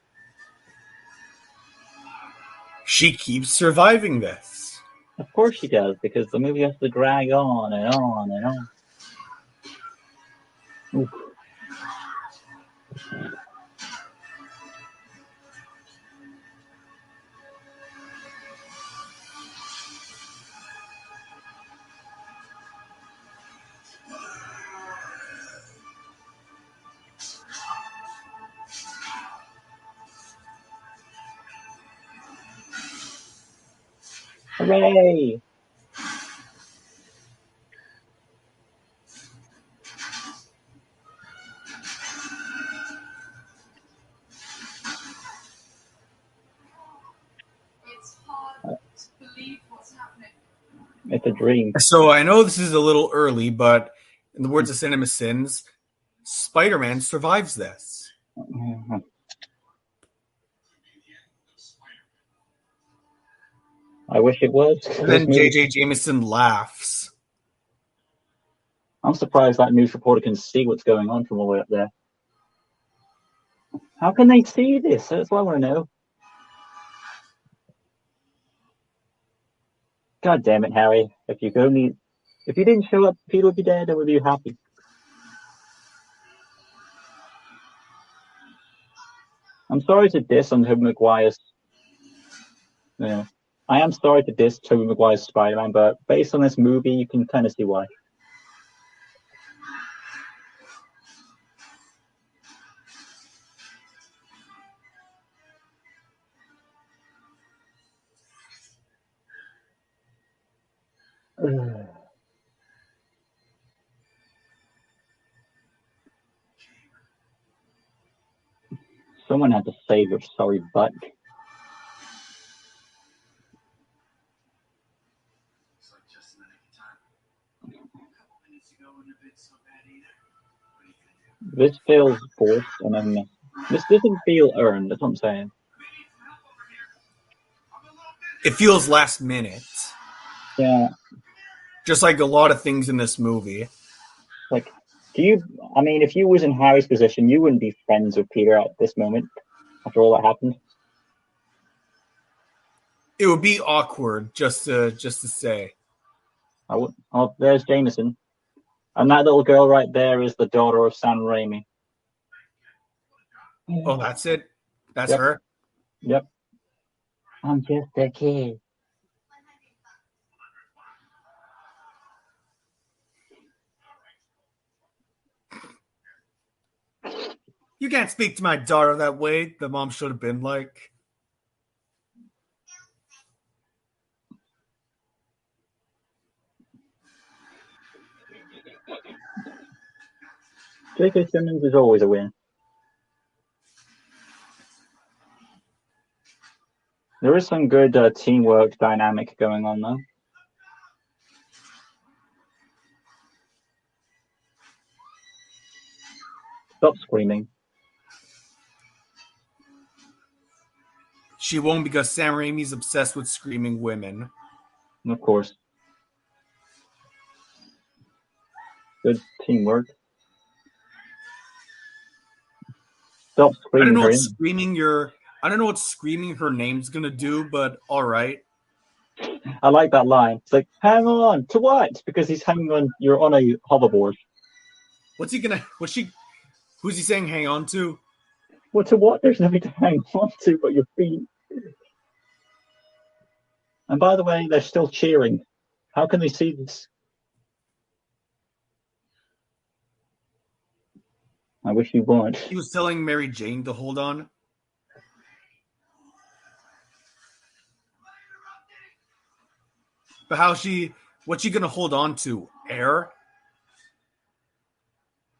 She keeps surviving this. Of course she does, because the movie has to drag on and on and on. Oof. Hooray! It's hard to believe what's happening. It's a dream. So I know this is a little early, but in the words of Cinema Sins, Spider-Man survives this. I wish it was. And then J.J. Jameson laughs. I'm surprised that news reporter can see what's going on from all the way up there. How can they see this? That's what I want to know. God damn it, Harry. If you didn't show up, Peter would be dead, and would be happy. I'm sorry to diss on Tobey Maguire's. I am sorry to diss Tobey Maguire's Spider-Man, but based on this movie, you can kind of see why. Someone had to save your sorry butt. It's like just in the nick of time. A couple minutes ago wouldn't have been so bad either. What are you gonna do? This feels forced, and then this doesn't feel earned. That's what I'm saying. It feels last minute. Yeah. Just like a lot of things in this movie. Like, if you was in Harry's position, you wouldn't be friends with Peter at this moment, after all that happened. It would be awkward just to say. Oh, there's Jameson. And that little girl right there is the daughter of Sam Raimi. Oh, that's it? That's Yep. her? Yep. I'm just a kid. You can't speak to my daughter that way, the mom should have been like. J.K. Simmons is always a win. There is some good teamwork dynamic going on, though. Stop screaming. She won't because Sam Raimi's obsessed with screaming women. Of course. Good teamwork. Stop screaming. I don't know what screaming her name's gonna do, but all right. I like that line. It's like, hang on to what? Because he's hanging on. You're on a hoverboard. Who's he saying hang on to? Well, to what? There's nothing to hang on to but your feet. And by the way, they're still cheering. How can they see this? I wish you weren't. He was telling Mary Jane to hold on. But what's she gonna hold on to? Air?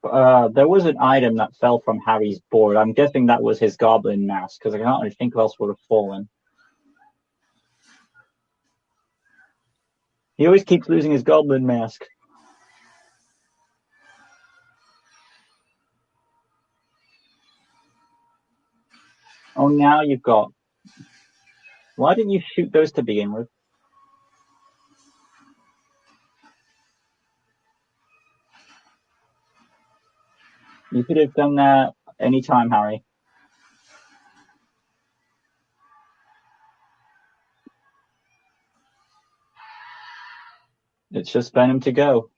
There was an item that fell from Harry's board. I'm guessing that was his goblin mask, because I can't really think who else would have fallen. He always keeps losing his goblin mask. Oh, now you've got... Why didn't you shoot those to begin with? You could have done that anytime, Harry. It's just Venom to go.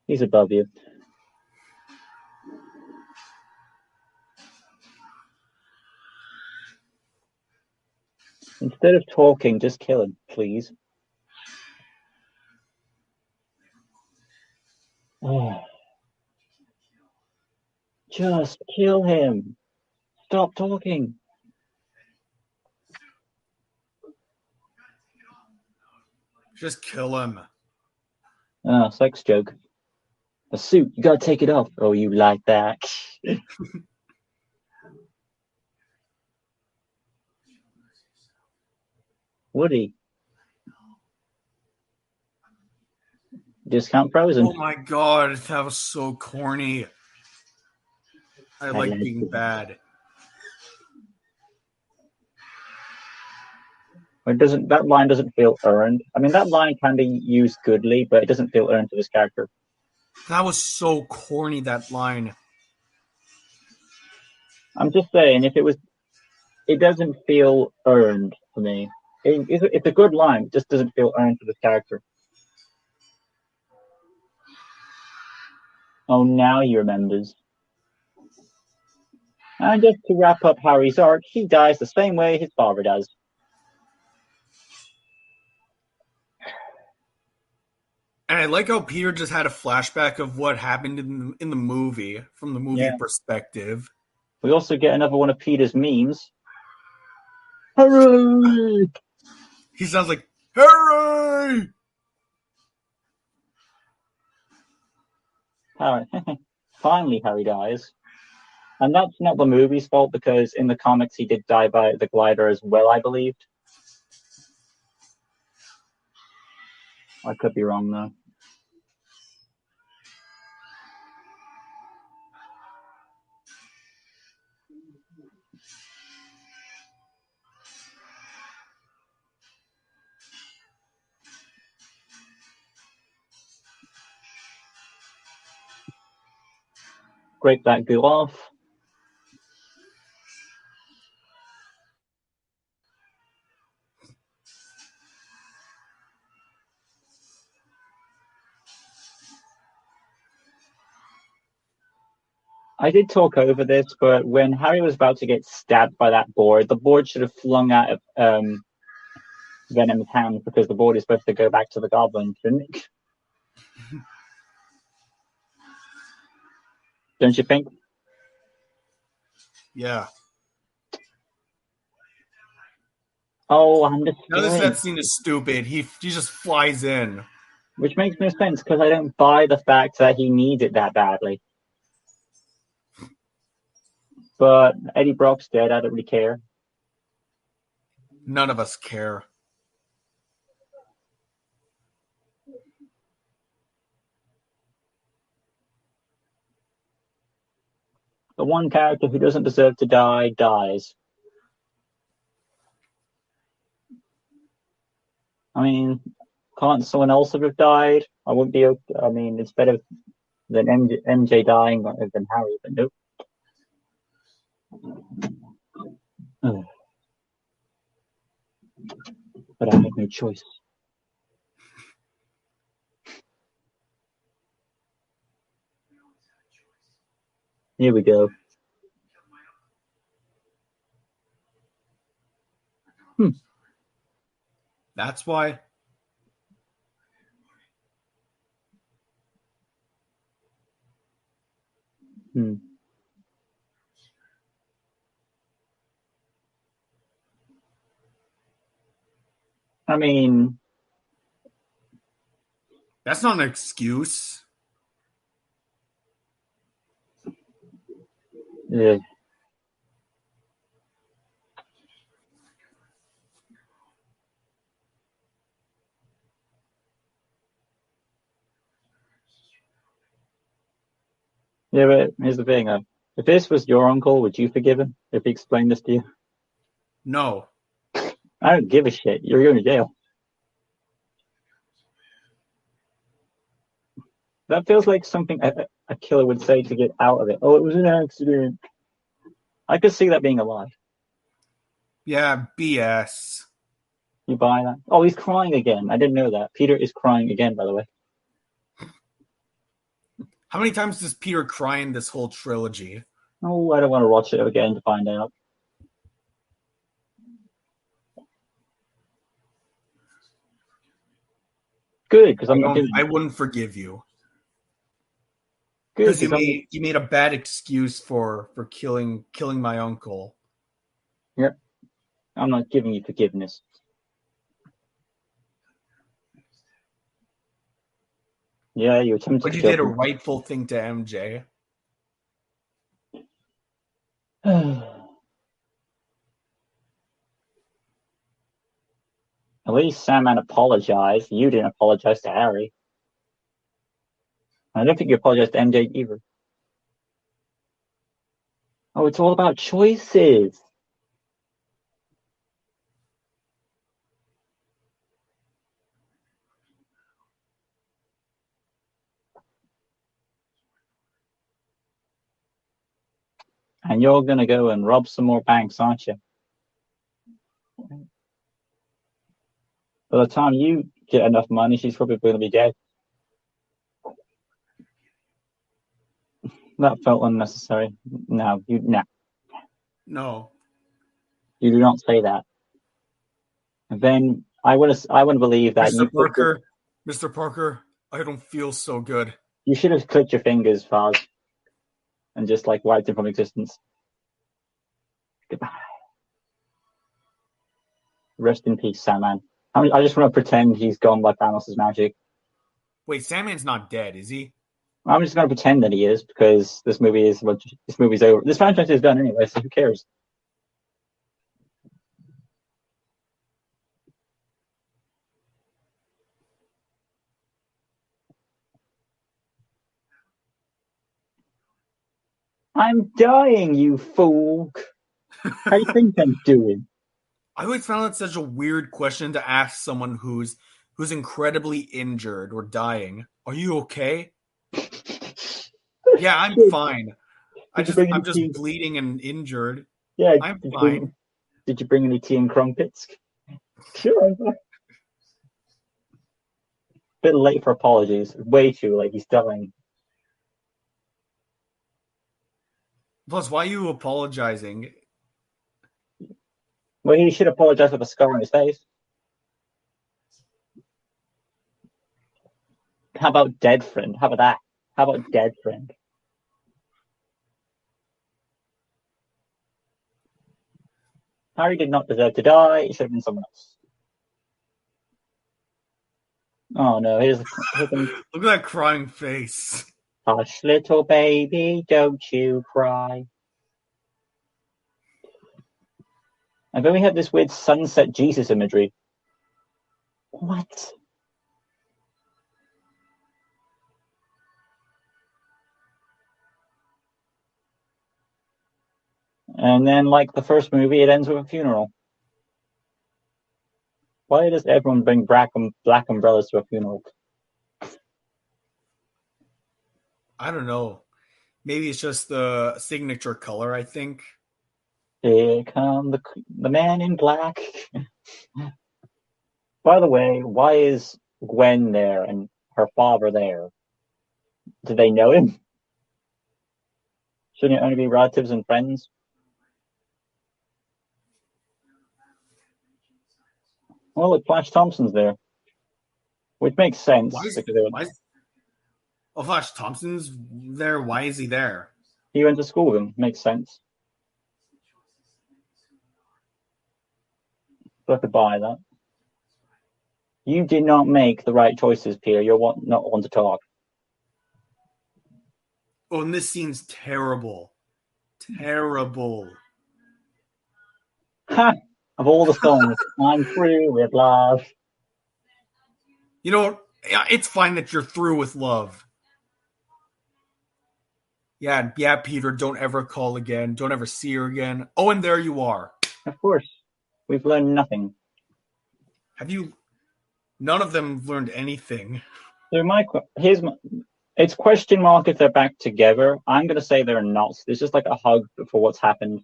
He's above you. Instead of talking, just kill him, please. Oh, just kill him. Stop talking. Just kill him. Oh, sex joke. A suit, you gotta take it off. Oh, you like that? Woody. Discount Frozen. Oh my god, that was so corny. I like being bad. That line doesn't feel earned. I mean, that line can be used goodly, but it doesn't feel earned to this character. That was so corny, that line. I'm just saying, it doesn't feel earned for me. It's a good line, it just doesn't feel earned for this character. Oh, now he remembers. And just to wrap up Harry's arc, he dies the same way his father does. And I like how Peter just had a flashback of what happened in the movie, from the movie perspective. We also get another one of Peter's memes. Hooray! He sounds like, hooray! Harry. Finally, Harry dies. And that's not the movie's fault, because in the comics he did die by the glider as well, I believed. I could be wrong, though. Scrape that goo off. I did talk over this, but when Harry was about to get stabbed by that board, the board should have flung out of Venom's hand, because the board is supposed to go back to the goblin, shouldn't it? Don't you think? Yeah. Oh, I'm just Now that scene is stupid. He just flies in. Which makes no sense, because I don't buy the fact that he needs it that badly. But Eddie Brock's dead, I don't really care. None of us care. The one character who doesn't deserve to die, dies. I mean, can't someone else have died? I wouldn't be okay. I mean, it's better than MJ dying than Harry, but nope. But I have no choice. Here we go. That's why. I mean, that's not an excuse. Yeah. Yeah, but here's the thing. If this was your uncle, would you forgive him if he explained this to you? No. I don't give a shit. You're going to jail. That feels like something a killer would say to get out of it. Oh, it was an accident. I could see that being a lie. Yeah, BS. You buy that? Oh, he's crying again. I didn't know that. Peter is crying again, by the way. How many times does Peter cry in this whole trilogy? Oh, I don't want to watch it again to find out. Good, because I'm not doing it. I wouldn't forgive you. Good, Because because you made a bad excuse for killing my uncle. yep, I'm not giving you forgiveness. Yeah, you attempted But to you kill did a him. rightful thing to MJ. At least Sandman apologized. You didn't apologize to Harry. I don't think you apologized to MJ either. Oh, it's all about choices. And you're going to go and rob some more banks, aren't you? By the time you get enough money, she's probably going to be dead. That felt unnecessary. No, No. you do not say that. And then I wouldn't believe that Mr. Parker, I don't feel so good. you should have clipped your fingers, Faz, and just like wiped him from existence. Goodbye. Rest in peace, Sandman. I just want to pretend he's gone by Thanos' magic. Wait, Sandman's not dead, is he? I'm just going to pretend that he is because this movie's over. This franchise is done anyway, so who cares? I'm dying, you fool. How do you think I'm doing? I always found that such a weird question to ask someone who's incredibly injured or dying. Are you okay? Yeah, I'm fine. I'm just bleeding and injured. Yeah, I'm fine. Did you bring any tea and crumpets? Sure. Bit late for apologies. Way too late. He's dying. Plus, why are you apologizing? Well, he should apologize for the scar on his face. How about dead friend? How about that? How about dead friend? Harry did not deserve to die. It should have been someone else. Oh no, here's Look at that crying face. Hush, little baby, don't you cry. And then we have this weird sunset Jesus imagery. What? And then, like the first movie, it ends with a funeral. Why does everyone bring black umbrellas to a funeral? I don't know. Maybe it's just the signature color, I think. Here come the man in black. By the way, why is Gwen there and her father there? Do they know him? Shouldn't it only be relatives and friends? Well, look, Flash Thompson's there, which makes sense. Flash Thompson's there? Why is he there? He went to school with him. Makes sense. So I could buy that. You did not make the right choices, Peter. You're not one to talk. Oh, and this scene's terrible. Terrible. Ha! Of all the songs, I'm through with love. You know, it's fine that you're through with love. Yeah, Peter, don't ever call again. Don't ever see her again. Oh, and there you are. Of course. We've learned nothing. None of them learned anything. So it's question mark if they're back together. I'm going to say they're not. It's just like a hug for what's happened.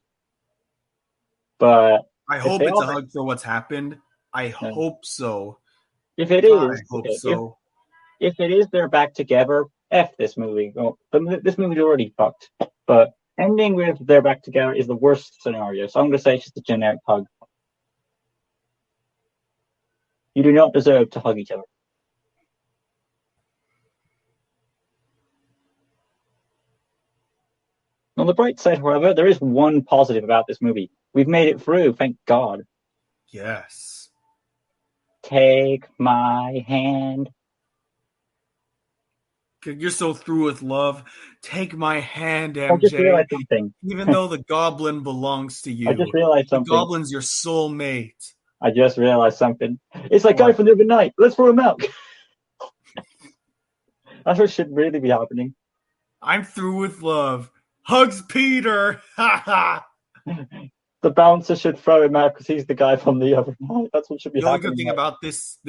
But I hope it's a hug for what's happened. I hope so. If it is, I hope so. If it is, they're back together. F this movie. This movie's already fucked. But ending with they're back together is the worst scenario. So I'm going to say it's just a generic hug. You do not deserve to hug each other. On the bright side, however, there is one positive about this movie. We've made it through, thank God. Yes. Take my hand. You're so through with love. Take my hand, I just MJ. realized something. Even though the goblin belongs to you. I just realized The something. goblin's your soulmate. I just realized something. It's that guy What? from the other night. Let's throw him out. That's what should really be happening. I'm through with love. Hugs Peter. Ha ha. The bouncer should throw him out because he's the guy from the other night. That's what should be The only happening. good thing about this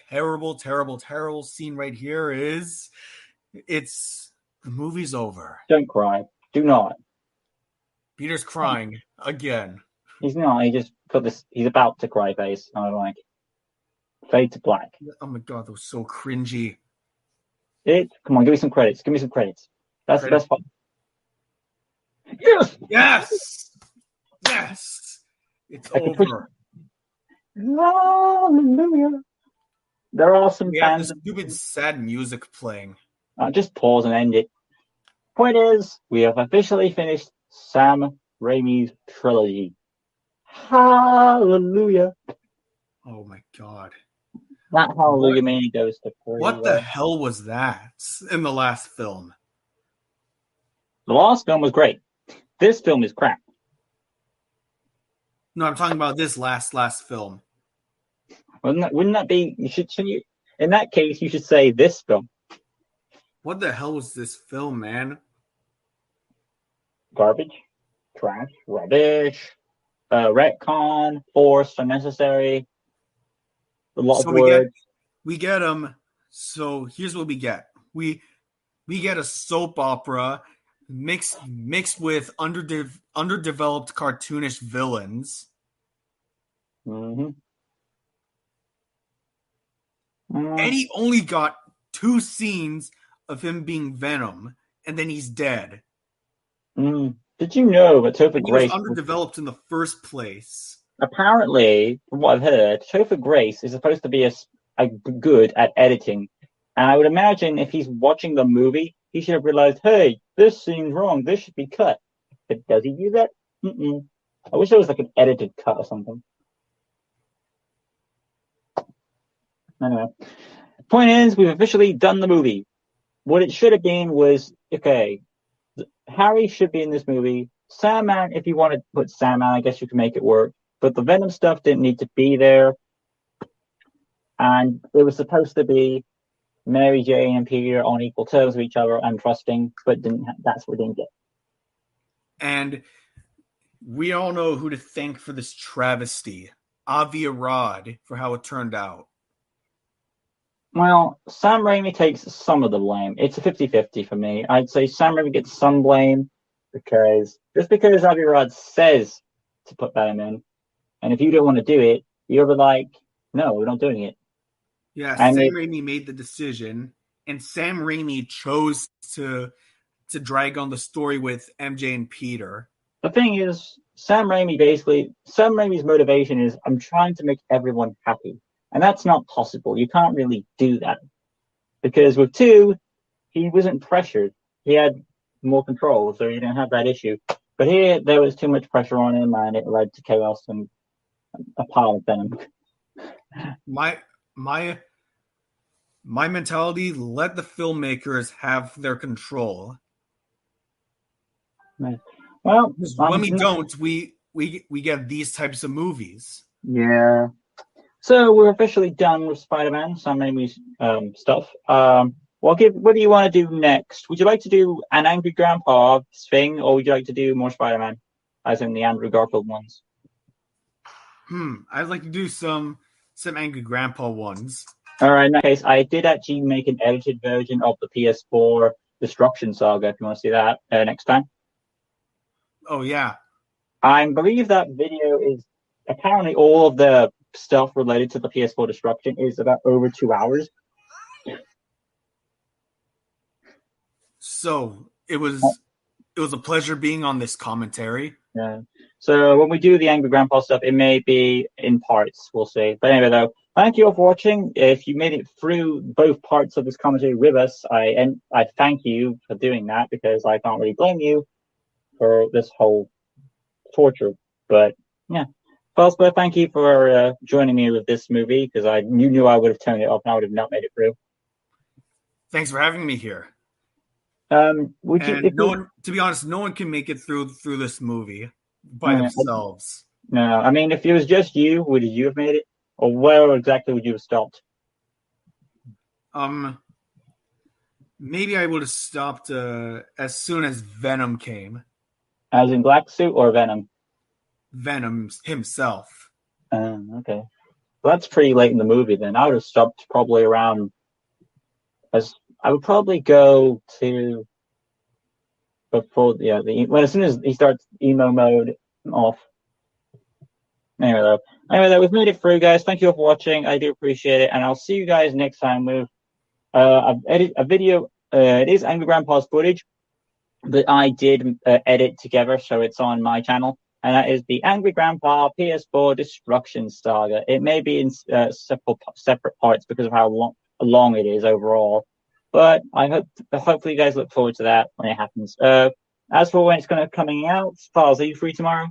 terrible, terrible, terrible scene right here is the movie's over. Don't cry. Do not. Peter's crying again. He's not. He just got this. He's about to cry face. I like. Fade to black. Oh my god, that was so cringy. Come on, give me some credits. Give me some credits. That's Credit. the best part. Yes. Yes. Yes. It's over. Hallelujah. There are some We have fans. this stupid sad music playing. Just pause and end it. Point is, we have officially finished Sam Raimi's trilogy. Hallelujah. Oh my god. That hallelujah mainly goes to What the hell was that in the last film? The last film was great. This film is crap. No, I'm talking about this last film. Wouldn't that be? Shouldn't you? In that case, you should say this film. What the hell was this film, man? Garbage, trash, rubbish, retcon, forced, unnecessary. A lot of words. We get them. So here's what we get. We get a soap opera mixed with underdeveloped cartoonish villains. Mm-hmm. And he only got 2 scenes of him being Venom, and then he's dead. Did you know that Topher Grace was underdeveloped in the first place? Apparently, from what I've heard, Topher Grace is supposed to be a good at editing. And I would imagine if he's watching the movie, he should have realized, hey, this seems wrong. This should be cut. But does he do that? I wish there was like an edited cut or something. Anyway, point is, we've officially done the movie. What it should have been was, okay, Harry should be in this movie. Sandman, if you want to put Sandman, I guess you can make it work. But the Venom stuff didn't need to be there. And it was supposed to be Mary Jane and Peter on equal terms with each other and trusting, but that's what we didn't get. And we all know who to thank for this travesty. Avi Arad for how it turned out. Well, Sam Raimi takes some of the blame. It's a 50-50 for me. I'd say Sam Raimi gets some blame because Avi Arad says to put Venom in, and if you don't want to do it, you're like, no, we're not doing it. Yeah, Sam Raimi made the decision, and Sam Raimi chose to drag on the story with MJ and Peter. The thing is, Sam Raimi's motivation is, I'm trying to make everyone happy. And that's not possible. You can't really do that. Because with 2, he wasn't pressured. He had more control, so he didn't have that issue. But here, there was too much pressure on him, and it led to chaos and a pile of Venom. My mentality, let the filmmakers have their control. Well, when we don't, we get these types of movies. Yeah. So we're officially done with Spider-Man, Sam Raimi's stuff. What do you want to do next? Would you like to do an Angry Grandpa thing, or would you like to do more Spider-Man, as in the Andrew Garfield ones? I'd like to do some Angry Grandpa ones. All right, in that case, I did actually make an edited version of the PS4 Destruction Saga, if you want to see that next time. Oh, yeah. I believe that video is apparently all of the stuff related to the PS4 Destruction is about over 2 hours. So it was a pleasure being on this commentary. Yeah. So when we do the Angry Grandpa stuff, it may be in parts. We'll see. But anyway, though, thank you all for watching. If you made it through both parts of this commentary with us, I thank you for doing that because I can't really blame you for this whole torture. But yeah. Fosper, thank you for joining me with this movie, because you knew I would have turned it off and I would have not made it through. Thanks for having me here. Would you? And to be honest, no one can make it through this movie by themselves. No, I mean, if it was just you, would you have made it, or where exactly would you have stopped? Maybe I would have stopped as soon as Venom came. As in Black Suit or Venom? Venom himself. Okay. Well, that's pretty late in the movie then. I would have stopped probably around, I would probably go to before, as soon as he starts emo mode off. Anyway, though, we've made it through, guys. Thank you all for watching. I do appreciate it, and I'll see you guys next time with I've edited a video. It is Angry Grandpa's footage that I did edit together, so it's on my channel, and that is the Angry Grandpa PS4 Destruction Saga. It may be in separate parts because of how long it is overall, but hopefully you guys look forward to that when it happens. As for when it's going to coming out, Files, are you free tomorrow?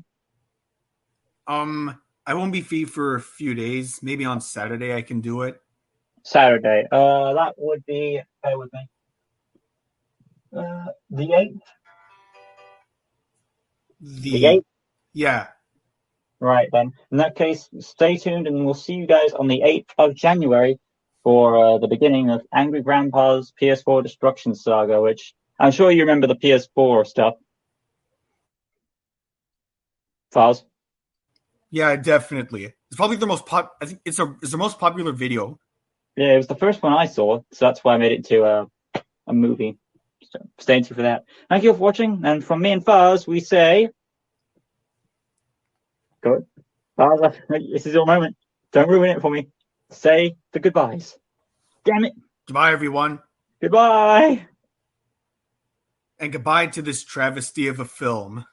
I won't be free for a few days. Maybe on Saturday I can do it. Saturday. That would be, bear with me, the 8th? The 8th? Yeah. Right, then. In that case, stay tuned, and we'll see you guys on the 8th of January for the beginning of Angry Grandpa's PS4 Destruction Saga, which I'm sure you remember the PS4 stuff. Files? Yeah, definitely. It's probably the most I think it's the most popular video. Yeah, it was the first one I saw, so that's why I made it to a movie. So stay tuned for that. Thank you for watching, and from me and Faz, we say, good. Faz, this is your moment. Don't ruin it for me. Say the goodbyes. Damn it. Goodbye, everyone. Goodbye. And goodbye to this travesty of a film.